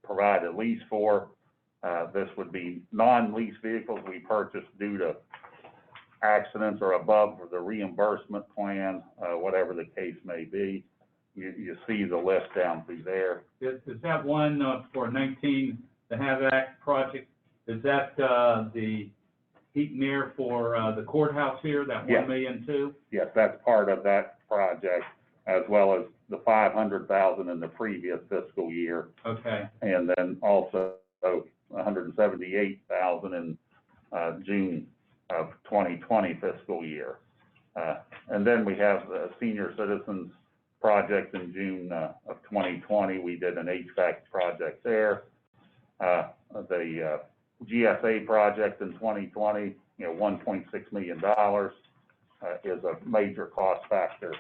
provide a lease for. This would be non-lease vehicles we purchased due to accidents or above the reimbursement plan, whatever the case may be. you see the list down through there. Is that one, for 19, the HAVAC project, is that, the heat and air for, the courthouse here, that Yes. 1 million too? Yes, that's part of that project, as well as the 500,000 in the previous fiscal year. Okay, And then also 178,000 in, June of 2020 fiscal year. And then we have the senior citizens project in June, of 2020. We did an HVAC project there. The GSA project in 2020, $1.6 million, is a major cost factor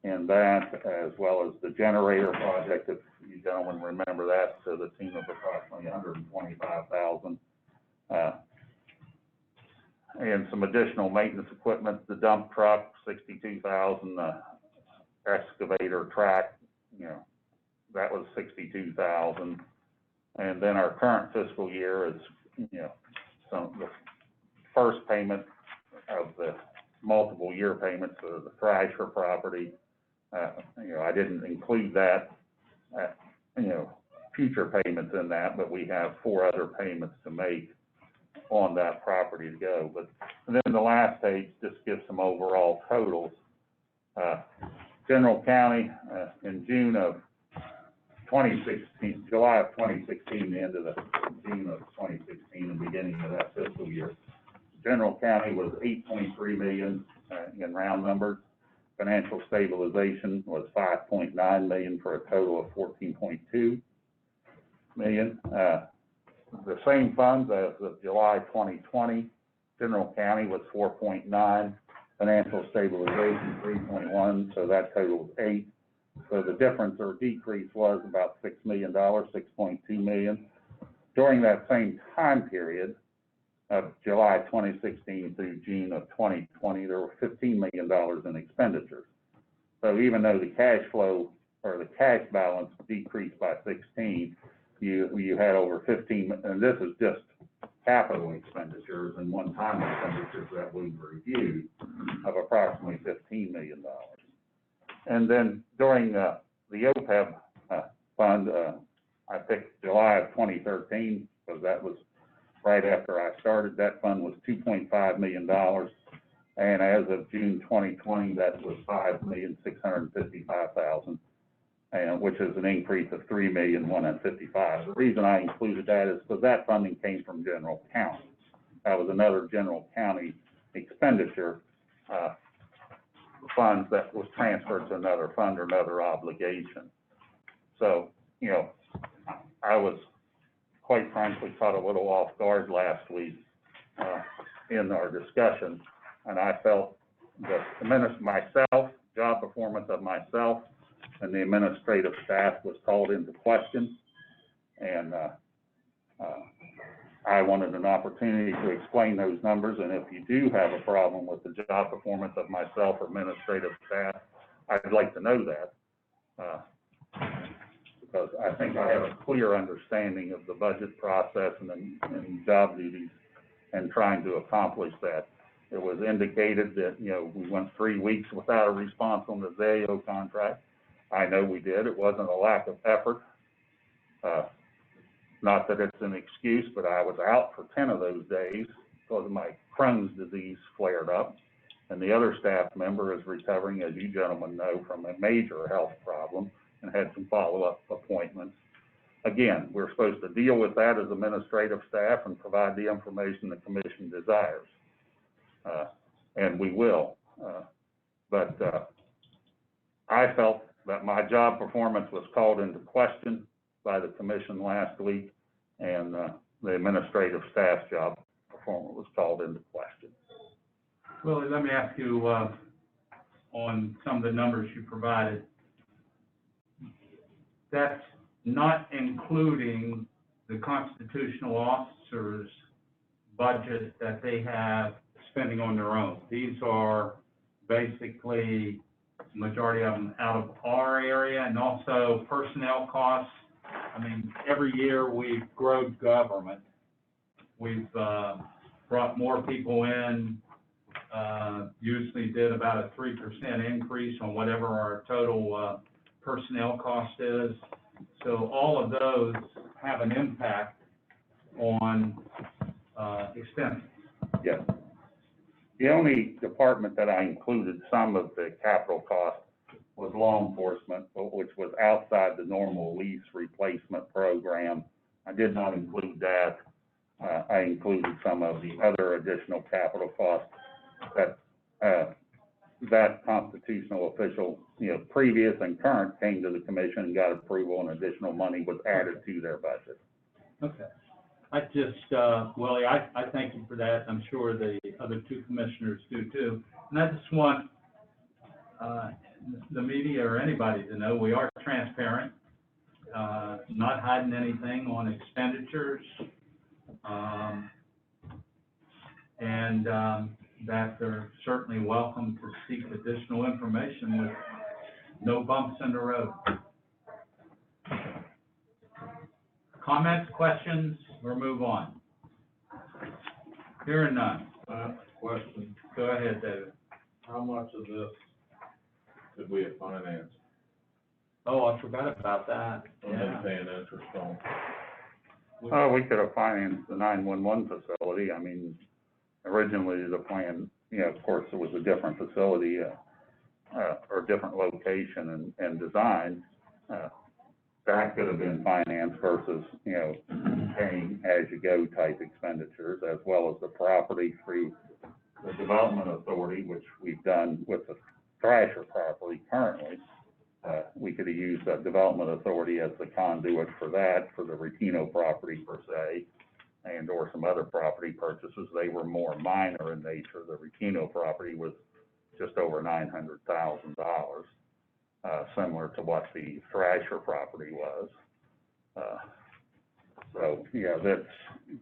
in that, as well as the generator project, if you gentlemen remember that, to the tune of approximately 125,000. And some additional maintenance equipment, the dump truck, 62,000, the excavator track, that was 62,000. And then our current fiscal year is, the first payment of the multiple year payments for the Thrasher property. I didn't include that, future payments in that, but we have 4 other payments to make on that property to go. And then the last page just gives some overall totals. General County, in June of 2016, July of 2016, the end of the June of 2016, and beginning of that fiscal year, General County was 8.3 million, in round numbers. Financial stabilization was 5.9 million for a total of 14.2 million. The same funds as of July 2020, General County was 4.9, financial stabilization 3.1, so that totals 8. So the difference or decrease was about $6 million, 6.2 million. During that same time period of July 2016 through June of 2020, there were $15 million in expenditures. So even though the cash flow or the cash balance decreased by 16, you had over 15, and this is just capital expenditures and one-time expenditures that we've reviewed, of approximately $15 million. And then during the OPEB fund, I picked July of 2013, because that was right after I started. That fund was $2.5 million, and as of June 2020, that was $5,655,000, and which is an increase of $3,155,000. The reason I included that is because that funding came from General County. That was another General County expenditure funds that was transferred to another fund or another obligation. So, I was quite frankly caught a little off guard last week in our discussion, and I felt that myself, job performance of myself, and the administrative staff was called into question, and I wanted an opportunity to explain those numbers, and if you do have a problem with the job performance of myself or administrative staff, I'd like to know that, because I think I have a clear understanding of the budget process and job duties and trying to accomplish that. It was indicated that, we went 3 weeks without a response on the ZAO contract. I know we did. It wasn't a lack of effort. Not that it's an excuse, but I was out for 10 of those days because my Crohn's disease flared up. And the other staff member is recovering, as you gentlemen know, from a major health problem and had some follow-up appointments. Again, we're supposed to deal with that as administrative staff and provide the information the commission desires. And we will. But I felt that my job performance was called into question by the commission last week, and the administrative staff's job performance was called into question. Willie, let me ask you, on some of the numbers you provided. That's not including the constitutional officers' budget that they have spending on their own. These are basically, majority of them out of our area, and also personnel costs. I mean, every year we've grown government. We've brought more people in, usually did about a 3% increase on whatever our total personnel cost is. So all of those have an impact on, expenses. Yes. The only department that I included some of the capital cost was law enforcement, which was outside the normal lease replacement program. I did not include that. I included some of the other additional capital costs that, that constitutional official, previous and current came to the commission and got approval, and additional money was added to their budget. Okay. I just, Willie, I thank you for that. I'm sure the other two commissioners do too. And I just want, the media or anybody to know we are transparent, not hiding anything on expenditures. And that they're certainly welcome to seek additional information with no bumps in the road. Comments, questions, or move on? Hearing none. Question, Go ahead, David. how much of this did we have financed? Oh, I forgot about that. And then paying interest on? Oh, we could have financed the 911 facility. I mean, originally the plan, of course, it was a different facility, or different location and design. That could have been financed versus, paying as-you-go type expenditures, as well as the property through the development authority, which we've done with the Thrasher property currently. We could have used the development authority as the conduit for that, for the Retino property per se, and or some other property purchases. They were more minor in nature. The Retino property was just over $900,000. Similar to what the Thrasher property was. So,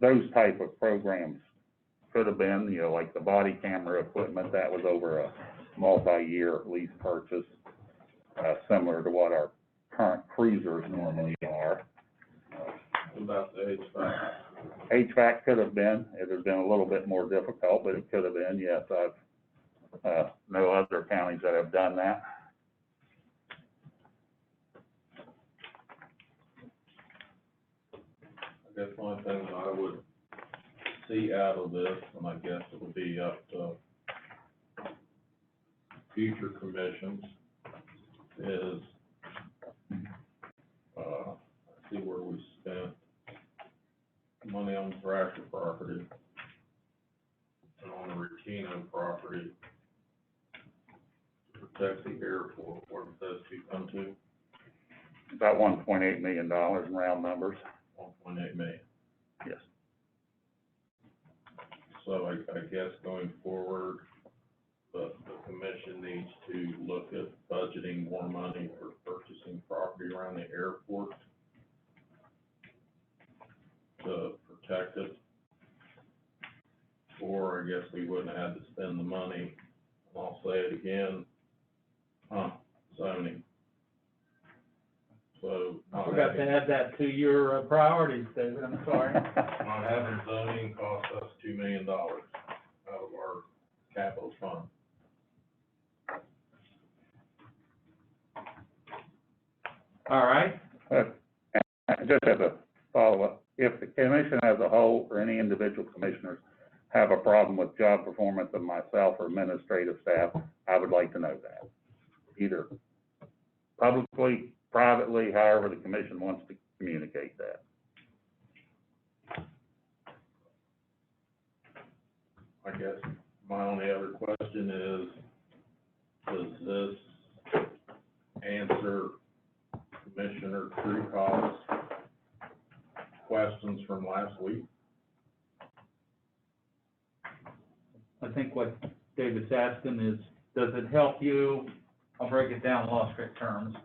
those type of programs could have been, like the body camera equipment, that was over a multi-year lease purchase, similar to what our current cruisers normally are. What about the HVAC? HVAC could have been, it has been a little bit more difficult, but it could have been, yes. I've, know other counties that have done that. I guess one thing I would see out of this, and I guess it'll be up to future commissions, is, see where we spent money on the Thrasher property and on the Retino property to protect the airport. Where did those two come to? About $1.8 million in round numbers. 1.8 million. Yes. So I guess going forward, the commission needs to look at budgeting more money for purchasing property around the airport to protect it. Or I guess we wouldn't have had to spend the money, and I'll say it again, zoning. So. I forgot to add that to your priorities, David, I'm sorry. Not having zoning cost us $2 million out of our capital fund. All right. Just as a follow-up, if the commission as a whole or any individual commissioners have a problem with job performance of myself or administrative staff, I would like to know that. Either publicly, privately, however the commission wants to communicate that. I guess my only other question is, does this answer Commissioner Truecott's questions from last week? I think what David's asking is, does it help you, I'll break it down in law strict terms,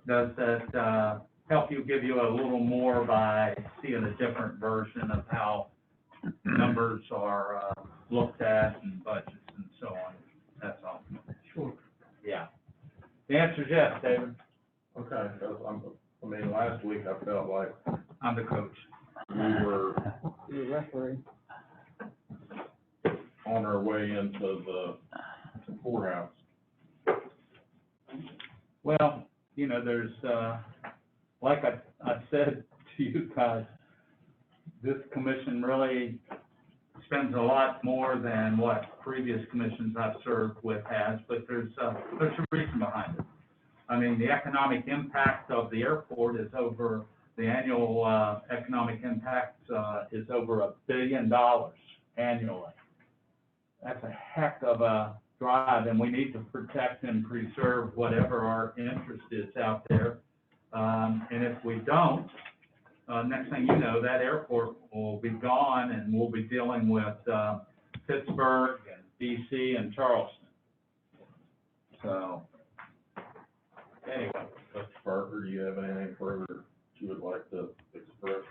does that help you, give you a little more by seeing a different version of how numbers are looked at and budgets and so on? That's all. Sure. Yeah. The answer is yes, David. Okay, I mean, last week I felt like I'm the coach. we were You're referee. on our way into the courthouse. Well, you know, there's, like I said to you guys, this commission really spends a lot more than what previous commissions I've served with has, but there's a reason behind it. I mean, the economic impact of the airport is over, the annual, economic impact, is over $1 billion annually. That's a heck of a drive, and we need to protect and preserve whatever our interest is out there. And if we don't, next thing you know, that airport will be gone, and we'll be dealing with, Pittsburgh and DC and Charleston. So, anyway. Mr. Parker, do you have anything further you would like to express?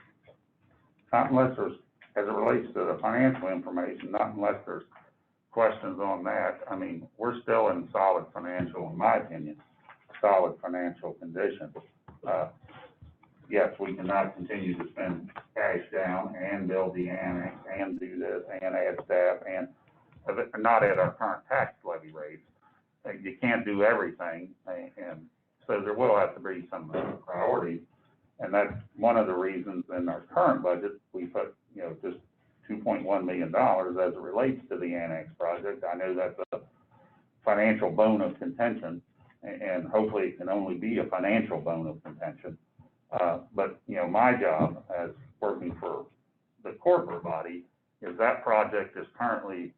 Not unless there's, as it relates to the financial information, not unless there's questions on that. I mean, we're still in solid financial, in my opinion, solid financial condition. Yes, we cannot continue to spend cash down and build the annex and do this and add staff and not at our current tax levy rates. You can't do everything, and so there will have to be some priorities. And that's one of the reasons in our current budget, we put, you know, just $2.1 million as it relates to the annex project. I know that's a financial bone of contention, and hopefully it can only be a financial bone of contention. But, you know, my job as working for the corporate body is that project is currently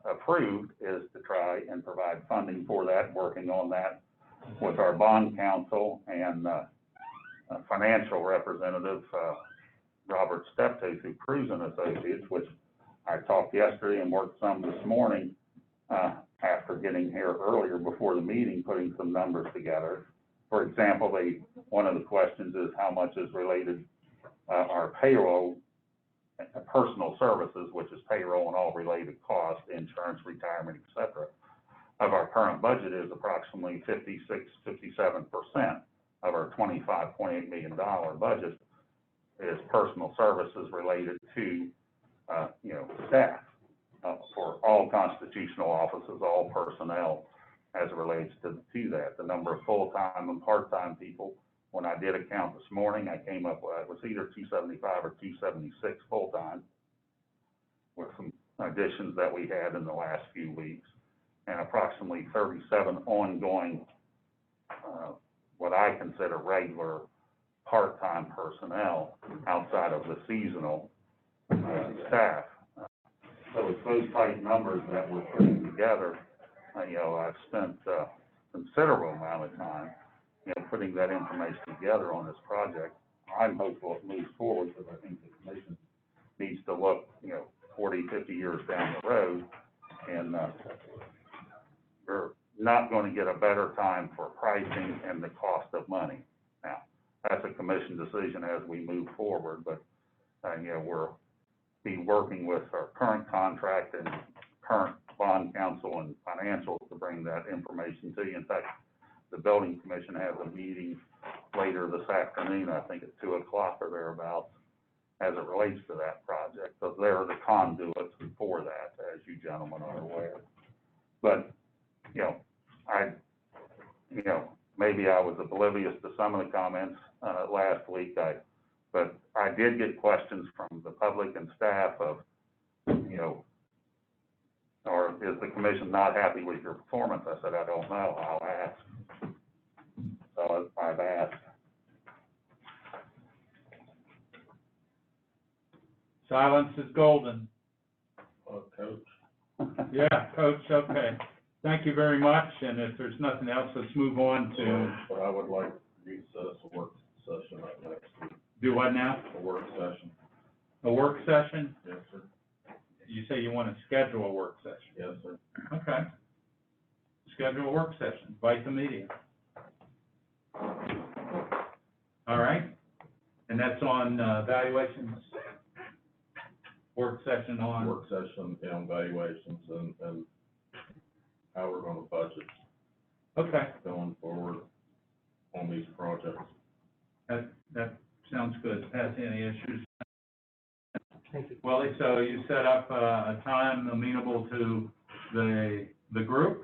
approved, is to try and provide funding for that, working on that with our bond counsel and financial representative, Robert Steptoe through Cruz and Associates, which I talked yesterday and worked some this morning after getting here earlier before the meeting, putting some numbers together. For example, one of the questions is how much is related, our payroll, personal services, which is payroll and all related costs, insurance, retirement, et cetera, of our current budget is approximately 57% of our $25.8 million budget is personal services related to, you know, staff, for all constitutional offices, all personnel, as it relates to that. The number of full-time and part-time people, when I did a count this morning, I came up with, it was either 275 or 276 full-time, with some additions that we had in the last few weeks, and approximately 37 ongoing, what I consider regular part-time personnel outside of the seasonal staff. So it's those type numbers that we're putting together. You know, I've spent a considerable amount of time, you know, putting that information together on this project. I'm hopeful it moves forward, because I think the commission needs to look, you know, 40, 50 years down the road, and we're not going to get a better time for pricing and the cost of money. Now, that's a commission decision as we move forward, but, you know, we'll be working with our current contract and current bond counsel and financials to bring that information to you. In fact, the building commission has a meeting later this afternoon, I think at 2 o'clock or thereabouts, as it relates to that project. So they're the conduits for that, as you gentlemen are aware. But, you know, maybe I was oblivious to some of the comments last week, but I did get questions from the public and staff of, you know, or is the commission not happy with your performance? I said, I don't know, I'll ask. So I've asked. Silence is golden. Coach. Yeah, Coach, okay. Thank you very much, and if there's nothing else, let's move on to, But I would like you to set us a work session up next week. do what now? A work session. A work session? Yes, sir. You say you want to schedule a work session? Yes, sir. Okay. Schedule a work session, invite the media. All right? And that's on valuations, work session on? Work session on valuations and how we're gonna budget Okay, going forward on these projects. that sounds good. Has any issues? Thank you. Willie, so you set up a time amenable to the group?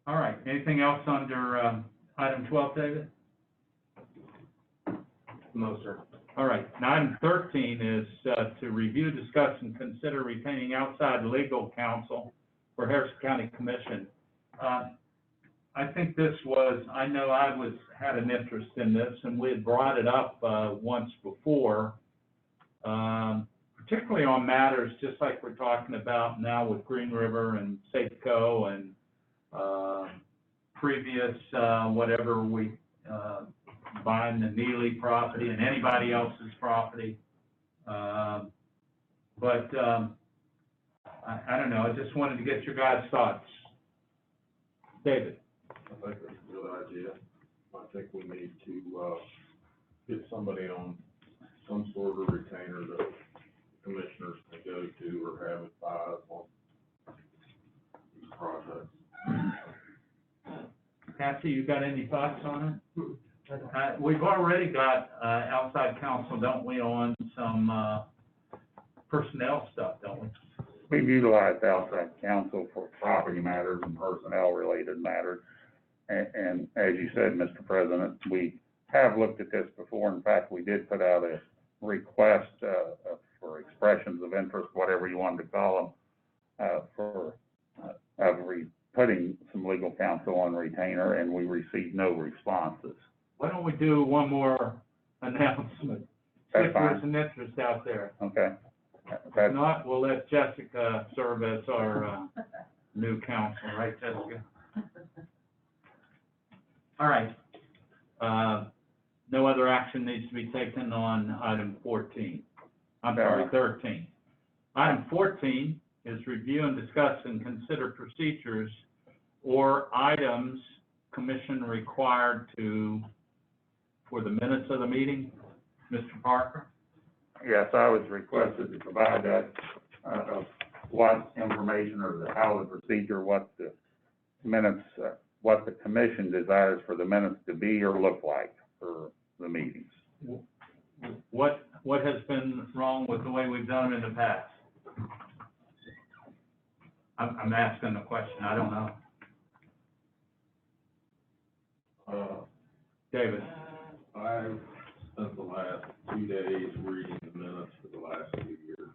All right, anything else under, item 12, David? No, sir. All right, and item 13 is, to review, discuss, and consider retaining outside legal counsel for Harrison County Commission. I think this was, I know had an interest in this, and we had brought it up, once before, particularly on matters just like we're talking about now with Green River and Safeco and, previous, whatever we, buying the Neely property and anybody else's property. I don't know, I just wanted to get your guys' thoughts. David? I think that's a good idea. I think we need to, get somebody on some sort of retainer that commissioners can go to or have advised on these projects. Kathy, you got any thoughts on it? We've already got, outside counsel, don't we, on some, personnel stuff, don't we? We've utilized outside counsel for property matters and personnel-related matters. And as you said, Mr. President, we have looked at this before. In fact, we did put out a request for expressions of interest, whatever you wanted to call them, putting some legal counsel on retainer, and we received no responses. Why don't we do one more announcement? That's If there's fine. an interest out there. Okay. If not, we'll let Jessica serve as our, new counsel, right, Jessica? All right. No other action needs to be taken on item 14. I'm sorry, 13. Item 14 is review and discuss and consider procedures or items commission required for the minutes of the meeting. Mr. Parker? Yes, I was requested to provide that, what information or how the procedure, what the minutes, what the commission desires for the minutes to be or look like for the meetings. What has been wrong with the way we've done them in the past? I'm asking the question, I don't know. David? I've spent the last 2 days reading the minutes for the last 2 years.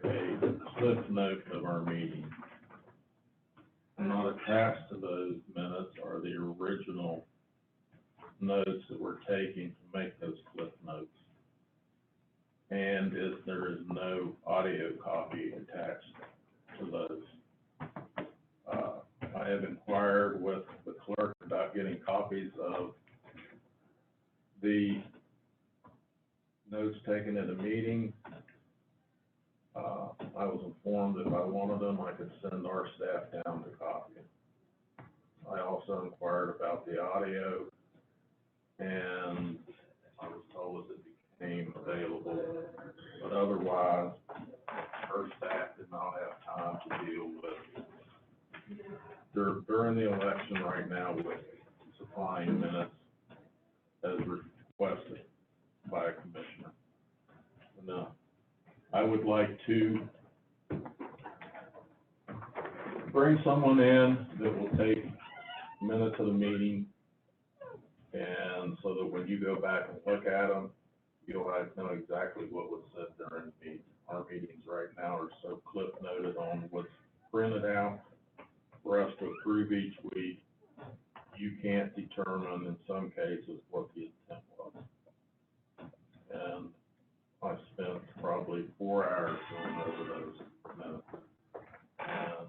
They're a cliff note of our meeting. And not attached to those minutes are the original notes that we're taking to make those cliff notes. And there is no audio copy attached to those. I have inquired with the clerk about getting copies of the notes taken at a meeting. I was informed if I wanted them, I could send our staff down to copy them. I also inquired about the audio, and I was told as it became available, but otherwise, our staff did not have time to deal with. During the election right now, with supplying minutes as requested by a commissioner. And, I would like to bring someone in that will take minutes of the meeting, and so that when you go back and look at them, you'll know exactly what was said during the meeting. Our meetings right now are so cliff noted on what's printed out for us to approve each week. You can't determine in some cases what the intent was. And I spent probably 4 hours going over those minutes. And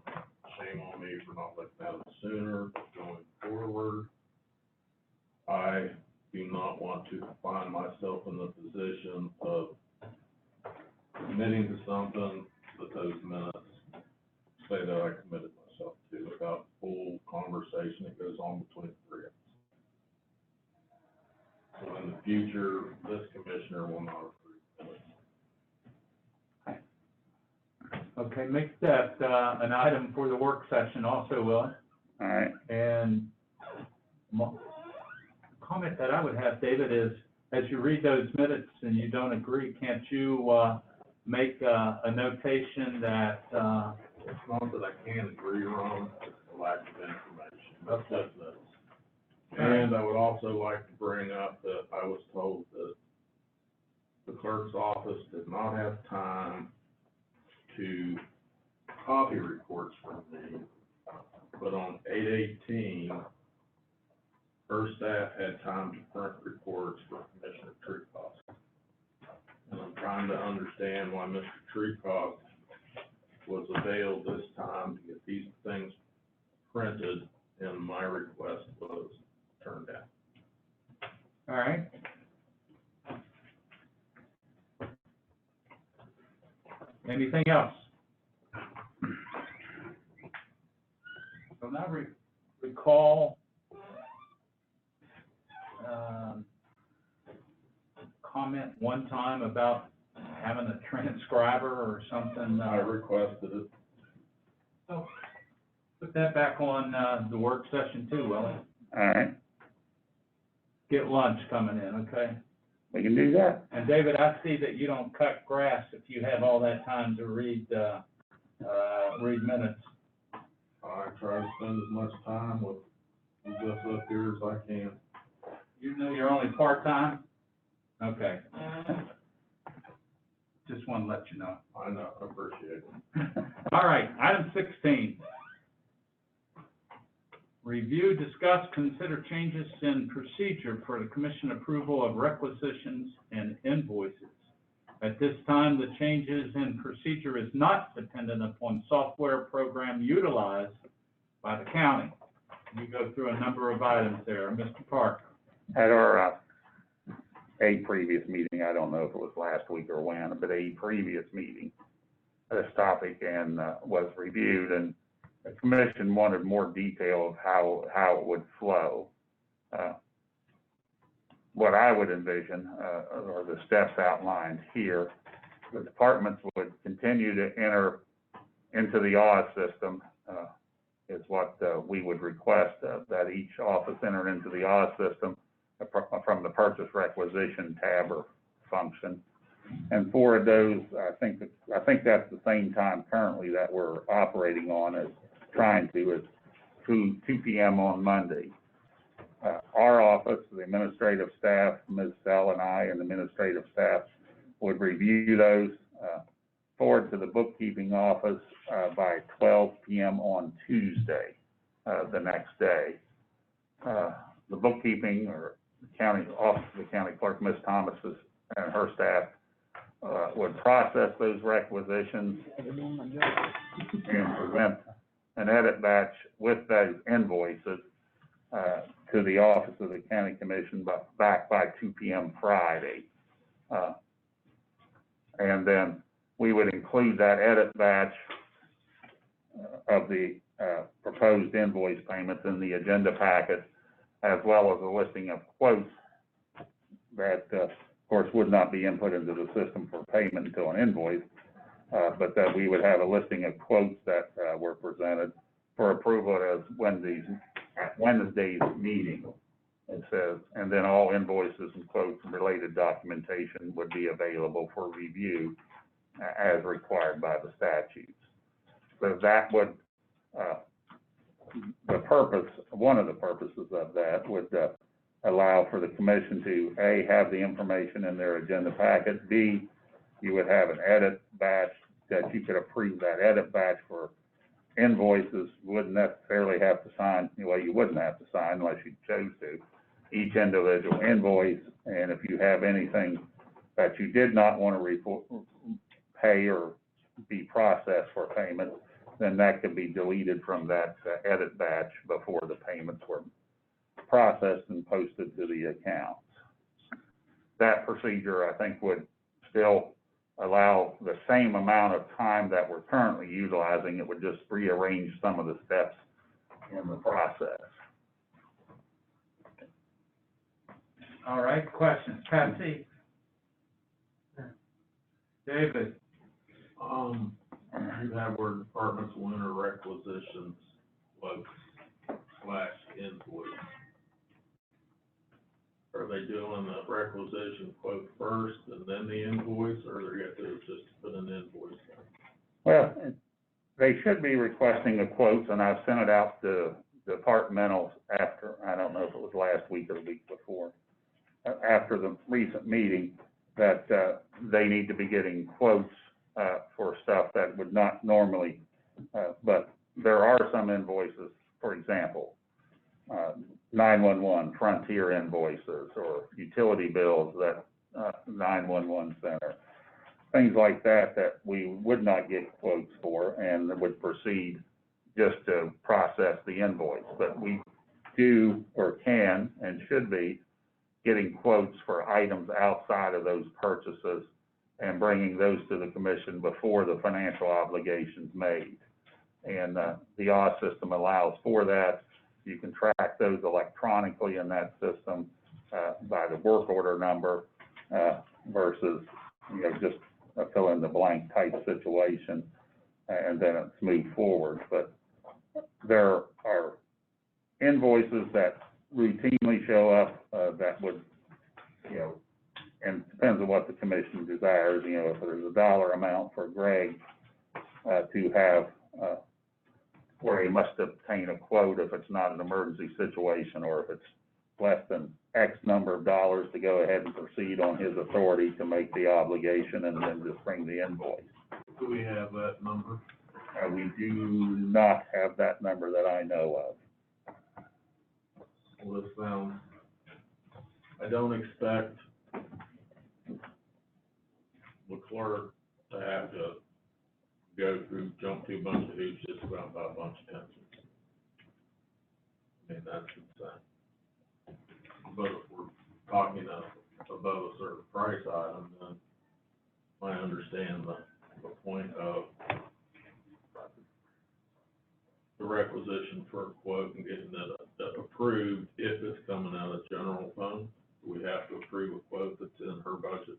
shame on me for not looking at them sooner. Going forward, I do not want to find myself in the position of committing to something that those minutes say that I committed myself to without full conversation that goes on between the three of us. So in the future, this commissioner will not approve minutes. Okay, make that, an item for the work session also, Will. All right. And comment that I would have, David, is as you read those minutes and you don't agree, can't you, make, a notation that, It's not that I can't agree, Ron, lack of information, but just this. And I would also like to bring up that I was told that the clerk's office did not have time to copy reports from me, but on 8/18, her staff had time to print reports for Commissioner Treecost. And I'm trying to understand why Mr. Treecost was availed this time to get these things printed, and my request was turned down. All right. Anything else? So now recall, comment one time about having a transcriber or something. I requested it. So put that back on, the work session too, Willie. All right, Get lunch coming in, okay? we can do that. And David, I see that you don't cut grass if you have all that time to read minutes. I try to spend as much time with you just up here as I can. You know you're only part-time? Okay. Just want to let you know. I know, I appreciate it. All right, item 16. Review, discuss, consider changes in procedure for the commission approval of requisitions and invoices. At this time, the changes in procedure is not dependent upon software program utilized by the county. You go through a number of items there. Mr. Parker. At our, a previous meeting, I don't know if it was last week or when, but a previous meeting, this topic was reviewed, and the commission wanted more detail of how it would flow. What I would envision, are the steps outlined here. The departments would continue to enter into the Oz system, is what we would request, that each office enter into the Oz system from the purchase requisition tab or function. And for those, I think that's the same time currently that we're operating on, is 2 p.m. on Monday. Our office, the administrative staff, Ms. Sell and I, and the administrative staff would review those, forward to the bookkeeping office by 12 p.m. on Tuesday, the next day. The bookkeeping or the county office of the county clerk, Ms. Thomas, and her staff would process those requisitions and present an edit batch with those invoices to the office of the county commission back by 2 p.m. Friday. And then we would include that edit batch of the proposed invoice payments in the agenda packet, as well as a listing of quotes that, of course, would not be input into the system for payment until an invoice, but that we would have a listing of quotes that were presented for approval at Wednesday's meeting, it says, and then all invoices and quotes and related documentation would be available for review as required by the statutes. So that would, one of the purposes of that would allow for the commission to, A, have the information in their agenda packet, B, you would have an edit batch that you could approve that edit batch for invoices. Wouldn't necessarily have to sign, well, you wouldn't have to sign unless you chose to, each individual invoice, and if you have anything that you did not want to pay or be processed for payment, then that could be deleted from that edit batch before the payments were processed and posted to the accounts. That procedure, I think, would still allow the same amount of time that we're currently utilizing. It would just rearrange some of the steps in the process. All right, questions? Patsy? David? You have where departments will enter requisitions, /invoice. Are they doing the requisition quote first and then the invoice, or are they going to just put an invoice in? Well, They should be requesting the quotes, and I've sent it out to departmentals after, I don't know if it was last week or the week before, after the recent meeting, that, they need to be getting quotes, for stuff that would not normally, but there are some invoices, for example, 911 Frontier invoices or utility bills that, 911 center, things like that, that we would not get quotes for and would proceed just to process the invoice. But we do or can and should be getting quotes for items outside of those purchases and bringing those to the commission before the financial obligation's made. And the OS system allows for that. You can track those electronically in that system by the work order number versus, just a fill in the blank type situation, and then it's moved forward. But there are invoices that routinely show up that would, and it depends on what the commission desires, if there's a dollar amount for Greg to have, where he must obtain a quote if it's not an emergency situation, or if it's less than X number of dollars to go ahead and proceed on his authority to make the obligation and then just bring the invoice. Do we have that number? We do not have that number that I know of. Well, this sounds, I don't expect the clerk to have to go through, jump through a bunch of hoops just to run by a bunch of pencils. I mean, that's insane. But if we're talking above a certain price item, then I understand the point of the requisition for a quote and getting that approved if it's coming out of general fund. We have to approve a quote that's in her budget.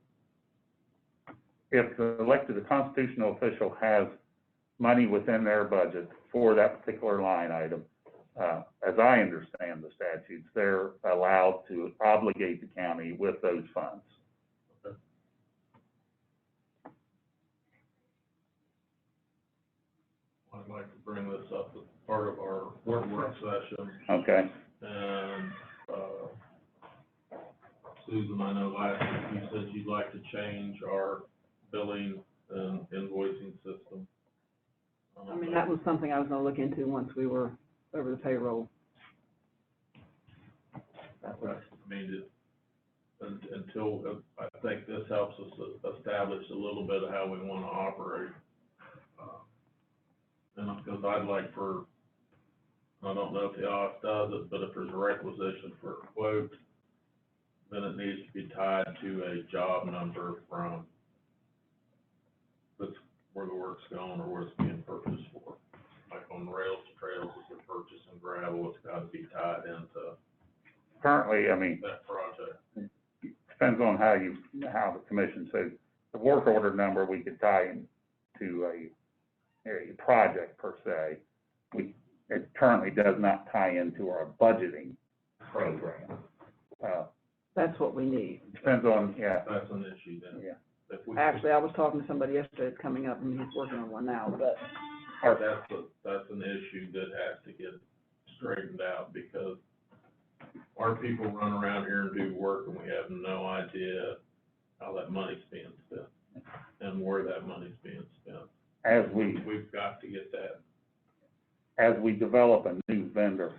If the elected constitutional official has money within their budget for that particular line item, as I understand the statutes, they're allowed to obligate the county with those funds. Okay. I'd like to bring this up as part of our work session. Okay. And, Susan, I know last week you said you'd like to change our billing and invoicing system. I mean, that was something I was gonna look into once we were over the payroll. I mean, until, I think this helps us establish a little bit of how we want to operate. And because I'd like for, I don't know if the office does it, but if there's a requisition for a quote, then it needs to be tied to a job number from that's where the work's going or where it's being purchased for. Like on rails to trails, if you're purchasing gravel, it's got to be tied into Currently, I mean, that project. depends on how the commission says. The work order number we could tie into a project per se. It currently does not tie into our budgeting program. That's what we need. Depends on, That's an issue then. Yeah. If we- Actually, I was talking to somebody yesterday that's coming up, and he's working on one now, but That's an issue that has to get straightened out, because our people run around here and do work and we have no idea how that money's being spent and where that money's being spent. We've got to get that. As we develop a new vendor,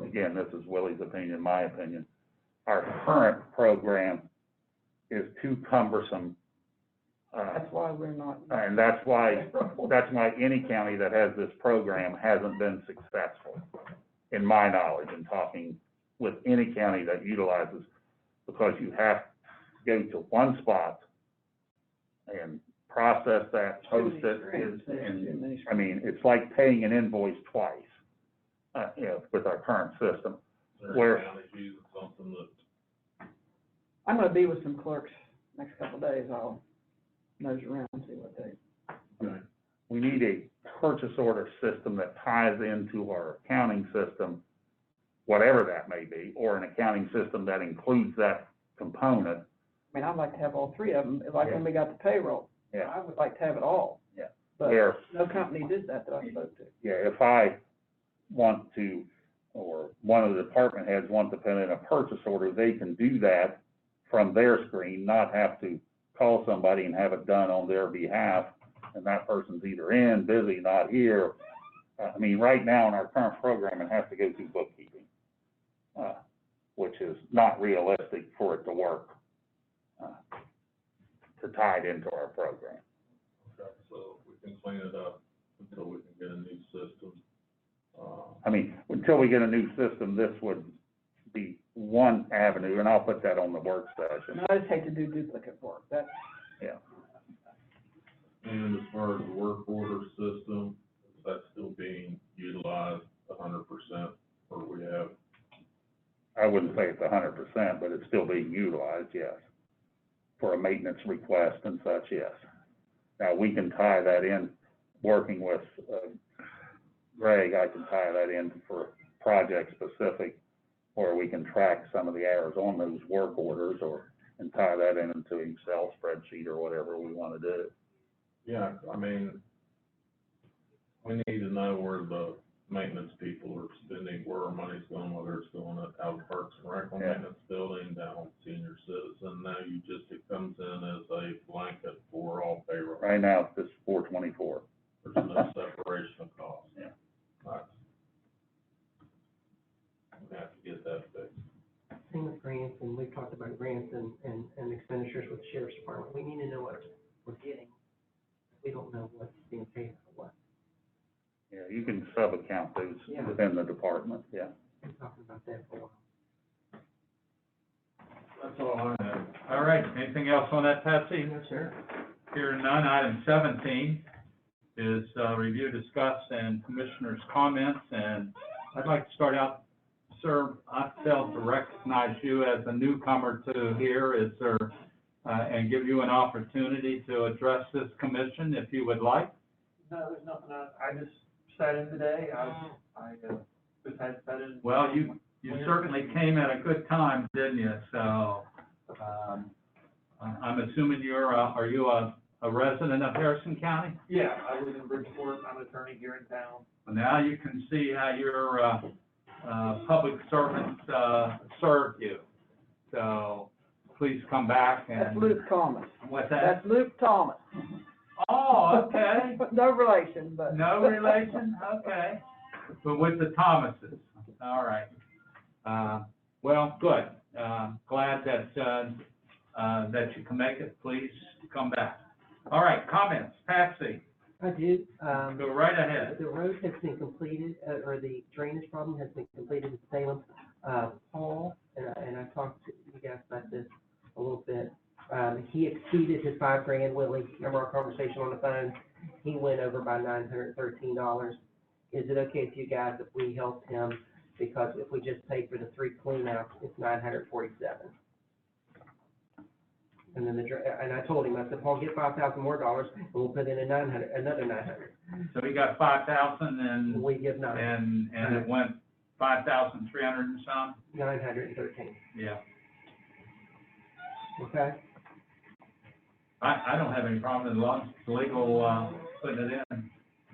again, this is Willie's opinion, my opinion, our current program is too cumbersome. that's why we're not. And that's why any county that has this program hasn't been successful, in my knowledge, in talking with any county that utilizes, because you have to go to one spot and process that, post it, and, I mean, it's like paying an invoice twice, with our current system. Where- Counties using something that, I'm gonna be with some clerks next couple of days. I'll nose around and see what they. We need a purchase order system that ties into our accounting system, whatever that may be, or an accounting system that includes that component. I mean, I'd like to have all three of them, like when we got the payroll. Yeah. I would like to have it all. but where, no company did that I spoke to. yeah, if I want to, or one of the department heads want to put in a purchase order, they can do that from their screen, not have to call somebody and have it done on their behalf, and that person's either in, busy, not here. I mean, right now in our current program, it has to go through bookkeeping, which is not realistic for it to work, to tie it into our program. Okay, so we can clean it up until we can get a new system. I mean, until we get a new system, this would be one avenue, and I'll put that on the work session. And I just hate to do duplicate work, that's, Yeah. And as far as the work order system, is that still being utilized 100%, or we have? I wouldn't say it's 100%, but it's still being utilized, yes. For a maintenance request and such, yes. Now, we can tie that in, working with, Greg, I can tie that in for project specific, where we can track some of the hours on those work orders, and tie that in into an Excel spreadsheet or whatever we want to do. Yeah, I mean, we need to know where the maintenance people are spending, where our money's going, whether it's going out of Parks and Rec maintenance building, down on senior citizen. Now it comes in as a blanket for all payroll. Right now, it's just 424. There's no separation of costs. Yeah. Right. We have to get that fixed. Same with grants, and we've talked about grants and expenditures with the sheriff's department. We need to know what we're getting. We don't know what's being paid for what. Yeah, you can sub-account those Yeah. within the department, yeah. We've talked about that for a while. That's all I have. All right, anything else on that, Patsy? No, sir. Hearing none, item 17 is review, discuss, and commissioners' comments, and I'd like to start out, sir, I failed to recognize you as a newcomer to here, is there, and give you an opportunity to address this commission if you would like. No, there's nothing, I just sat in today, I just had sat in. Well, you certainly came at a good time, didn't you? So, I'm assuming are you a resident of Harrison County? Yeah, I live in Bridgeport, I'm an attorney here in town. Well, now you can see how your public servants served you. So please come back and. that's Luke Thomas. What's that? That's Luke Thomas. Oh, okay. No relation, but. No relation? Okay. But with the Thomases. All right. Well, good. Glad that you can make it. Please come back. All right, comments. Patsy, I do. go right ahead. The road has been completed, or the drainage problem has been completed in Salem. Paul, and I talked to you guys about this a little bit. He exceeded his $5,000, Willie. Remember our conversation on the phone? He went over by $913. Is it okay with you guys if we help him? Because if we just pay for the 3 cleanouts, it's $947. And then and I told him, I said, Paul, get $5,000 more, and we'll put in another $900. So we got 5,000 and. We give nine. And it went 5,300 and some? 913. Yeah. Okay? I don't have any problem with legal, putting it in.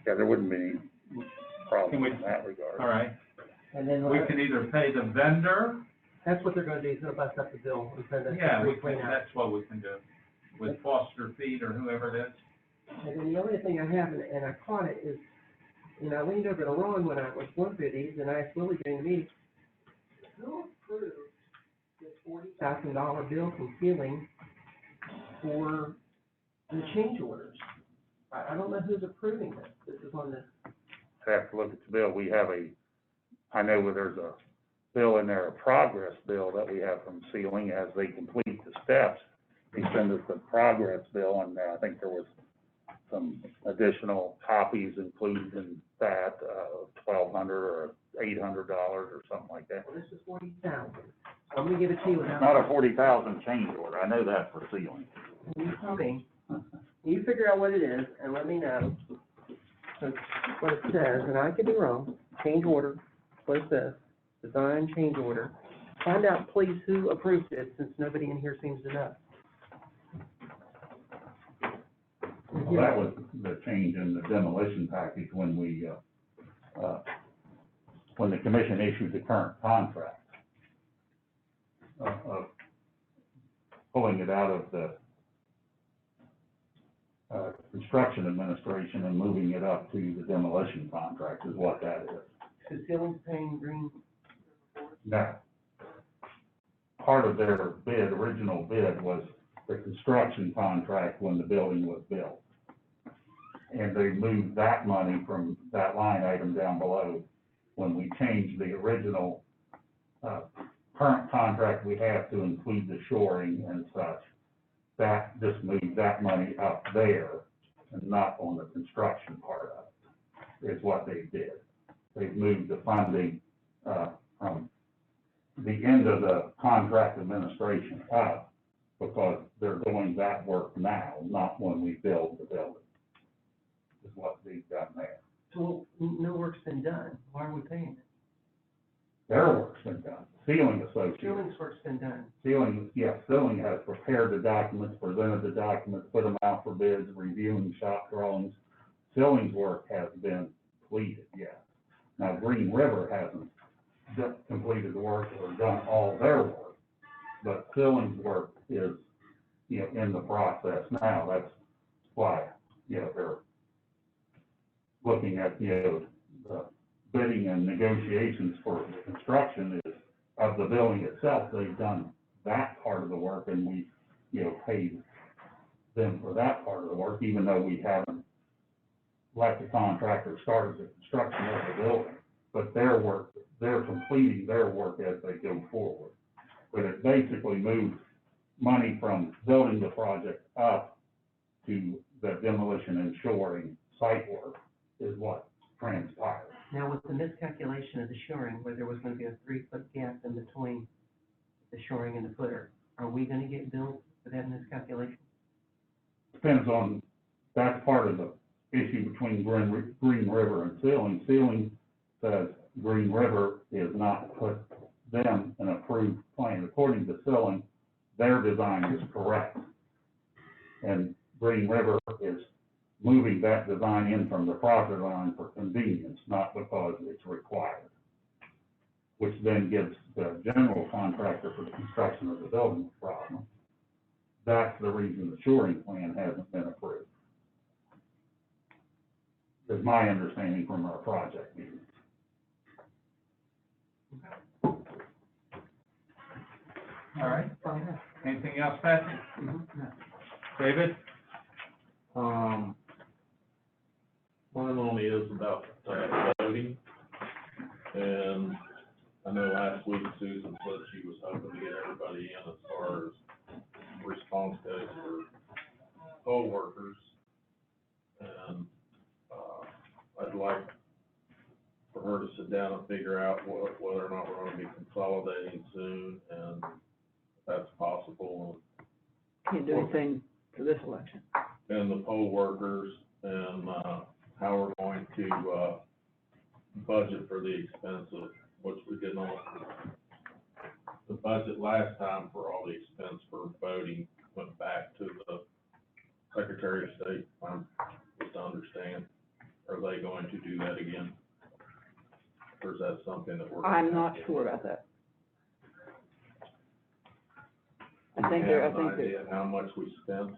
Yeah, there wouldn't be any problem in that regard. All right. And then We can either pay the vendor. that's what they're gonna do, is they'll bust up the bill and send us Yeah, the 3 cleanouts. that's what we can do with Foster Feed or whoever it is. And then the only thing I have, and I caught it, is, I leaned over to Ron when I was going through these, and I asked Willie during the meeting, who approved this $40,000 bill from Ceiling for the change orders? I don't know who's approving this. This is on the, I have to look at the bill. We have I know where there's a bill in there, a progress bill that we have from Ceiling as they complete the steps. They send us the progress bill, and I think there was some additional copies included in that, $1,200 or $800 or something like that. well, this is $40,000. I'm gonna give it to you without. Not a 40,000 change order. I know that for Ceiling. You tell me, you figure out what it is and let me know. So what it says, and I could be wrong, change order, what it says, design change order. Find out please who approved it, since nobody in here seems to know. Well, that was the change in the demolition package when when the commission issued the current contract. Of pulling it out of the, construction administration and moving it up to the demolition contract is what that is. Is Ceilings paying Green? Now, part of their bid, original bid, was the construction contract when the building was built. And they moved that money from that line item down below when we changed the original, current contract we have to include the shoring and such. That just moved that money up there and not on the construction part of it, is what they did. They've moved the funding, from the end of the contract administration up, because they're doing that work now, not when we build the building, is what they've done there. So no work's been done, why are we paying it? Their work's been done, Ceiling Associates. Ceilings work's been done. Ceiling has prepared the documents, presented the documents, put them out for bids, reviewing shop drawings. Ceiling's work has been completed, yes. Now, Green River hasn't completed the work or done all their work, but Ceiling's work is, in the process now. That's why, they're looking at, the bidding and negotiations for the construction is of the building itself. They've done that part of the work, and we, paid them for that part of the work, even though we haven't let the contractor start the construction of the building. But their work, they're completing their work as they go forward. But it basically moves money from building the project up to the demolition and shoring site work is what transpired. Now, with the miscalculation of the shoring, where there was gonna be a 3-foot gap in between the shoring and the footer, are we gonna get billed for that miscalculation? Depends on, that's part of the issue between Green River and Ceiling. Ceiling says Green River is not put them an approved plan. According to Ceiling, their design is correct. And Green River is moving that design in from the property line for convenience, not because it's required. Which then gives the general contractor for the construction of the building a problem. That's the reason the shoring plan hasn't been approved. Is my understanding from our project meetings. All right. Anything else, Patsy? David? Mine only is about voting, and I know last week Susan said she was hoping to get everybody in as far as response goes for poll workers, and I'd like for her to sit down and figure out whether or not we're going to be consolidating soon, and if that's possible. Can't do anything for this election. And the poll workers, and how we're going to budget for the expense of, which we did not, the budget last time for all the expense for voting went back to the Secretary of State, just to understand. Are they going to do that again? Or is that something that we're? I'm not sure about that. I think they're, Have an idea how much we spent?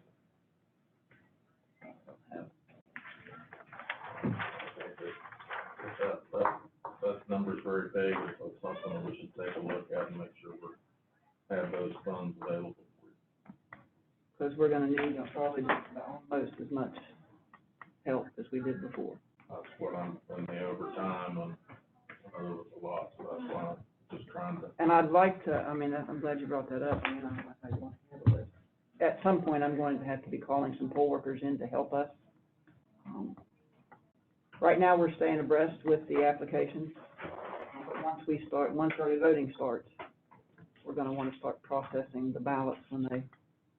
That number's very big, it's something that we should take a look at and make sure we have those funds available for you. because we're gonna need probably just about almost as much help as we did before. That's what I'm, in the overtime, and there was a lot, so that's why I'm just trying to. And I'd like to, I'm glad you brought that up, I don't know how you want to handle this. At some point, I'm going to have to be calling some poll workers in to help us. Right now, we're staying abreast with the applications. But once early voting starts, we're gonna wanna start processing the ballots when they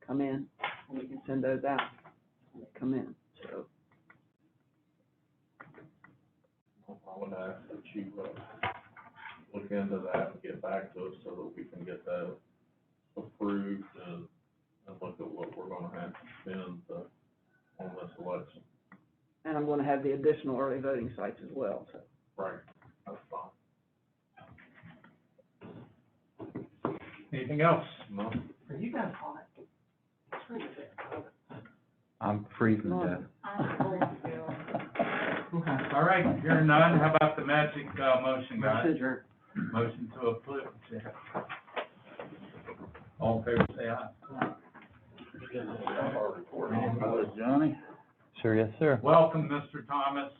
come in, and we can send those out when they come in, so. I would ask that you, look into that and get back to us so that we can get that approved and look at what we're gonna have to spend, on this election. have the additional early voting sites as well, so. Right, that's fine. Anything else? No. Are you guys hot? I'm freezing to death. All right, hearing none, how about the magic, motion, guys? Motion adjourned. Motion to approve. All in favor, say aye. Johnny? Sure, yes, sir. Welcome, Mr. Thomas.